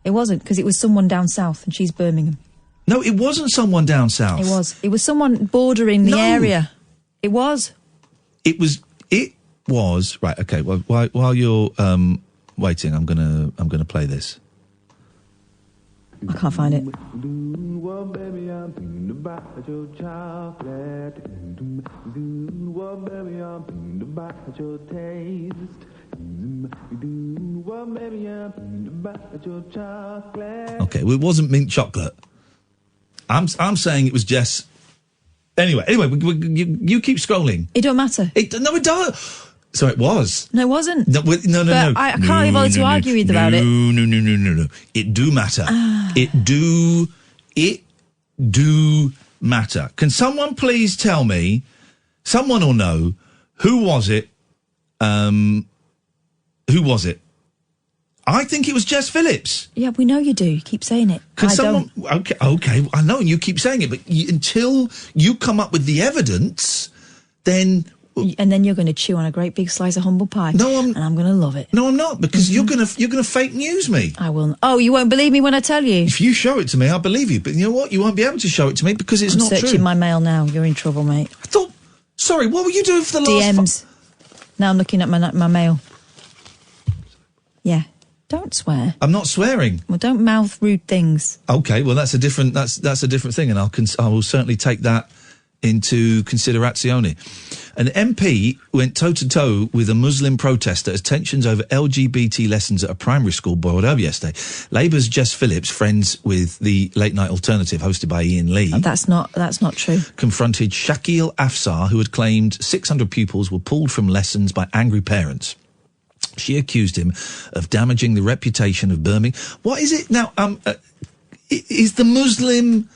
It wasn't because it was someone down south, and she's Birmingham. No, it wasn't someone down south. It was. It was someone bordering the area. It was. It was right. Okay. Well, while you're waiting, I'm gonna play this. I can't find it. Okay, well, it wasn't mint chocolate. I'm saying it was Jess. Anyway, you keep scrolling. It don't matter. No, it does. So it was. No, it wasn't. No. I can't be bothered to argue with about it. No. It do matter. It do matter. Can someone please tell me, someone will know, who was it? Who was it? I think it was Jess Phillips. Yeah, we know you do. You keep saying it. Don't. Okay, I know, and you keep saying it, but until you come up with the evidence, then... And then you're going to chew on a great big slice of humble pie. No, and I'm going to love it. No, I'm not, because you're going to fake news me. I will. Oh, you won't believe me when I tell you. If you show it to me, I'll believe you. But you know what? You won't be able to show it to me because it's not true. I'm searching my mail now. You're in trouble, mate. I thought... Sorry, what were you doing for the last... DMs. Now I'm looking at my mail. Yeah. Don't swear. I'm not swearing. Well, don't mouth rude things. Okay, well that's a different thing, and I will certainly take that into considerazione. An MP went toe-to-toe with a Muslim protester as tensions over LGBT lessons at a primary school boiled over yesterday. Labour's Jess Phillips, friends with the Late Night Alternative hosted by Iain Lee... That's not true. ...confronted Shakil Afsar, who had claimed 600 pupils were pulled from lessons by angry parents. She accused him of damaging the reputation of Birmingham. What is it now? Is the Muslim...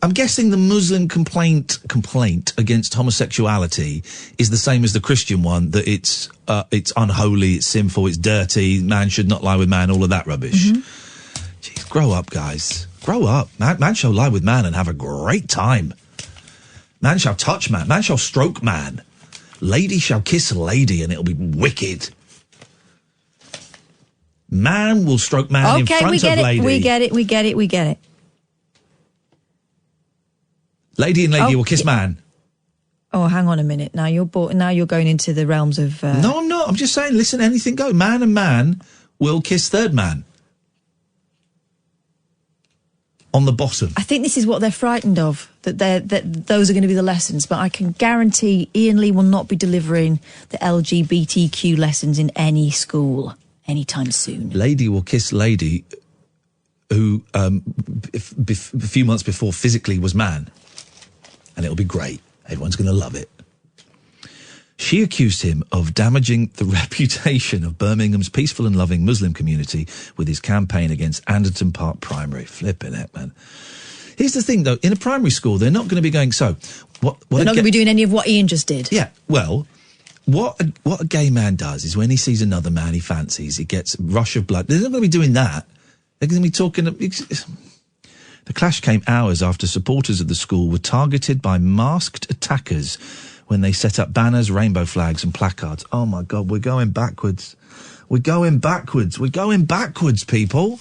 I'm guessing the Muslim complaint against homosexuality is the same as the Christian one, that it's unholy, it's sinful, it's dirty, man should not lie with man, all of that rubbish. Mm-hmm. Jeez, grow up, guys. Grow up. Man shall lie with man and have a great time. Man shall touch man. Man shall stroke man. Lady shall kiss lady and it'll be wicked. Man will stroke man in front of lady. We get it. Lady and lady will kiss man. Oh, hang on a minute. Now you're going into the realms of... No, I'm not. I'm just saying, listen, anything go. Man and man will kiss third man. On the bottom. I think this is what they're frightened of, that those are going to be the lessons, but I can guarantee Iain Lee will not be delivering the LGBTQ lessons in any school anytime soon. Lady will kiss lady who, a few months before, physically was man. And it'll be great. Everyone's going to love it. She accused him of damaging the reputation of Birmingham's peaceful and loving Muslim community with his campaign against Anderton Park Primary. Flipping it, man. Here's the thing, though. In a primary school, they're not going to be going, so... They're not going to be doing any of what Iain just did. Yeah, well, What a gay man does is when he sees another man he fancies, he gets a rush of blood. They're not going to be doing that. They're going to be talking... The clash came hours after supporters of the school were targeted by masked attackers when they set up banners, rainbow flags and placards. Oh, my God, we're going backwards. We're going backwards. We're going backwards, people.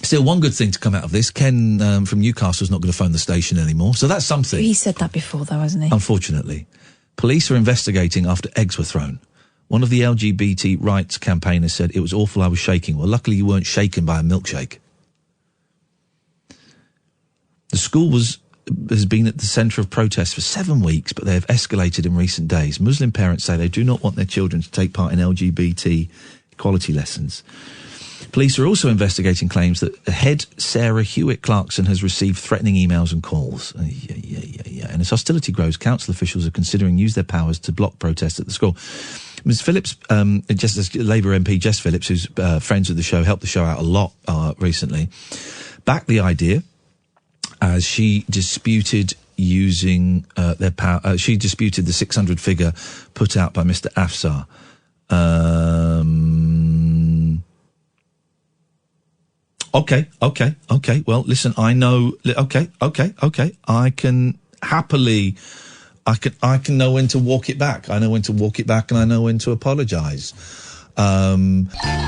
Still, one good thing to come out of this, Ken from Newcastle's not going to phone the station anymore, so that's something. He said that before, though, hasn't he? Unfortunately. Police are investigating after eggs were thrown. One of the LGBT rights campaigners said, it was awful, I was shaking. Well, luckily you weren't shaken by a milkshake. The school has been at the centre of protests for 7 weeks, but they have escalated in recent days. Muslim parents say they do not want their children to take part in LGBT equality lessons. Police are also investigating claims that head Sarah Hewitt-Clarkson has received threatening emails and calls. And as hostility grows, council officials are considering use their powers to block protests at the school. Ms Phillips, Labour MP Jess Phillips, who's friends with the show, helped the show out a lot recently, backed the idea as she disputed using their power. She disputed the 600 figure put out by Mr Afsar. Okay. Well, listen, I know. Okay. I can happily. I can know when to walk it back. I know when to walk it back, and I know when to apologise.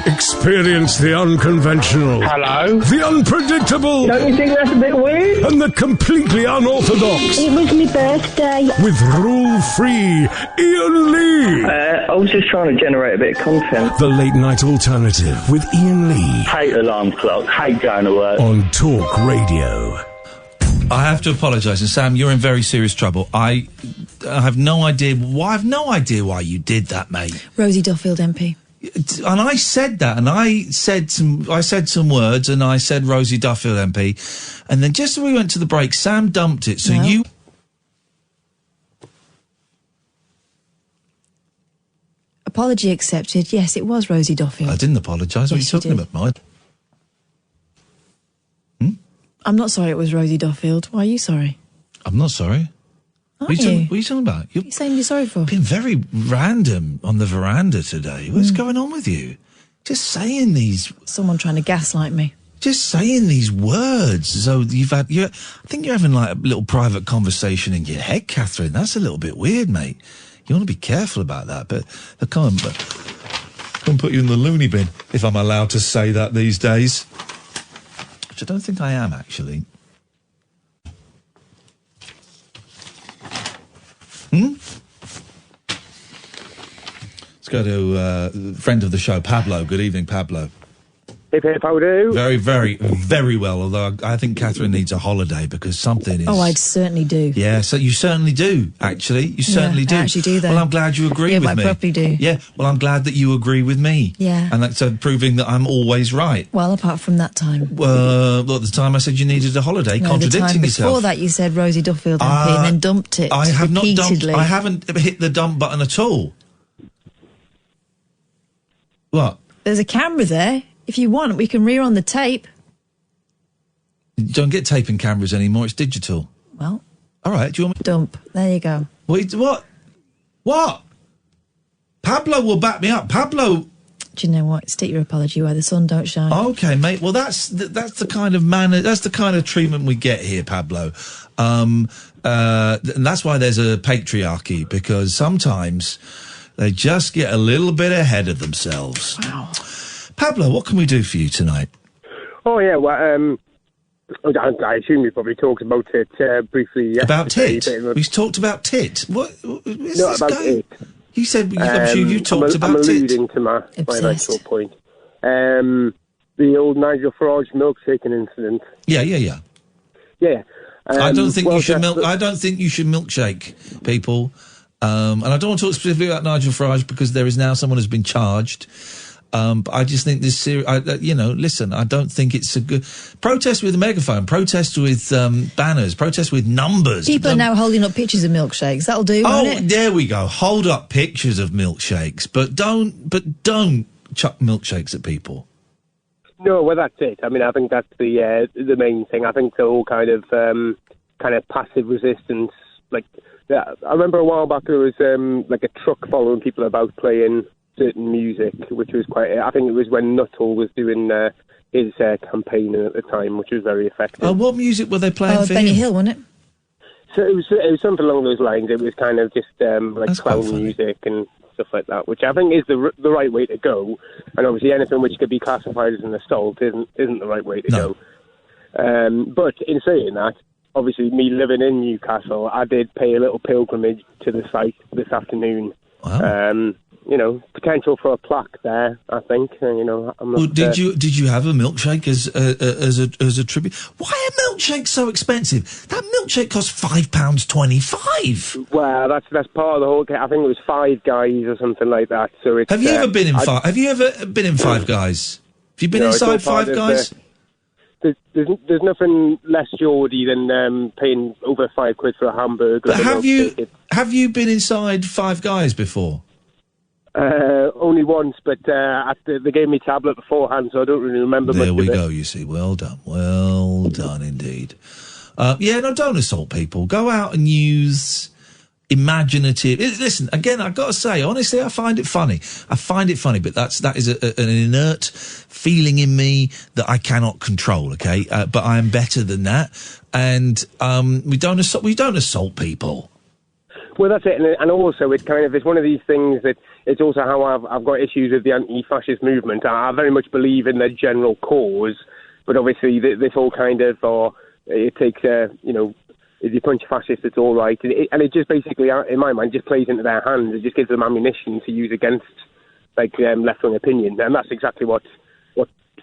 Experience the unconventional. Hello. The unpredictable. Don't you think that's a bit weird? And the completely unorthodox. It was my birthday. With rule-free Iain Lee. I was just trying to generate a bit of content. The Late Night Alternative with Iain Lee. Hate alarm clock. Hate going to work. On Talk Radio. I have to apologise, and Sam, you're in very serious trouble. I have no idea why. I've no idea why you did that, mate. Rosie Duffield MP. And I said that, and I said some words, and I said Rosie Duffield MP, and then just as we went to the break, Sam dumped it. So you. Apology accepted. Yes, it was Rosie Duffield. I didn't apologise. What are you talking about, Mike? I'm not sorry it was Rosie Duffield. Why are you sorry? I'm not sorry. What are you talking about? What are you saying you're sorry for? Been very random on the veranda today. What's going on with you? Just saying these... Someone trying to gaslight me. Just saying these words. So you've had... I think you're having like a little private conversation in your head, Catherine. That's a little bit weird, mate. You want to be careful about that, but I can't put you in the loony bin, if I'm allowed to say that these days. Which I don't think I am, actually. Let's go to friend of the show, Pablo. Good evening, Pablo. Hip hip, how do? Very, very, very well, although I think Catherine needs a holiday because something is... Oh, I'd certainly do. Yeah, so you certainly do, actually. You certainly do. I actually do, though. Well, I'm glad you agree with me. Yeah, I probably do. Yeah, well, I'm glad that you agree with me. Yeah. And that's proving that I'm always right. Well, apart from that time. Well, at the time I said you needed a holiday, contradicting yourself. Before that you said Rosie Duffield MP and then dumped it I have repeatedly. I haven't hit the dump button at all. What? There's a camera there. If you want, we can rerun the tape. You don't get tape and cameras anymore. It's digital. Well. All right. Do you want me... Dump. There you go. Wait, what? What? Pablo will back me up. Pablo... Do you know what? Stick your apology where the sun don't shine. Okay, mate. Well, that's the kind of manner... That's the kind of treatment we get here, Pablo. And that's why there's a patriarchy, because sometimes they just get a little bit ahead of themselves. Wow. Pablo, what can we do for you tonight? Oh, yeah, well, I assume you probably talked about it briefly yesterday. About tit? We talked about tit? What is no, this about guy? it. You said, I'm sure you talked about I'm tit. alluding to my eventual point. The old Nigel Farage milkshaking incident. Yeah. Yeah. I don't think you should milk. I don't think you should milkshake people. And I don't want to talk specifically about Nigel Farage because there is now someone who's been charged. But I just think this series, listen, I don't think it's a good... Protest with a megaphone, protest with banners, protest with numbers. People are now holding up pictures of milkshakes. That'll do, won't it? There we go. Hold up pictures of milkshakes, but don't chuck milkshakes at people. No, well, that's it. I mean, I think that's the main thing. I think the whole kind of passive resistance, like Yeah, I remember a while back there was like a truck following people about playing certain music, which was quite. I think it was when Nuttall was doing his campaigning at the time, which was very effective. What music were they playing for Benny him? Hill, wasn't it? So it was something along those lines. It was kind of just like clown music and stuff like that, which I think is the right way to go. And obviously, anything which could be classified as an assault isn't the right way to go. But in saying that, obviously, me living in Newcastle, I did pay a little pilgrimage to the site this afternoon. Wow. Potential for a plaque there, I think. I'm not, did you have a milkshake as a tribute? Why are milkshakes so expensive? That milkshake costs £5.25. Well, that's part of the whole. I think it was Five Guys or something like that. So it's. Have you ever been in Five? Have you ever been in Five Guys? Have you been inside Five Guys? There's nothing less Geordie than paying over £5 for a hamburger. But have you been inside Five Guys before? Only once, but they gave me a tablet beforehand, so I don't really remember much of it. There we go, you see. Well done indeed. Don't assault people. Go out and use imaginative... Listen, again, I've got to say, honestly, I find it funny. But that is an inert feeling in me that I cannot control, okay? But I am better than that, and we don't assault people. Well, that's it, and also it's one of these things that it's also how I've got issues with the anti-fascist movement. I very much believe in the general cause, but obviously this whole kind of, it takes, if you punch a fascist, it's all right, and it just basically, in my mind, just plays into their hands. It just gives them ammunition to use against left-wing opinion, and that's exactly what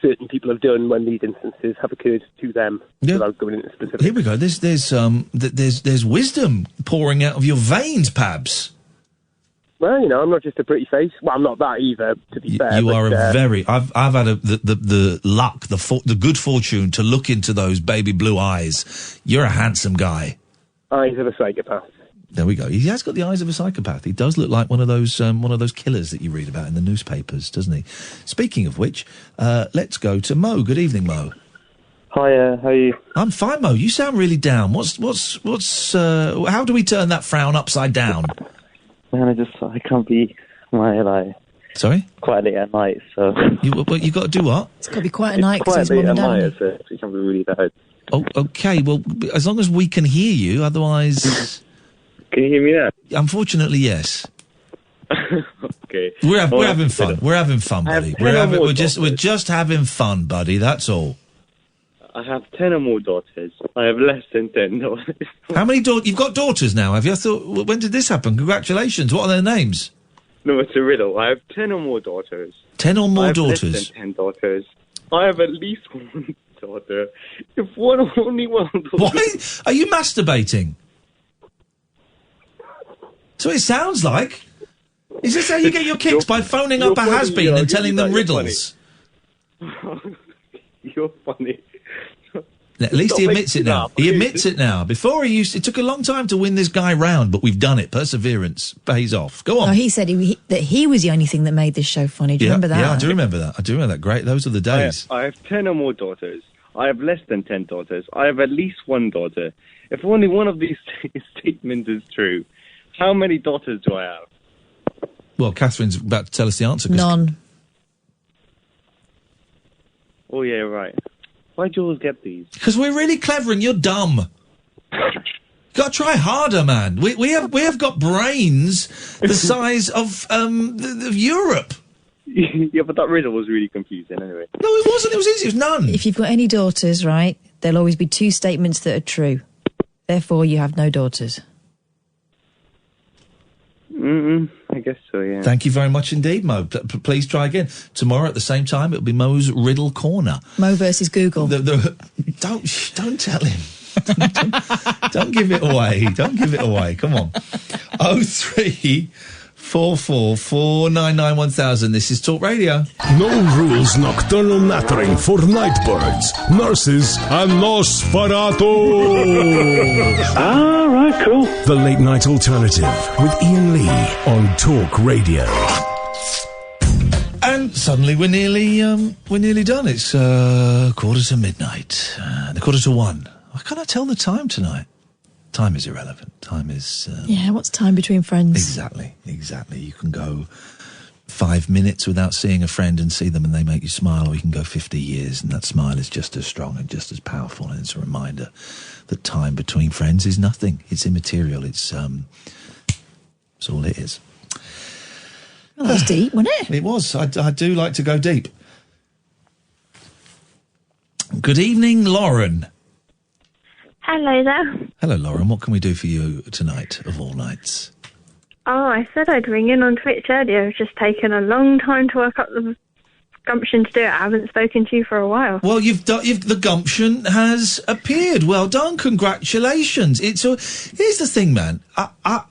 certain people have done when these instances have occurred to them, without going into specifics. Here we go. There's wisdom pouring out of your veins, Pabs. Well, I'm not just a pretty face. Well, I'm not that either, to be fair. You are a very... I've had the luck, the good fortune to look into those baby blue eyes. You're a handsome guy. Eyes of a psychopath. There we go. He has got the eyes of a psychopath. He does look like one of those killers that you read about in the newspapers, doesn't he? Speaking of which, let's go to Mo. Good evening, Mo. Hi, how are you? I'm fine, Mo. You sound really down. How do we turn that frown upside down? Man, I can't be Sorry? Quite late at night, so... You got to do what? It's got to be quite a night because his mum and dad... So it can be really loud. Oh, okay. Well, as long as we can hear you, otherwise... Can you hear me now? Unfortunately, yes. Okay. We're having fun. We're having fun, buddy. We're just having fun, buddy. That's all. I have 10 or more daughters. I have less than 10 daughters. How many daughters? You've got daughters now, have you? I thought, when did this happen? Congratulations. What are their names? No, it's a riddle. I have 10 or more daughters. 10 or more daughters? Less than 10 daughters. I have at least one daughter. If only one daughter... Why? Are you masturbating? So it sounds like. Is this how you get your kicks? By phoning up a has-been and telling them riddles? You're funny. At least he admits it now. He admits it now. Before it took a long time to win this guy round, but we've done it. Perseverance pays off. Go on. No, he said that he was the only thing that made this show funny. Do you remember that? Yeah, I do remember that. Great. Those are the days. I have 10 or more daughters. I have less than 10 daughters. I have at least one daughter. If only one of these statements is true, how many daughters do I have? Well, Catherine's about to tell us the answer. None. Oh, yeah, right. Why'd you always get these? Because we're really clever and you're dumb. Got to try harder, man. We have got brains the size of Europe. Yeah, but that riddle was really confusing anyway. No, it wasn't. It was easy. It was none. If you've got any daughters, right, there'll always be two statements that are true. Therefore, you have no daughters. I guess so, yeah. Thank you very much indeed, Mo. Please try again. Tomorrow at the same time, it'll be Mo's Riddle Corner. Mo versus Google. Don't tell him. Don't give it away. Don't give it away. Come on. 03444991000. This is Talk Radio. No rules nocturnal nattering for night birds, nurses, and Nosferatu. Ah, right, cool. The Late Night Alternative with Iain Lee on Talk Radio. And suddenly we're nearly done. It's 1:45, the 1:45. Why can't I tell the time tonight? Time is irrelevant. Time is... Yeah, what's time between friends? Exactly. You can go 5 minutes without seeing a friend and see them and they make you smile, or you can go 50 years and that smile is just as strong and just as powerful, and it's a reminder that time between friends is nothing. It's immaterial. It's all it is. Well, that was deep, wasn't it? It was. I do like to go deep. Good evening, Lauren. Hello there. Hello, Lauren. What can we do for you tonight, of all nights? Oh, I said I'd ring in on Twitch earlier. It's just taken a long time to work up the gumption to do it. I haven't spoken to you for a while. Well, the gumption has appeared. Well done. Congratulations. Here's the thing, man.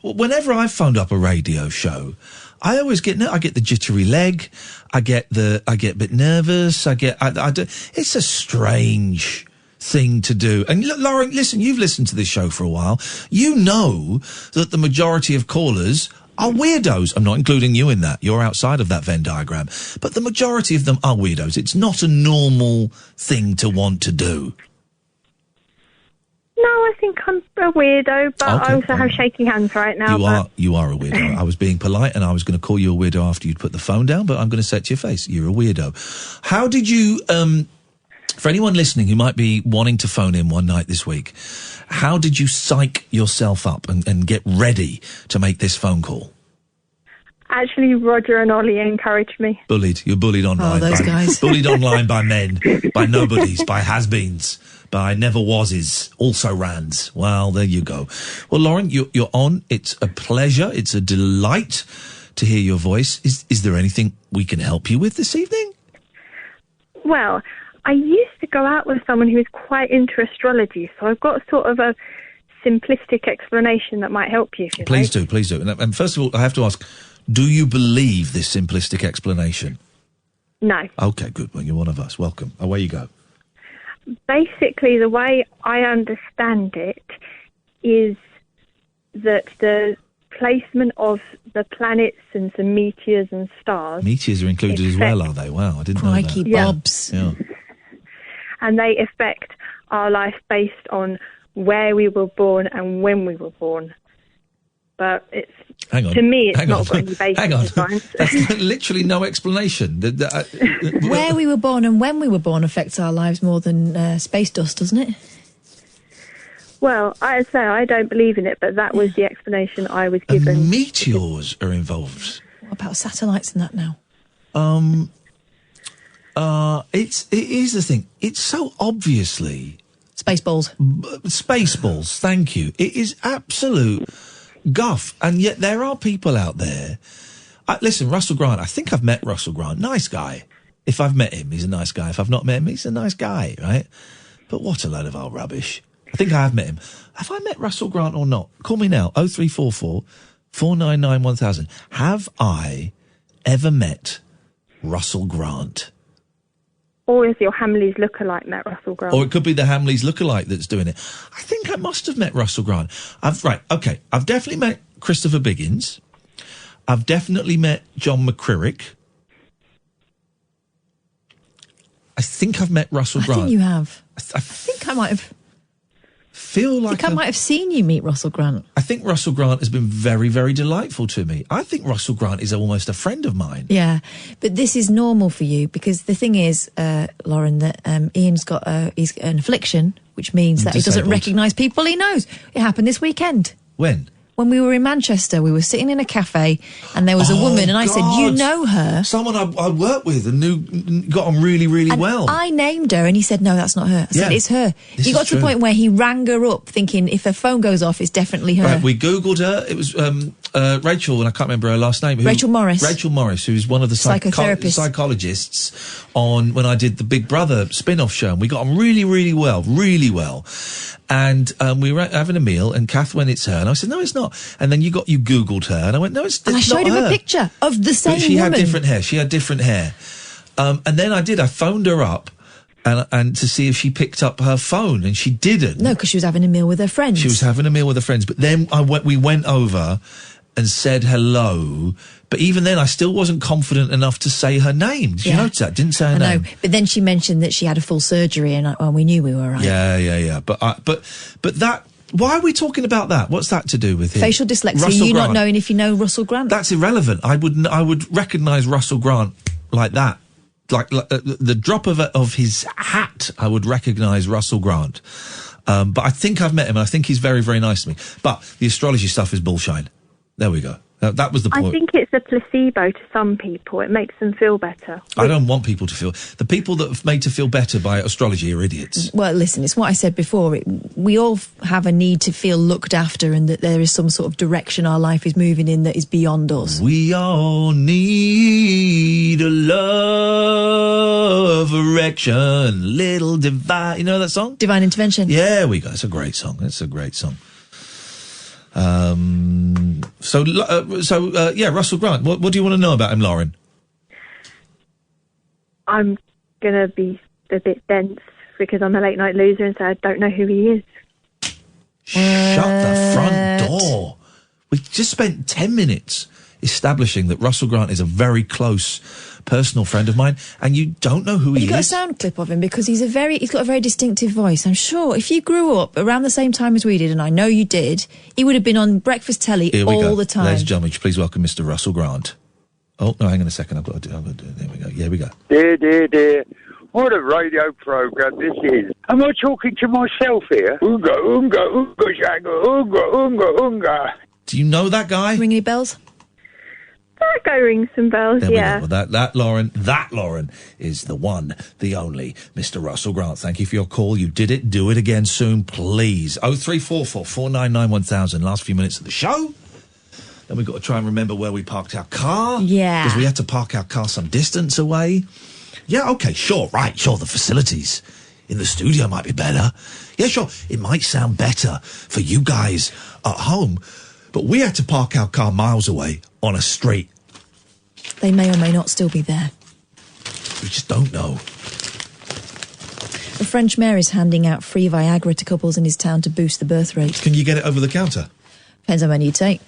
Whenever I've phoned up a radio show, I always get the jittery leg. I get a bit nervous. It's a strange thing to do. And Lauren, listen, you've listened to this show for a while. You know that the majority of callers are weirdos. I'm not including you in that. You're outside of that Venn diagram. But the majority of them are weirdos. It's not a normal thing to want to do. No, I think I'm a weirdo, but I also have shaky hands right now. You are a weirdo. I was being polite and I was going to call you a weirdo after you'd put the phone down, but I'm going to say it to your face. You're a weirdo. How did you... For anyone listening who might be wanting to phone in one night this week, how did you psych yourself up and get ready to make this phone call? Actually, Roger and Ollie encouraged me. Bullied. You're bullied online. Oh, those guys. Bullied online by men, by nobodies, by has-beens, by never-wases, also-rans. Well, there you go. Well, Lauren, you're on. It's a pleasure. It's a delight to hear your voice. Is there anything we can help you with this evening? Well, I used to go out with someone who was quite into astrology, so I've got sort of a simplistic explanation that might help you. Please do. And first of all, I have to ask, do you believe this simplistic explanation? No. Okay, good. Well, you're one of us. Welcome. Away you go. Basically, the way I understand it is that the placement of the planets and some meteors and stars... Meteors are included as well, are they? Wow, I didn't know that. Crikey bobs. Yeah. And they affect our life based on where we were born and when we were born. But it's... Hang on. To me, it's Hang not on. got any basis Hang on. in science. That's literally no explanation. Where we were born and when we were born affects our lives more than space dust, doesn't it? Well, I say I don't believe in it, but that was the explanation I was given. And meteors are involved. What about satellites and that now? It is the thing. It's so obviously... Spaceballs. Spaceballs, thank you. It is absolute guff. And yet there are people out there... listen, Russell Grant, I think I've met Russell Grant. Nice guy. If I've met him, he's a nice guy. If I've not met him, he's a nice guy, right? But what a load of old rubbish. I think I have met him. Have I met Russell Grant or not? Call me now, 0344 499 1000. Have I ever met Russell Grant? Or is your Hamleys lookalike met Russell Grant? Or it could be the Hamleys lookalike that's doing it. I think I must have met Russell Grant. I've definitely met Christopher Biggins. I've definitely met John McCririck. I think I've met Russell Grant. I think you have. I think I might have... I might have seen you meet Russell Grant. I think Russell Grant has been very, very delightful to me. I think Russell Grant is almost a friend of mine. Yeah, but this is normal for you because the thing is, Lauren, that Ian's got he's an affliction, which means that he doesn't recognise people he knows. It happened this weekend. When? When we were in Manchester, we were sitting in a cafe and there was a woman and I said, you know her? Someone I worked with and got on really, really well. I named her and he said, no, that's not her. I said, it's her. He got to the point where he rang her up thinking if her phone goes off, it's definitely her. Right, we Googled her. It was Rachel, and I can't remember her last name. Rachel Morris. Rachel Morris, who's one of the psychologists on when I did the Big Brother spin-off show. And we got on really, really well. And we were having a meal, and Kath went, it's her. And I said, no, it's not. And then you Googled her, and I went, no, it's not her. And I showed him a picture of the same woman. She had different hair. And then I phoned her up, and to see if she picked up her phone, and she didn't. No, because she was having a meal with her friends. But then we went over and said hello, but even then I still wasn't confident enough to say her name. Did you notice that? Didn't say her name. No, but then she mentioned that she had a full surgery and we knew we were right. Yeah. But Why are we talking about that? What's that to do with him? Facial dyslexia. Russell You Grant. not knowing if you know Russell Grant. That's irrelevant. I would recognise Russell Grant like that. Like the drop of his hat, I would recognise Russell Grant. But I think I've met him, and I think he's very, very nice to me. But the astrology stuff is bullshine. There we go. That was the point. I think it's a placebo to some people. It makes them feel better. I don't want people to feel... The people that are made to feel better by astrology are idiots. Well, listen, it's what I said before. We all have a need to feel looked after and that there is some sort of direction our life is moving in that is beyond us. We all need a love erection, little divine... You know that song? Divine Intervention. Yeah, we go. It's a great song. It's a great song. Yeah, Russell Grant. What do you want to know about him, Lauren? I'm going to be a bit dense because I'm a late night loser and so I don't know who he is. Shut the front door. We just spent 10 minutes establishing that Russell Grant is a very close personal friend of mine, and you don't know who he is. You got a sound clip of him because he's got a very distinctive voice. I'm sure if you grew up around the same time as we did, and I know you did, he would have been on breakfast telly all the time. Ladies and gentlemen, please welcome Mr. Russell Grant. Oh, no, hang on a second. I've got to do it. There we go. Yeah, we go. Dear. What a radio programme this is. Am I talking to myself here? Oonga, shanga, oonga. Do you know that guy? Ring any bells? That guy rings some bells, There yeah. we go. Well, that Lauren is the one, the only, Mr. Russell Grant. Thank you for your call. You did it. Do it again soon, please. 0344 499 1000. Last few minutes of the show. Then we've got to try and remember where we parked our car. Yeah. Because we had to park our car some distance away. Yeah, okay, sure, right, sure, the facilities in the studio might be better. Yeah, sure, it might sound better for you guys at home, but we had to park our car miles away on a street. They may or may not still be there. We just don't know. The French mayor is handing out free Viagra to couples in his town to boost the birth rate. Can you get it over the counter? Depends how many you take.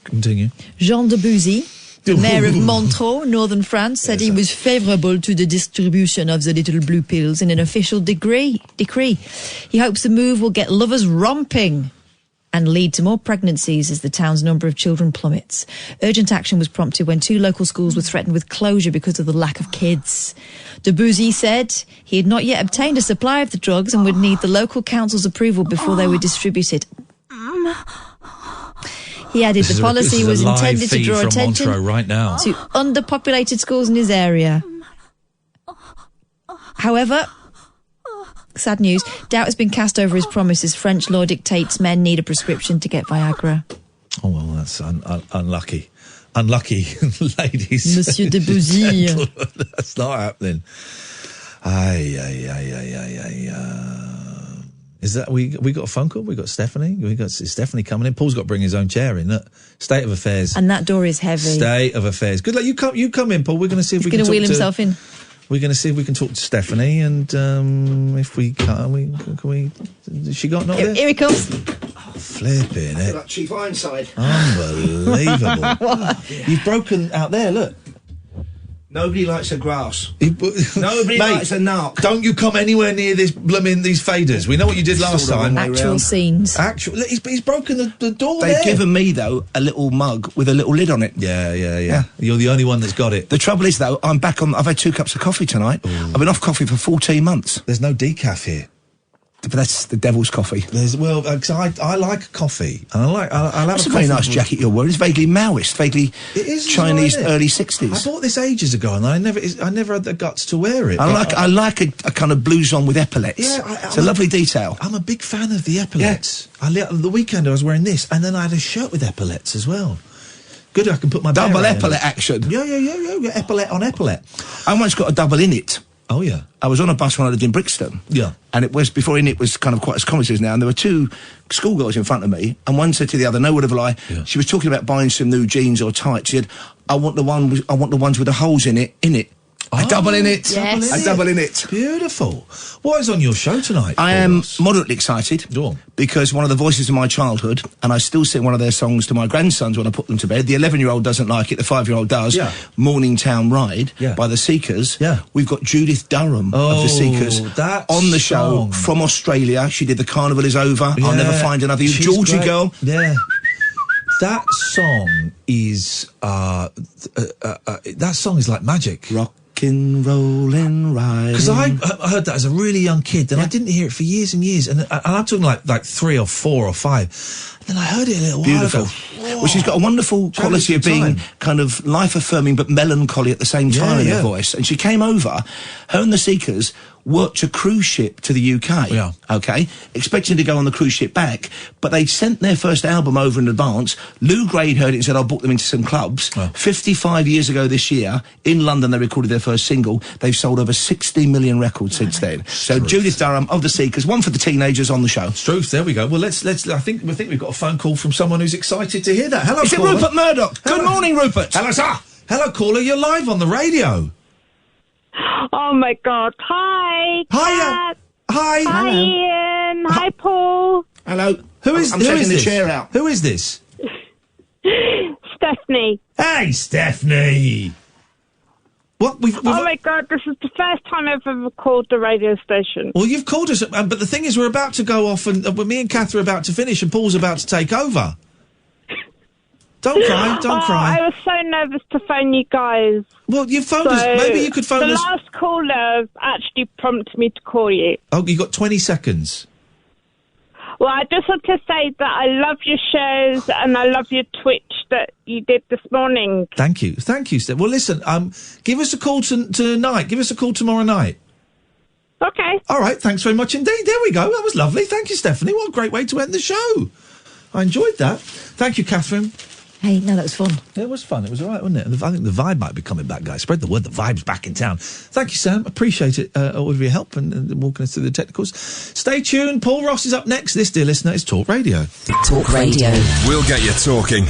Continue. Jean de Bouzy, the mayor of Montreux, northern France, said he was favourable to the distribution of the little blue pills in an official decree. He hopes the move will get lovers romping and lead to more pregnancies as the town's number of children plummets. Urgent action was prompted when 2 local schools were threatened with closure because of the lack of kids. De Bouzy said he had not yet obtained a supply of the drugs and would need the local council's approval before they were distributed. He added the policy was intended to draw attention right now to underpopulated schools in his area. However, sad news, doubt has been cast over his promises. French law dictates men need a prescription to get Viagra. Oh, well, that's unlucky. Unlucky, ladies. Monsieur de Bouzy. That's not happening. Is that we got a phone call? We got Stephanie. Is Stephanie coming in? Paul's got to bring his own chair in. Look, state of affairs. And that door is heavy. State of affairs. Good luck. You come in, Paul. We're going to see if we can talk to... He's going to wheel himself in. We're going to see if we can talk to Stephanie, and if we can't, can we? Has she got not there? Here he comes. Oh, flipping it! Like Chief Ironside. Unbelievable. You've broken out there. Look. Nobody likes a grass. Nobody likes a narc. Don't you come anywhere near these faders. We know what you did last time. Actual scenes. Look, he's broken the door. They've given me, though, a little mug with a little lid on it. Yeah. You're the only one that's got it. The trouble is, though, I've had 2 cups of coffee tonight. Ooh. I've been off coffee for 14 months. There's no decaf here. But that's the devil's coffee. Because I like coffee. And I'll have That's a very nice jacket you're wearing. It's vaguely Maoist, vaguely Chinese early 60s. I bought this ages ago and I never had the guts to wear it. I like a kind of blouson with epaulets. Yeah, it's a lovely detail. I'm a big fan of the epaulets. Yeah. The weekend I was wearing this, and then I had a shirt with epaulets as well. Good, I can put my double epaulette action. Yeah. Epaulette on epaulette. I once got a double in it. Oh, yeah. I was on a bus when I lived in Brixton. Yeah. And it was, before in it was kind of quite as common as it is now, and there were 2 schoolgirls in front of me, and one said to the other, no word of a lie, she was talking about buying some new jeans or tights. She said, I want the ones with the holes in it. I double in it. Yes. I double in it. Beautiful. What is on your show tonight? I am moderately excited because one of the voices of my childhood, and I still sing one of their songs to my grandsons when I put them to bed. The 11-year-old doesn't like it, the 5-year-old does. Yeah. Morning Town Ride by the Seekers. Yeah. We've got Judith Durham of the Seekers on the show from Australia. She did The Carnival Is Over. I'll Never Find Another You. She's Georgie great. girl. Yeah. That song is that song is like magic. Rockin', rollin', riding. Because I heard that as a really young kid, and I didn't hear it for years and years. And I'm talking like 3 or 4 or 5. And then I heard it a little while ago. Well, she's got a wonderful quality of being kind of life-affirming but melancholy at the same time in her voice. And she came over, her and the Seekers worked a cruise ship to the UK, okay, expecting to go on the cruise ship back, but they sent their first album over in advance. Lou Grade heard it and said, I'll book them into some clubs. 55 years ago this year, in London, they recorded their first single. They've sold over 60 million records since then. So Judith Durham of the Seekers, one for the teenagers on the show. Truth, there we go. Well, let's. I think we've got a phone call from someone who's excited to hear that. Hello, Is it caller. Rupert Murdoch? Good morning, Rupert. Hello, sir. Hello, caller. You're live on the radio. Oh my God! Hi. Hiya. Hi. Hi, Ian. Hi, Paul. Hello. Who is? I'm who taking is the this? chair out. Who is this? Stephanie. Hey, Stephanie. What? Oh my God! This is the first time I've ever called the radio station. Well, you've called us, but the thing is, we're about to go off, and me and Kath are about to finish, and Paul's about to take over. Don't cry, don't cry. I was so nervous to phone you guys. Well, you phoned us. Maybe you could phone us. The last caller actually prompted me to call you. Oh, you got 20 seconds. Well, I just want to say that I love your shows and I love your Twitch that you did this morning. Thank you, Steph. Well, listen, give us a call tonight. Give us a call tomorrow night. Okay. All right, thanks very much indeed. There we go. That was lovely. Thank you, Stephanie. What a great way to end the show. I enjoyed that. Thank you, Catherine. Hey, no, that was fun. It was fun. It was all right, wasn't it? I think the vibe might be coming back, guys. Spread the word. The vibe's back in town. Thank you, Sam. Appreciate it, all of your help and walking us through the technicals. Stay tuned. Paul Ross is up next. This, dear listener, is Talk Radio. Talk Radio. We'll get you talking.